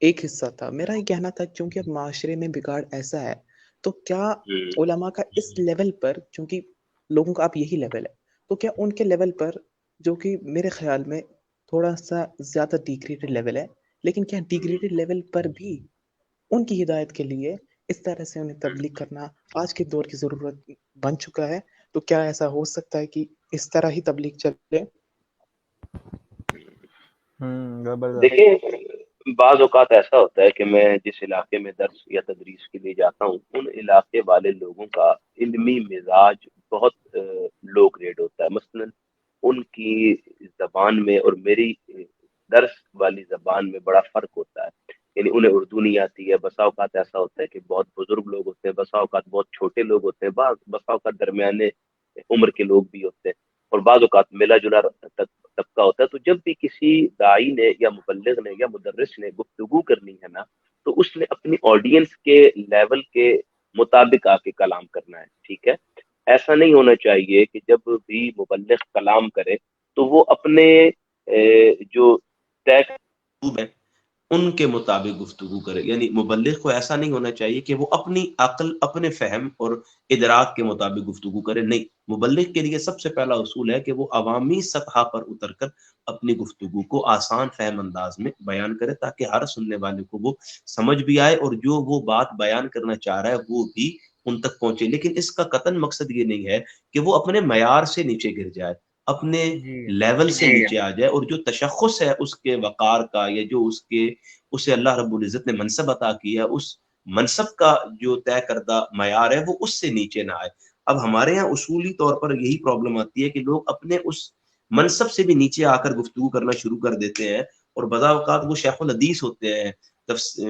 ایک حصہ تھا. میرا یہ کہنا تھا چونکہ اب معاشرے میں بگاڑ ایسا ہے تو کیا علماء کا اس لیول پر, چونکہ لوگوں کا اب یہی لیول ہے, تو کیا ان کے لیول پر جو کہ میرے خیال میں تھوڑا سا زیادہ ڈیگریڈڈ لیول ہے, لیکن کیا ڈیگریڈڈ لیول پر بھی ان کی ہدایت کے لیے اس طرح سے انہیں تبلیغ کرنا آج کے دور کی ضرورت بن چکا ہے؟ تو کیا ایسا ہو سکتا ہے کہ اس طرح ہی تبلیغ چلے؟ دیکھیں, بعض اوقات ایسا ہوتا ہے کہ میں جس علاقے میں درس یا تدریس کے لیے جاتا ہوں ان علاقے والے لوگوں کا علمی مزاج بہت لو گریڈ ہوتا ہے. مثلا ان کی زبان میں اور میری درس والی زبان میں بڑا فرق ہوتا ہے. یعنی انہیں اردو نہیں آتی ہے, بسا اوقات ایسا ہوتا ہے کہ بہت بزرگ لوگ ہوتے ہیں, بسا اوقات بہت چھوٹے لوگ ہوتے ہیں, بسا اوقات درمیانے عمر کے لوگ بھی ہوتے ہیں, اور بعض اوقات ملا جلا طبقہ ہوتا ہے. تو جب بھی کسی داعی نے یا مبلغ نے یا مدرس نے گفتگو کرنی ہے نا, تو اس نے اپنی آڈینس کے لیول کے مطابق آ کے کلام کرنا ہے. ٹھیک ہے, ایسا نہیں ہونا چاہیے کہ جب بھی مبلغ کلام کرے تو وہ اپنے جو طے ہے ان کے مطابق گفتگو کرے. یعنی مبلغ کو ایسا نہیں ہونا چاہیے کہ وہ اپنی عقل, اپنے فہم اور ادراک کے مطابق گفتگو کرے. نہیں, مبلغ کے لیے سب سے پہلا اصول ہے کہ وہ عوامی سطح پر اتر کر اپنی گفتگو کو آسان فہم انداز میں بیان کرے تاکہ ہر سننے والے کو وہ سمجھ بھی آئے اور جو وہ بات بیان کرنا چاہ رہا ہے وہ بھی ان تک پہنچے. لیکن اس کا قطعاً مقصد یہ نہیں ہے کہ وہ اپنے معیار سے نیچے گر جائے, اپنے لیول سے نیچے آ جائے, اور جو تشخص ہے اس کے وقار کا یا جو اسے اللہ رب العزت نے منصب عطا کیا, اس منصب کا جو طے کردہ معیار ہے وہ اس سے نیچے نہ آئے. اب ہمارے یہاں اصولی طور پر یہی پرابلم آتی ہے کہ لوگ اپنے اس منصب سے بھی نیچے آ کر گفتگو کرنا شروع کر دیتے ہیں, اور بعض اوقات وہ شیخ الحدیث ہوتے ہیں,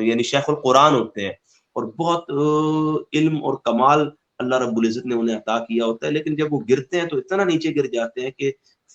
یعنی شیخ القرآن ہوتے ہیں, اور بہت علم اور کمال اللہ رب العزت نے انہیں عطا کیا ہوتا ہے, لیکن جب وہ گرتے ہیں تو اتنا نیچے گر جاتے ہیں کہ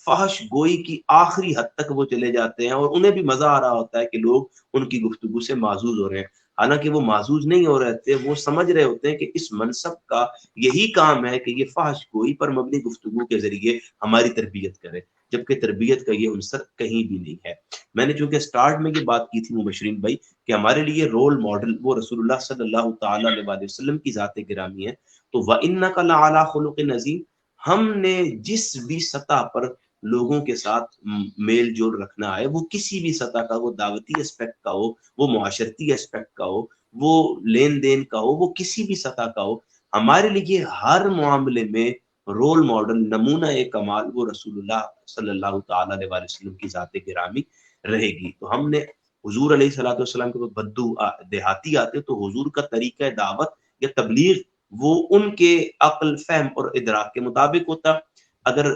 فحش گوئی کی آخری حد تک وہ چلے جاتے ہیں, اور انہیں بھی مزہ آ رہا ہوتا ہے کہ لوگ ان کی گفتگو سے معزوز ہو رہے ہیں. حالانکہ وہ معزوز نہیں ہو رہے تھے, وہ سمجھ رہے ہوتے ہیں کہ اس منصب کا یہی کام ہے کہ یہ فحش گوئی پر مبنی گفتگو کے ذریعے ہماری تربیت کرے, جبکہ تربیت کا یہ عنصر کہیں بھی نہیں ہے. میں نے چونکہ سٹارٹ میں یہ بات کی تھی مبشرین بھائی کہ ہمارے لیے رول ماڈل وہ رسول اللہ صلی اللہ تعالی علیہ وسلم کی ذات گرامی ہے, تو وَإِنَّكَ لَعَلَىٰ خُلُقٍ عَظِيمٍ, ہم نے جس بھی سطح پر لوگوں کے ساتھ میل جول رکھنا ہے, وہ کسی بھی سطح کا, وہ دعوتی اسپیکٹ کا ہو, وہ معاشرتی اسپیکٹ کا ہو, وہ لین دین کا ہو, وہ کسی بھی سطح کا ہو, ہمارے لیے ہر معاملے میں رول ماڈل، نمونہ کمال وہ رسول اللہ صلی اللہ تعالی علیہ وآلہ وسلم کی ذات گرامی رہے گی. تو ہم نے حضور علیہ الصلوۃ والسلام کے بدو دیہاتی آتے تو حضور کا طریقہ دعوت یا تبلیغ وہ ان کے عقل، فہم اور ادراک کے مطابق ہوتا. اگر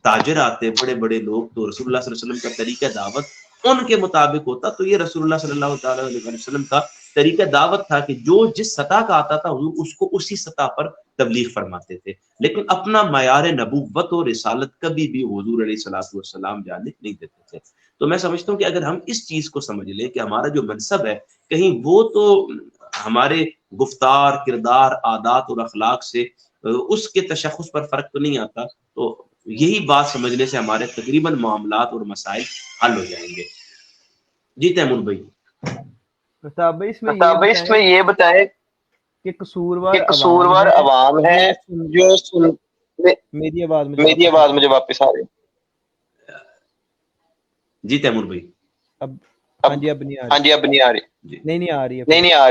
تاجر آتے بڑے بڑے لوگ تو رسول اللہ صلی اللہ علیہ وسلم کا طریقہ دعوت ان کے مطابق ہوتا. تو یہ رسول اللہ صلی اللہ تعالی علیہ وسلم کا طریقہ دعوت تھا کہ جو جس سطح کا آتا تھا حضور اس کو اسی سطح پر تبلیغ فرماتے تھے، لیکن اپنا معیار نبوت اور رسالت کبھی بھی حضور علیہ الصلوۃ والسلام جانے نہیں دیتے تھے. تو میں سمجھتا ہوں کہ اگر ہم اس چیز کو سمجھ لیں کہ ہمارا جو منصب ہے کہیں وہ تو ہمارے گفتار، کردار، عادات اور اخلاق سے اس کے تشخص پر فرق تو نہیں آتا، تو یہی بات سمجھنے سے ہمارے تقریباً معاملات اور مسائل حل ہو جائیں گے. جی تیمور بھائی. صاحب اس میں یہ بتائیں کہ قصوروار عوام ہے جو میری آواز مجھے واپس آ رہی ہے. جی تیمور بھائی. اب ہاں جی اب نہیں آ رہی. نہیں آ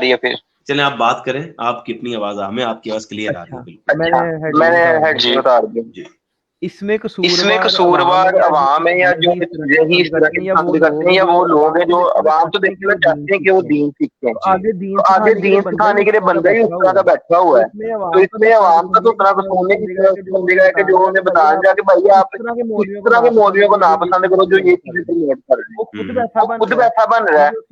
رہی ہے. پھر چلیں آپ بات کریں، آپ کی اپنی آواز، ہمیں آپ کی آواز کلیئر آ رہی ہے. بالکل میں نے ہیڈ جی بتا دیا. اس میں قصوروار عوام ہے یا جو یہی اس طرح کے پسند کرتے ہیں یا وہ لوگ ہیں جو عوام تو دیکھنا چاہتے ہیں کہ وہ دین سیکھیں. آگے دین سکھانے کے لیے بندہ ہی اس طرح کا بیٹھا ہوا ہے. تو اس میں عوام کا تو اتنا قصور نہیں بندے کا کہ جو انہیں بتایا جائے کہ بھائی آپ اس طرح کے مولویوں کو ناپسند کرو جو یہ چیزیں پروموٹ کر رہے ہیں. وہ خود ویسا بن رہا ہے، اس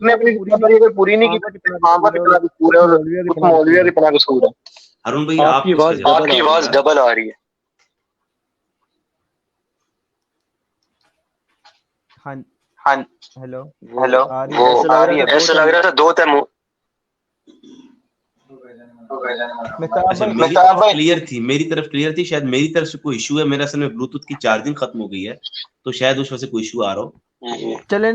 نے اپنی ذمہ پوری نہیں کی. عوام کا کتنا قصور ہے اور اس مولوی کا کتنا قصور ہے. ہارون بھائی آپ کی آواز ڈبل آ رہی ہے. ہاں ہیلو ایسا لگ رہا تھا دو تیمور. کلیئر تھی میری طرف، کلیئر تھی. شاید میری طرف سے کوئی ایشو ہے، میرا اصل میں بلوٹوتھ کی چارجنگ ختم ہو گئی ہے تو شاید اس وجہ سے کوئی ایشو آ رہا ہو. چلیں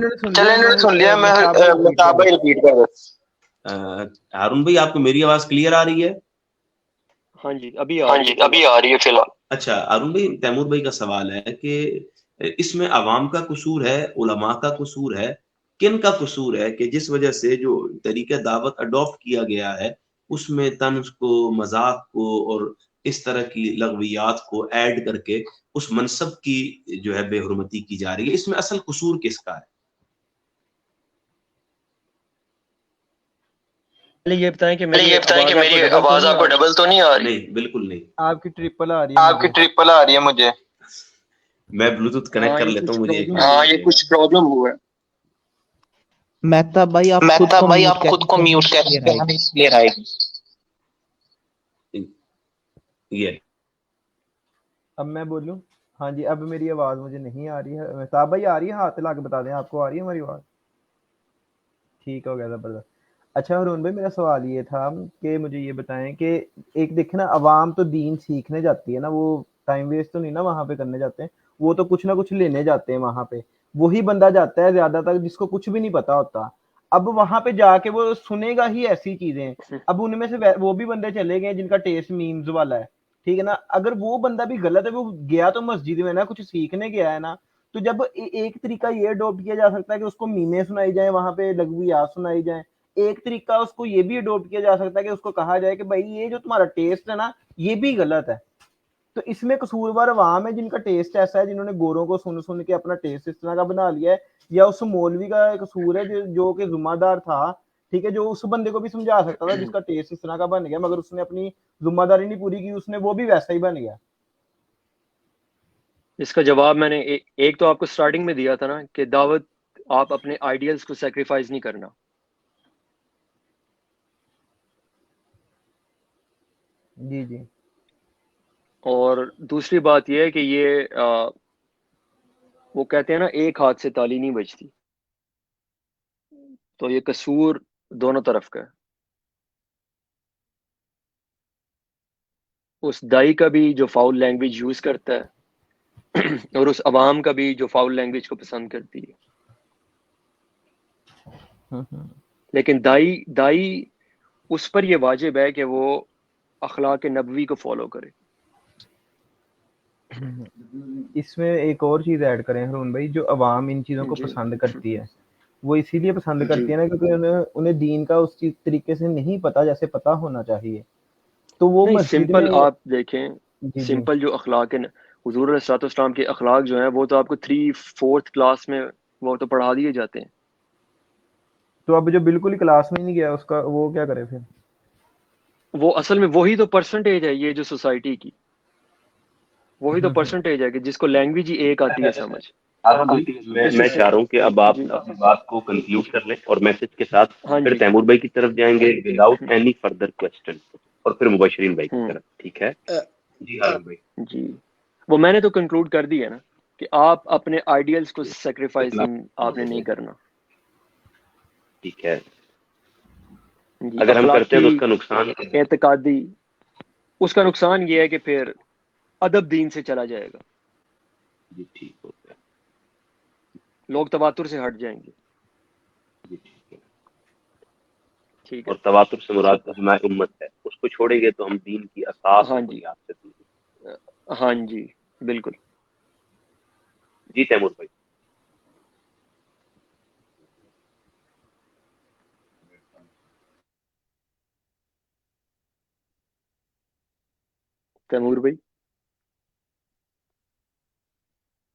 سن لیا. میں ریپیٹ کر رہا. ہارون بھائی آپ کو میری آواز کلیئر آ رہی ہے؟ ہاں جی ابھی آ رہی ہے فی الحال. اچھا ہارون بھائی، تیمور بھائی کا سوال ہے کہ اس میں عوام کا قصور ہے، علماء کا قصور ہے، کن کا قصور ہے کہ جس وجہ سے جو طریقہ دعوت اڈاپٹ کیا گیا ہے اس میں طنز کو، مذاق کو اور اس طرح کی لغویات کو ایڈ کر کے اس منصب کی جو ہے بے حرمتی کی جا رہی ہے. اس میں اصل قصور کس کا ہے؟ یہ بتائیں کہ میری آواز آپ کو ڈبل تو نہیں آ رہی؟ نہیں بالکل نہیں. آپ کی ٹرپل آ رہی ہے مجھے. میں بلوٹوتھ کنیکٹ کر لیتا ہوں. مجھے یہ کچھ پرابلم ہوا ہے. مہتاب بھائی آپ خود کو میوٹ کیسے ہمیں کلیئر آئے گی. یہ اب میں بولوں؟ ہاں جی اب میری آواز مجھے نہیں آ رہی ہے. مہتاب بھائی آ رہی ہے؟ ہاتھ لا کے بتا دیں آپ کو آ رہی ہے ہماری آواز. ٹھیک ہو گیا زبردست. اچھا ہارون بھائی میرا سوال یہ تھا کہ مجھے یہ بتائیں کہ ایک دیکھیں نا عوام تو دین سیکھنے جاتی ہے نا، وہ ٹائم ویسٹ تو نہیں نا وہاں پہ کرنے جاتے ہیں، وہ تو کچھ نہ کچھ لینے جاتے ہیں وہاں پہ. وہی بندہ جاتا ہے زیادہ تر جس کو کچھ بھی نہیں پتا ہوتا. اب وہاں پہ جا کے وہ سنے گا ہی ایسی چیزیں. اب ان میں سے وہ بھی بندے چلے گئے جن کا ٹیسٹ میمز والا ہے، ٹھیک ہے نا. اگر وہ بندہ بھی غلط ہے، وہ گیا تو مسجد میں نا کچھ سیکھنے گیا ہے نا، تو جب ایک طریقہ یہ اڈاپٹ کیا جا سکتا ہے کہ اس کو میمیں سنائی جائیں، وہاں پہ لغویات سنائی جائیں. ایک طریقہ اس کو یہ بھی اڈاپٹ کیا جا سکتا ہے کہ اس کو کہا جائے کہ بھائی یہ جو تمہارا ٹیسٹ ہے نا یہ بھی غلط ہے. تو اس میں قصوروار عوام ہے جن کا ٹیسٹ ایسا ہے، جنہوں نے گوروں کو سن سن کے اپنا ٹیسٹ اس طرح کا بنا لیا ہے، یا اس مولوی کا قصور ہے جو کہ ذمہ دار تھا، ٹھیک ہے، جو اس بندے کو بھی سمجھا سکتا تھا جس کا ٹیسٹ اس طرح کا بن گیا، مگر اس نے اپنی ذمہ داری نہیں پوری کی، اس نے وہ بھی ویسا ہی بن گیا. اس کا جواب میں نے ایک تو آپ کو سٹارٹنگ میں دیا تھا نا کہ دعوت آپ اپنے آئیڈیلز کو سیکریفائز نہیں کرنا. جی جی. اور دوسری بات یہ ہے کہ یہ وہ کہتے ہیں نا ایک ہاتھ سے تالی نہیں بجتی، تو یہ قصور دونوں طرف کا ہے. اس دائی کا بھی جو فاؤل لینگویج یوز کرتا ہے اور اس عوام کا بھی جو فاؤل لینگویج کو پسند کرتی ہے. لیکن دائی اس پر یہ واجب ہے کہ وہ اخلاق نبوی کو فالو کرے. اس میں ایک اور چیز ایڈ کریں ہارون بھائی، جو عوام ان چیزوں کو پسند کرتی ہے وہ اسی لیے پسند کرتی ہے نا کیونکہ انہیں دین کا اس چیز طریقے سے نہیں پتا جیسے پتا ہونا چاہیے. تو وہ نہیں مسجد سمپل میں آپ دیکھیں، جی جی سمپل جو اخلاق ہے نا، حضور علیہ الصلوۃ والسلام کے اخلاق جو ہیں وہ تو آپ کو 3-4 کلاس میں وہ تو پڑھا دیے جاتے ہیں. تو اب جو بالکل ہی کلاس میں نہیں گیا اس کا وہ کیا کرے پھر؟ وہ اصل میں وہی تو پرسنٹیج ہے یہ جو سوسائٹی کی، وہی تو پرسنٹیج ہے کہ جس کو لینگویج ہی ایک آتی ہے سمجھ. ہارون بھائی میں چاہ رہا ہوں کہ اب آپ جی اپنی بات کو کنکلوڈ کر لیں اور میسج کے ساتھ ہاں پھر جی. تیمور بھائی کی طرف جائیں گے وداؤٹ اینی فردر کوشچن، اور پھر مبشرین بھائی کی ہوں طرف. ٹھیک ہے جی ہارون بھائی. جی وہ میں نے تو کنکلوڈ کر دیا نا کہ آپ اپنے آئیڈیلز کو سیکریفائز آپ نے نہیں کرنا. ٹھیک ہے، جی اگر ہم کرتے ہیں اخلاقی تو اس کا نقصان کیا ہے؟ اعتقادی، اس کا نقصان یہ ہے کہ پھر ادب دین سے چلا جائے گا، جی ٹھیک ہو گیا. لوگ تواتر سے ہٹ جائیں گے. جی ٹھیک ہے. ٹھیک ہے. اور تواتر سے مراد اجماع امت ہے، اس کو چھوڑیں گے تو ہم دین کی اساس اور ہاں جی بنیاد سے دور ہیں. ہاں جی بالکل. جی تیمور بھائی. تیمور بھائی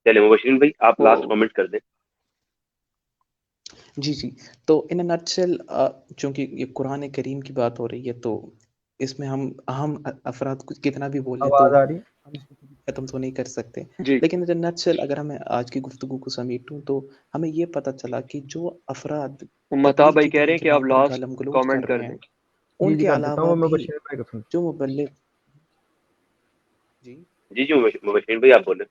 چلے مبشرین بھائی آپ وہ لاسٹ کامنٹ کر دیں. جی جی، تو ان اے نٹشل چونکہ یہ قرآن کریم کی بات ہو رہی ہے تو اس میں ہم اہم افراد کو کتنا بھی بولیں تو آواز آ رہی ہے؟ ہم اس کو کبھی ختم تو نہیں کر سکتے. جی لیکن ان اے نٹشل اگر ہمیں آج کی گفتگو کو سمیٹوں تو ہمیں یہ پتہ چلا کہ جو افراد متا تبلیغ بھائی کی کہہ رہے طرح ہیں کہ آپ جماعتوں لاسٹ گالم گلوچ کامنٹ کر کر رہے ہیں، دیں. ان جی کے کر دیتا علاوہ ہوں میں بھی بشیر بھائی کو سن. جو مبلغ جی جی جی مبشرین بھائی آپ بولیں.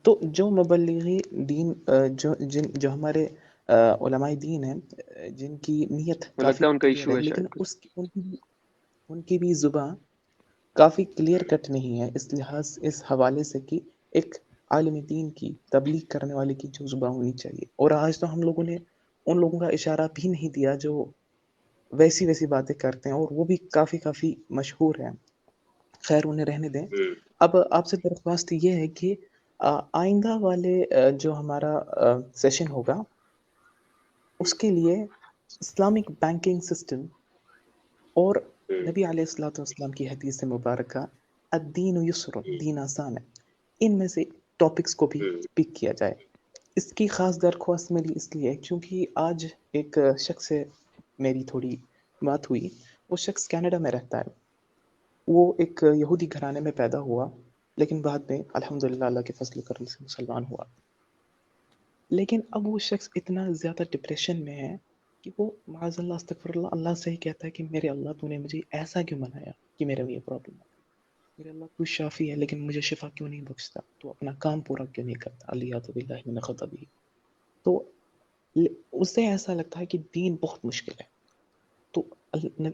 تو جو مبلغی دین جو ہمارے علماء دین ہیں جن کی نیت مجھے کافی لگتا ہے ان کا کلیئر ایشو ہے، ہے لیکن شاید کچھ. ان کی بھی زبان کافی کلیئر کٹ نہیں ہے اس حوالے سے کہ ایک عالم دین کی تبلیغ کرنے والے کی جو زبان ہونی چاہیے. اور آج تو ہم لوگوں نے ان لوگوں کا اشارہ بھی نہیں دیا جو ویسی باتیں کرتے ہیں اور وہ بھی کافی مشہور ہیں. خیر انہیں رہنے دیں. اب آپ سے درخواست یہ ہے کہ آئندہ والے جو ہمارا سیشن ہوگا اس کے لیے اسلامک بینکنگ سسٹم اور نبی علیہ الصلوۃ والسلام کی حدیث مبارکہ الدین یسر، دین آسان ہے، ان میں سے ٹاپکس کو بھی پک کیا جائے. اس کی خاص درخواست میری اس لیے ہے کیونکہ آج ایک شخص سے میری تھوڑی بات ہوئی. وہ شخص کینیڈا میں رہتا ہے، وہ ایک یہودی گھرانے میں پیدا ہوا لیکن بعد میں الحمدللہ اللہ کے فضل و کرم سے مسلمان ہوا. لیکن اب وہ شخص اتنا زیادہ ڈپریشن میں ہے کہ وہ معاذ اللہ استغفر اللہ سے ہی کہتا ہے کہ میرے اللہ تو نے مجھے ایسا کیوں بنایا کہ میرا یہ پرابلم ہے. میرے اللہ تو شافی ہے لیکن مجھے شفا کیوں نہیں بخشتا، تو اپنا کام پورا کیوں نہیں کرتا. الیاذ باللہ من خطبہ. تو اسے ایسا لگتا ہے کہ دین بہت مشکل ہے. تو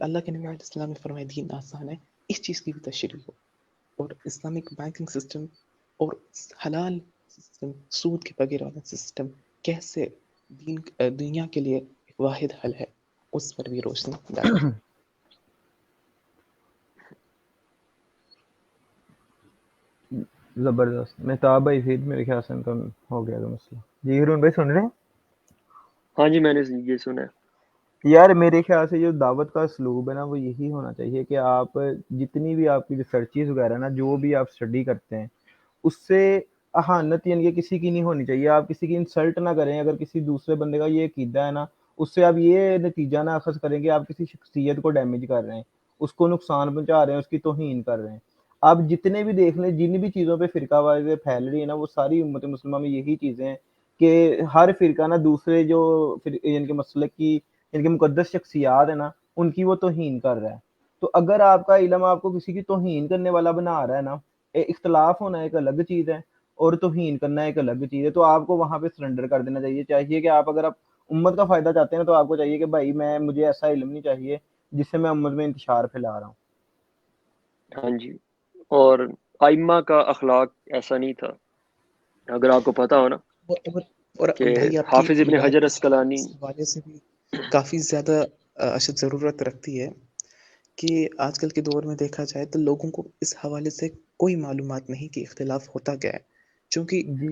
اللہ کے نبی علیہ السلام نے فرمایا دین آسان ہے. اس چیز کی بھی تشریح ہو اور اسلامک بینکنگ سسٹم اور حلال سسٹم، سود کے بغیر والا سسٹم کیسے دنیا کے لیے ایک واحد حل ہے، اس پر بھی روشنی ڈالی جائے. زبردست. مہتاب بھائی پھر میرے خیال سے ان کا ہو گیا مسئلہ. جی ہرون بھائی سن رہے ہیں؟ ہاں جی میں نے یہ سنا ہے. یار میرے خیال سے جو دعوت کا اسلوب ہے نا وہ یہی ہونا چاہیے کہ آپ جتنی بھی آپ کی ریسرچز وغیرہ نا جو بھی آپ اسٹڈی کرتے ہیں اس سے اہانت یعنی کہ کسی کی نہیں ہونی چاہیے. آپ کسی کی انسلٹ نہ کریں. اگر کسی دوسرے بندے کا یہ عقیدہ ہے نا اس سے آپ یہ نتیجہ نہ اخذ کریں کہ آپ کسی شخصیت کو ڈیمیج کر رہے ہیں، اس کو نقصان پہنچا رہے ہیں، اس کی توہین کر رہے ہیں. آپ جتنے بھی دیکھ لیں جن بھی چیزوں پہ فرقہ وارزی پھیل رہی ہے نا وہ ساری امت مسلمہ میں یہی چیزیں ہیں کہ ہر فرقہ نا دوسرے جو یعنی کہ مسلک کی یعنی کہ مقدس شخصیات ہے نا ان کی وہ توہین کر رہا ہے. تو اگر آپ کا علم آپ کو کسی کی توہین کرنے والا بنا رہا ہے نا، اختلاف ہونا ایک الگ چیز ہے اور توہین کرنا ایک الگ چیز ہے، تو آپ کو وہاں پہ سرنڈر کر دینا چاہیے کہ آپ اگر آپ امت کا فائدہ چاہتے ہیں تو آپ کو چاہیے کہ بھائی مجھے ایسا علم نہیں چاہیے جس سے میں امت میں انتشار پھیلا رہا ہوں. ہاں جی. اور ائمہ کا اخلاق ایسا نہیں تھا. اگر آپ کو پتا ہو نا اور کہ بھائی آپ کی حافظ ابن یہ حجر بات اسقلانی. اس حوالے سے بھی کافی زیادہ اشد ضرورت رکھتی ہے کہ آج کل کے دور میں دیکھا جائے تو لوگوں کو اس حوالے سے کوئی معلومات نہیں کہ اختلاف ہوتا کیا ہے. چونکہ جی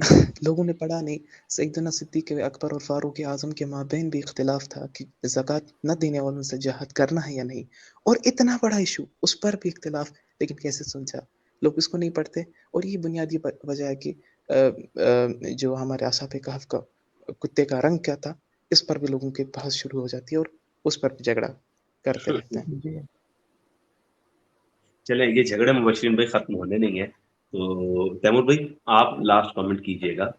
لوگوں نے پڑھا نہیں. سیدنا صدیق اکبر اور فاروق اعظم کے مابین بھی اختلاف تھا کہ زکوٰۃ نہ دینے والوں سے جہاد کرنا ہے یا نہیں، اور اتنا بڑا ایشو اس پر بھی اختلاف، لیکن کیسے سلجھا. لوگ اس کو نہیں پڑھتے، اور یہ بنیادی وجہ ہے کہ جو ہمارے اصحاب کہف کا کتے کا رنگ کیا تھا، اس پر بھی لوگوں کے بحث شروع ہو جاتی ہے اور اس پر بھی جھگڑا کرتے رہتے ہیں. جی چلیں یہ جھگڑے مبشرین بھائی ختم ہونے نہیں ہے، تو تیمور بھائی آپ لاسٹ کامنٹ کیجئے گا.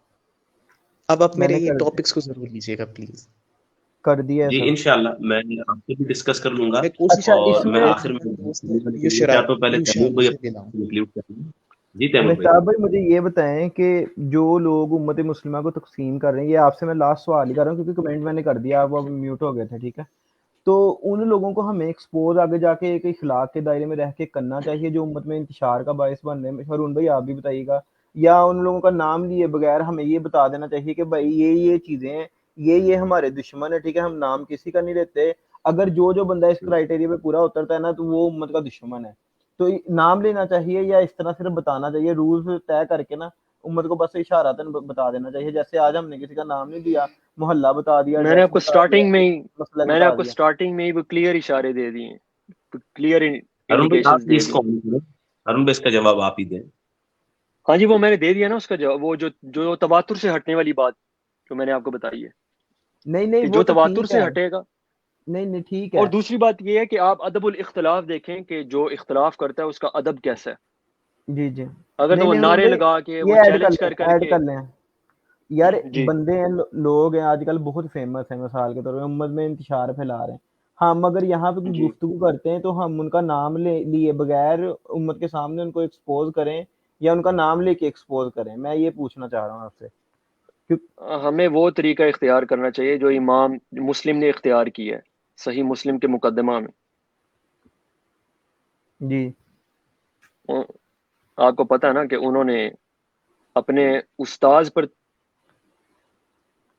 اب آپ میں میرے نے یہ کر ٹاپکس کو ضرور لیجیے گا پلیز. کر دیا ہے جی سب. انشاءاللہ میں آپ سے بھی ڈسکس کر لوں گا، میں کوشش اچھا کروں اس اور گا میں میں آخر میں دوست چاہتا ہوں پہلے تیمور بھائی سے دلاؤں. انکلوڈ کر لوں. جی تیمور بھائی. مشتاق بھائی مجھے یہ بتائیں کہ جو لوگ امت مسلمہ کو تقسیم کر رہے ہیں، یہ آپ سے میں لاسٹ سوال ہی کر رہا ہوں کیونکہ کمنٹ میں نے کر دیا، آپ اب میوٹ ہو گئے تھے، ٹھیک ہے. تو ان لوگوں کو ہمیں ایکسپوز آگے جا کے ایک اخلاق کے دائرے میں رہ کے کرنا چاہیے جو امت میں انتشار کا باعث بن رہے ہیں. ہارون بھائی آپ بھی بتائیے گا، یا ان لوگوں کا نام لیے بغیر ہمیں یہ بتا دینا چاہیے کہ بھائی یہ چیزیں ہیں، یہ ہمارے دشمن ہے، ٹھیک ہے، ہم نام کسی کا نہیں لیتے. اگر جو بندہ اس کرائٹیریا پہ پورا اترتا ہے نا تو وہ امت کا دشمن ہے. تو نام لینا چاہیے یا اس طرح صرف بتانا چاہیے، رولز طے کر کے نا امت کو بس اشاراتن بتا دینا چاہیے، جیسے آج ہم نے کسی کا نام نہیں دیا، محلہ بتا دیا، میں نے آپ ایڈریس کو بتا دیا، مسئلہ بتا دیا. سٹارٹنگ میں ہی وہ کلیئر اشارے دے دیے ہیں، کلیئر ارون بھائی آپ انڈیکیشنز بھی دے اس دی. کو ارون بھائی اس کا جواب آپ ہی دیں. ہاں جی وہ میں نے دے دیا نا اس کا جواب، وہ جو تواتر سے ہٹنے والی بات جو میں نے آپ کو بتائی ہے نہیں کہ وہ جو تو تواتر ٹھیک سے ہے، ہٹے گا. نہیں ٹھیک اور ہے. دوسری بات یہ ہے کہ آپ ادب الاختلاف دیکھیں کہ جو اختلاف کرتا ہے اس کا ادب کیسا ہے. جی اگر تو وہ نہیں ہارون نعرے بھائی لگا کے، وہ یہ چیلنج کر ایڈ کے کر لیں یار. جی بندے ہیں، لوگ ہیں آج کل بہت فیمس ہیں، مثال کے طور پہ امت میں انتشار پھیلا رہے ہیں. ہم اگر یہاں پہ کوئی جی گفتگو کرتے ہیں تو ہم ان کا نام لیے بغیر امت کے سامنے ان کو ایکسپوز کریں یا ان کا نام لے کے ایکسپوز کریں. میں یہ پوچھنا چاہ رہا ہوں آپ سے. ہمیں وہ طریقہ اختیار کرنا چاہیے جو امام مسلم نے اختیار کیا ہے صحیح مسلم کے مقدمہ میں. جی آپ کو پتہ ہے نا کہ انہوں نے اپنے استاذ پر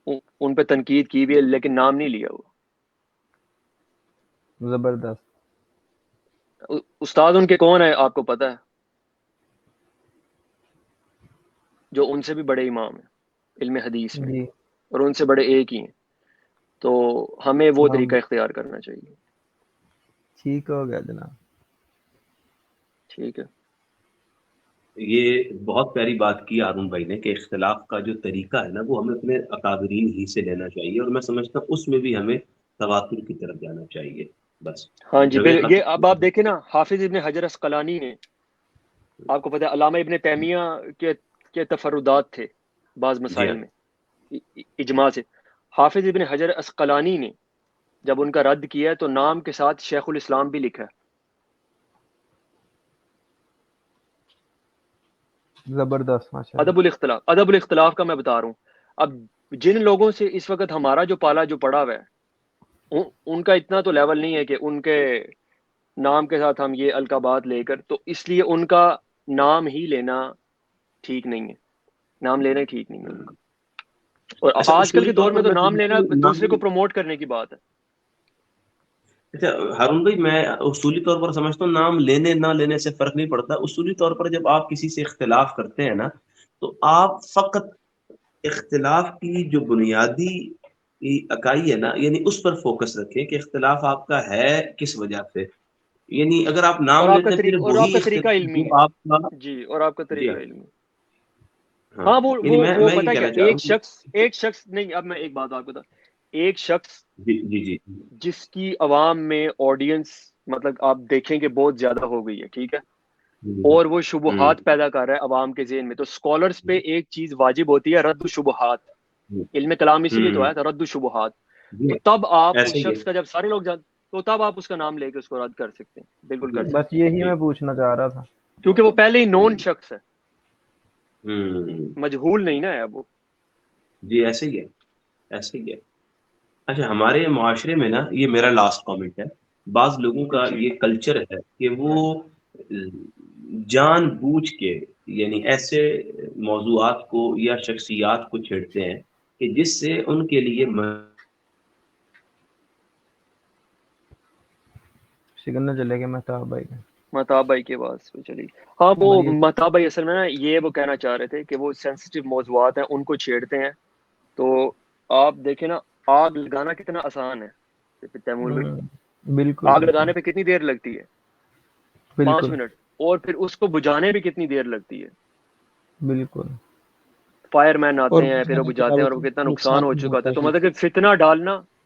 ان پہ تنقید کی بھی ہے لیکن نام نہیں لیا. وہ زبردست. استاد ان کے کون ہے آپ کو پتہ ہے؟ جو ان سے بھی بڑے امام ہیں علم حدیث میں، جی اور ان سے بڑے ایک ہی ہیں. تو ہمیں وہ ہم طریقہ اختیار کرنا چاہیے. ٹھیک ہو گیا جناب. ٹھیک ہے. یہ بہت پیاری بات کی ہارون بھائی نے کہ اختلاف کا جو طریقہ ہے نا وہ ہمیں اپنے اکابرین ہی سے لینا چاہیے، اور میں سمجھتا ہوں اس میں بھی ہمیں تواتر کی طرف جانا چاہیے. بس ہاں جی جھگڑے یہ ختم. اب آپ دیکھیں نا، حافظ ابن حجر اسقلانی نے، آپ کو پتہ ہے علامہ ابن تیمیہ کے تفردات تھے بعض جی ہاں. مسائل میں اجماع سے. حافظ ابن حجر اسقلانی نے جب ان کا رد کیا تو نام کے ساتھ شیخ الاسلام بھی لکھا ہے. زبردست ماشاء اللہ. ادب الاختلاف کا میں بتا رہا ہوں. اب جن لوگوں سے اس وقت ہمارا جو پالا جو پڑا ہوا ہے ان کا اتنا تو لیول نہیں ہے کہ ان کے نام کے ساتھ ہم یہ القابات لے کر، تو اس لیے ان کا نام ہی لینا ٹھیک نہیں ہے. نام لینا ٹھیک نہیں ہے. اور اچھا آج کل اصولی کے طور دور پر میں تو میں نام لینا دوسرے کو نام، پروموٹ کرنے کی بات ہے. اچھا ہارون بھائی میں اصولی طور پر سمجھتا ہوں نام لینے نہ لینے سے فرق نہیں پڑتا. اصولی طور پر جب آپ کسی سے اختلاف کرتے ہیں نا تو آپ فقط اختلاف کی جو بنیادی اکائی ہے نا، یعنی اس پر فوکس رکھیں کہ اختلاف آپ کا ہے کس وجہ سے. یعنی اگر آپ اور نام آپ کا لیتے ہیں پھر آپ وہی کا طریقہ اختلاف علمی جو ہے. آپ کا. جی اور آپ کا جی طریقہ ہاں علمی. ہاں، ہاں یعنی وہ میں یہ پتہ کیا، کہنا چاہ رہا ہوں. ایک شخص نہیں. اب میں ایک بات آپ کو بتا، ایک شخص جی جی جی جس کی عوام میں آڈینس مطلب آپ دیکھیں کہ بہت زیادہ ہو گئی ہے، ٹھیک ہے، اور وہ شبہات پیدا کر رہا ہے عوام کے ذہن میں، تو اسکالرز پہ ایک چیز واجب ہوتی ہے، رد الشبہات. علم کلام اسی لیے تو آیا تھا، رد الشبہات. تو تب آپ اس ایسے ہی شخص کا جب سارے لوگ جانتے تو تب آپ اس کا نام لے کے اس کو رد کر سکتے ہیں، بالکل کر ہے. بس سکتے یہی جی میں پوچھنا چاہ رہا تھا. ہیں، کیونکہ وہ پہلے ہی نون شخص ہے، ہوں مجہول نہیں نا ہے اب وہ. جی ایسے ہی ہے، ایسے ہی ہے. اچھا ہمارے معاشرے میں نا، یہ میرا لاسٹ کامنٹ ہے، بعض لوگوں کا جی یہ کلچر ہے کہ وہ جان بوجھ کے یعنی ایسے موضوعات کو یا شخصیات کو چھیڑتے ہیں کہ جس سے ان کے لیے سگنل چلے گئے مہتاب بھائی کا. مہتاب بھائی کے پاس چلی. ہاں وہ مہتاب بھائی اصل میں نا یہ وہ کہنا چاہ رہے تھے کہ وہ سینسٹیو موضوعات ہیں ان کو چھیڑتے ہیں. تو آپ دیکھیں نا آگ لگانا کتنا آسان ہے تیمور بھائی. بالکل آگ لگانے پہ کتنی دیر لگتی ہے؟ 5 بالکل منٹ. اور پھر اس کو بجھانے بھی کتنی دیر لگتی ہے؟ بالکل. فائر مین آتے اور ہیں پھر وہ بجھانے کے بجھاتے ہیں علاوہ اور وہ کتنا نقصان نقصان ہو بھی چکا ہوتا تھا. تو ہے. مطلب کہ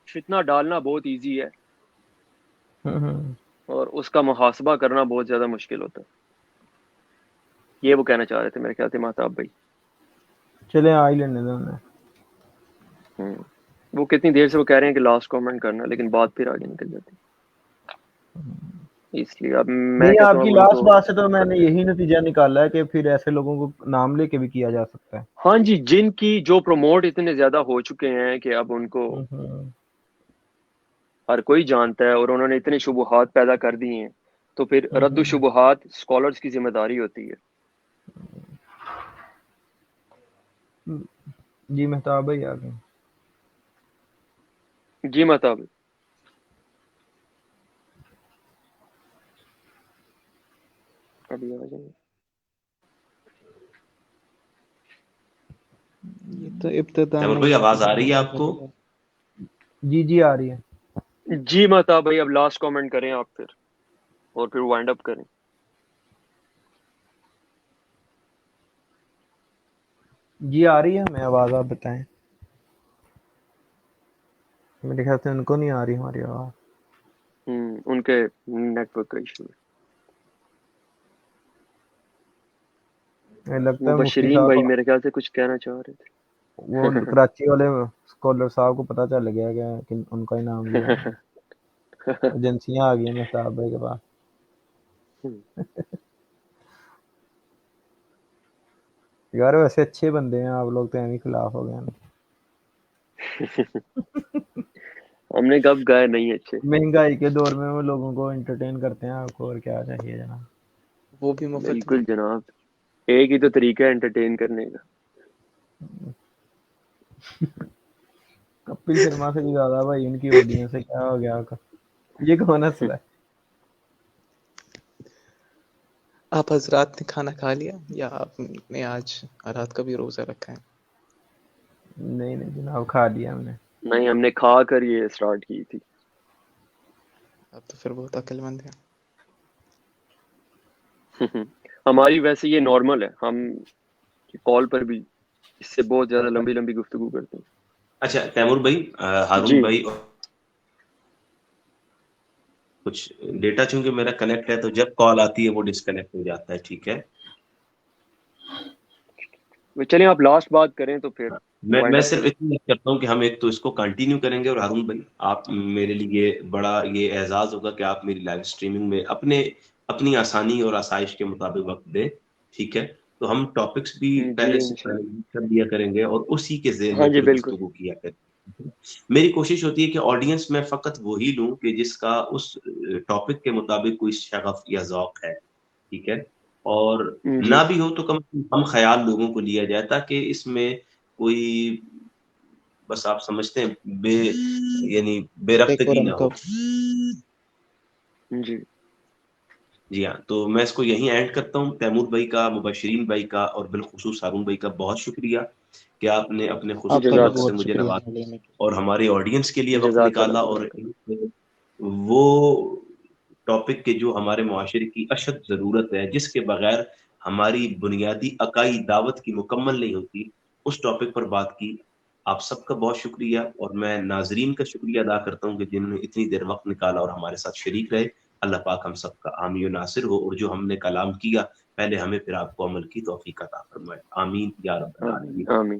فتنہ ڈالنا بہت ایزی ہے اور اس کا محاسبہ کرنا بہت زیادہ مشکل ہوتا ہے. یہ وہ کہنا چاہ رہے تھے میرے خیال سے مہتاب بھائی. چلیں آ ہی لینے دیں انہیں. وہ کتنی دیر سے وہ کہہ رہے ہیں کہ لاسٹ کامنٹ کرنا لیکن بات پھر آگے نکل جاتی. اس لیے اب میں نہیں، کہتا آپ ہوں کی اب ان لاسٹ کو بات سے تو میں نے یہی نتیجہ نکالا ہے کہ پھر ایسے لوگوں کو نام لے کے بھی کیا جا سکتا ہے. ہاں جی، جن کی جو پروموٹ اتنے زیادہ ہو چکے ہیں کہ اب ان کو ہر کوئی جانتا ہے اور انہوں نے اتنے شبہات پیدا کر دی ہیں تو پھر رد و شبہات اسکالرس کی ذمہ داری ہوتی ہے. جی مہتاب بھائی آ گئے. جی مہتاب ابھی آ جائیں. یہ تو ابتدا تیمور میں بھائی آواز آ رہی ہے آپ کو؟ جی آ رہی ہے. جی مہتاب بھائی اب لاسٹ کامنٹ کریں آپ پھر اور پھر وائنڈ اپ کریں. جی آ رہی ہے ہمیں آواز، آپ بتائیں. میرے خیال سے ان کو نہیں آ رہی ہماری آواز. ان کے نیٹ ورک کا ایشو ہے. لگتا ہے مفتی مبشرین صاحب بھائی میرے خیال سے کچھ کہنا چاہ رہے تھے. وہ کراچی والے اسکالر صاحب کو پتہ چل گیا کہ ان کا ہی نام لیا. ایجنسیاں آ گئی ہیں مہتاب بھائی کے پاس. یار ویسے اچھے بندے ہیں آپ لوگ، تو ہی خلاف ہو گئے ہیں. ہم نے کب گائے نہیں اچھے. مہنگائی کے دور میں وہ لوگوں کو انٹرٹین کرتے ہیں. آپ کو اور کیا چاہیے جناب. وہ بھی مفت میں. بالکل جناب، ایک ہی تو طریقہ ہے انٹرٹین کرنے کا. کپل شرما سے بھی زیادہ بھائی ان کی آڈینس ہے. کیا ہو گیا یہ کون ہنس رہا ہے؟ آپ حضرات نے کھانا کھا لیا یا آپ نے آج رات کا بھی روزہ رکھا ہے؟ نہیں جناب، کھا لیا ہم نے. نہیں، ہم نے کھا کر یہ سٹارٹ کی تھی. اب تو پھر بہت عقل مند ہے. ہماری ویسے یہ نارمل ہے، ہم کال پر بھی اس سے بہت زیادہ لمبی گفتگو کرتے ہیں. اچھا تیمور بھائی، ہارون جی بھائی کچھ ڈیٹا چونکہ میرا کنیکٹ ہے تو جب کال آتی ہے وہ ڈسکنیکٹ ہو جاتا ہے. ٹھیک ہے، چلیں آپ لاسٹ بات کریں تو پھر وائنڈ میں اپ صرف کریں. اتنی کرتا ہوں کہ ہم ایک تو اس کو کنٹینیو کریں گے. اور ہارون بھائی آپ میرے لیے بڑا یہ اعزاز ہوگا کہ آپ میری لائیو اسٹریمنگ میں اپنی آسانی اور آسائش کے مطابق وقت دیں. ٹھیک ہے، تو ہم ٹاپکس بھی جی پہلے سے انشاءاللہ. کر دیا کریں گے اور اسی کے ذیل ہاں میں جی پھر بالکل. گفتگو کیا کریں. میری کوشش ہوتی ہے کہ آڈینس میں فقط وہی لوں کہ جس کا اس ٹاپک کے مطابق کوئی شغف یا ذوق ہے. ٹھیک ہے، اور جی نہ بھی ہو تو کم ہم خیال لوگوں کو لیا جائے تاکہ اس میں کوئی بس آپ سمجھتے ہیں بے رفتگی ڈیکورم نہ کا. ہو. جی جی ہاں، تو میں اس کو یہیں اینڈ کرتا ہوں. تیمور بھائی کا، مبشرین بھائی کا اور بالخصوص ہارون بھائی کا بہت شکریہ کہ آپ نے اپنے آپ کا خصوصی بھی وقت سے بہت مجھے شکریہ نوازا لینے کے اور ہماری آڈینس کے لیے وقت جزاک نکالا. اللہ اور خیر. وہ ٹاپک کے جو ہمارے معاشرے کی اشد ضرورت ہے، جس کے بغیر ہماری بنیادی عقائی دعوت کی مکمل نہیں ہوتی، اس ٹاپک پر بات کی. آپ سب کا بہت شکریہ اور میں ناظرین کا شکریہ ادا کرتا ہوں کہ جنہوں نے اتنی دیر وقت نکالا اور ہمارے ساتھ شریک رہے. اللہ پاک ہم سب کا حامی و ناصر ہو، اور جو ہم نے کلام کیا پہلے ہمیں پھر آپ کو عمل کی توفیق عطا فرمائے. آمین یا رب العالمین. آمین.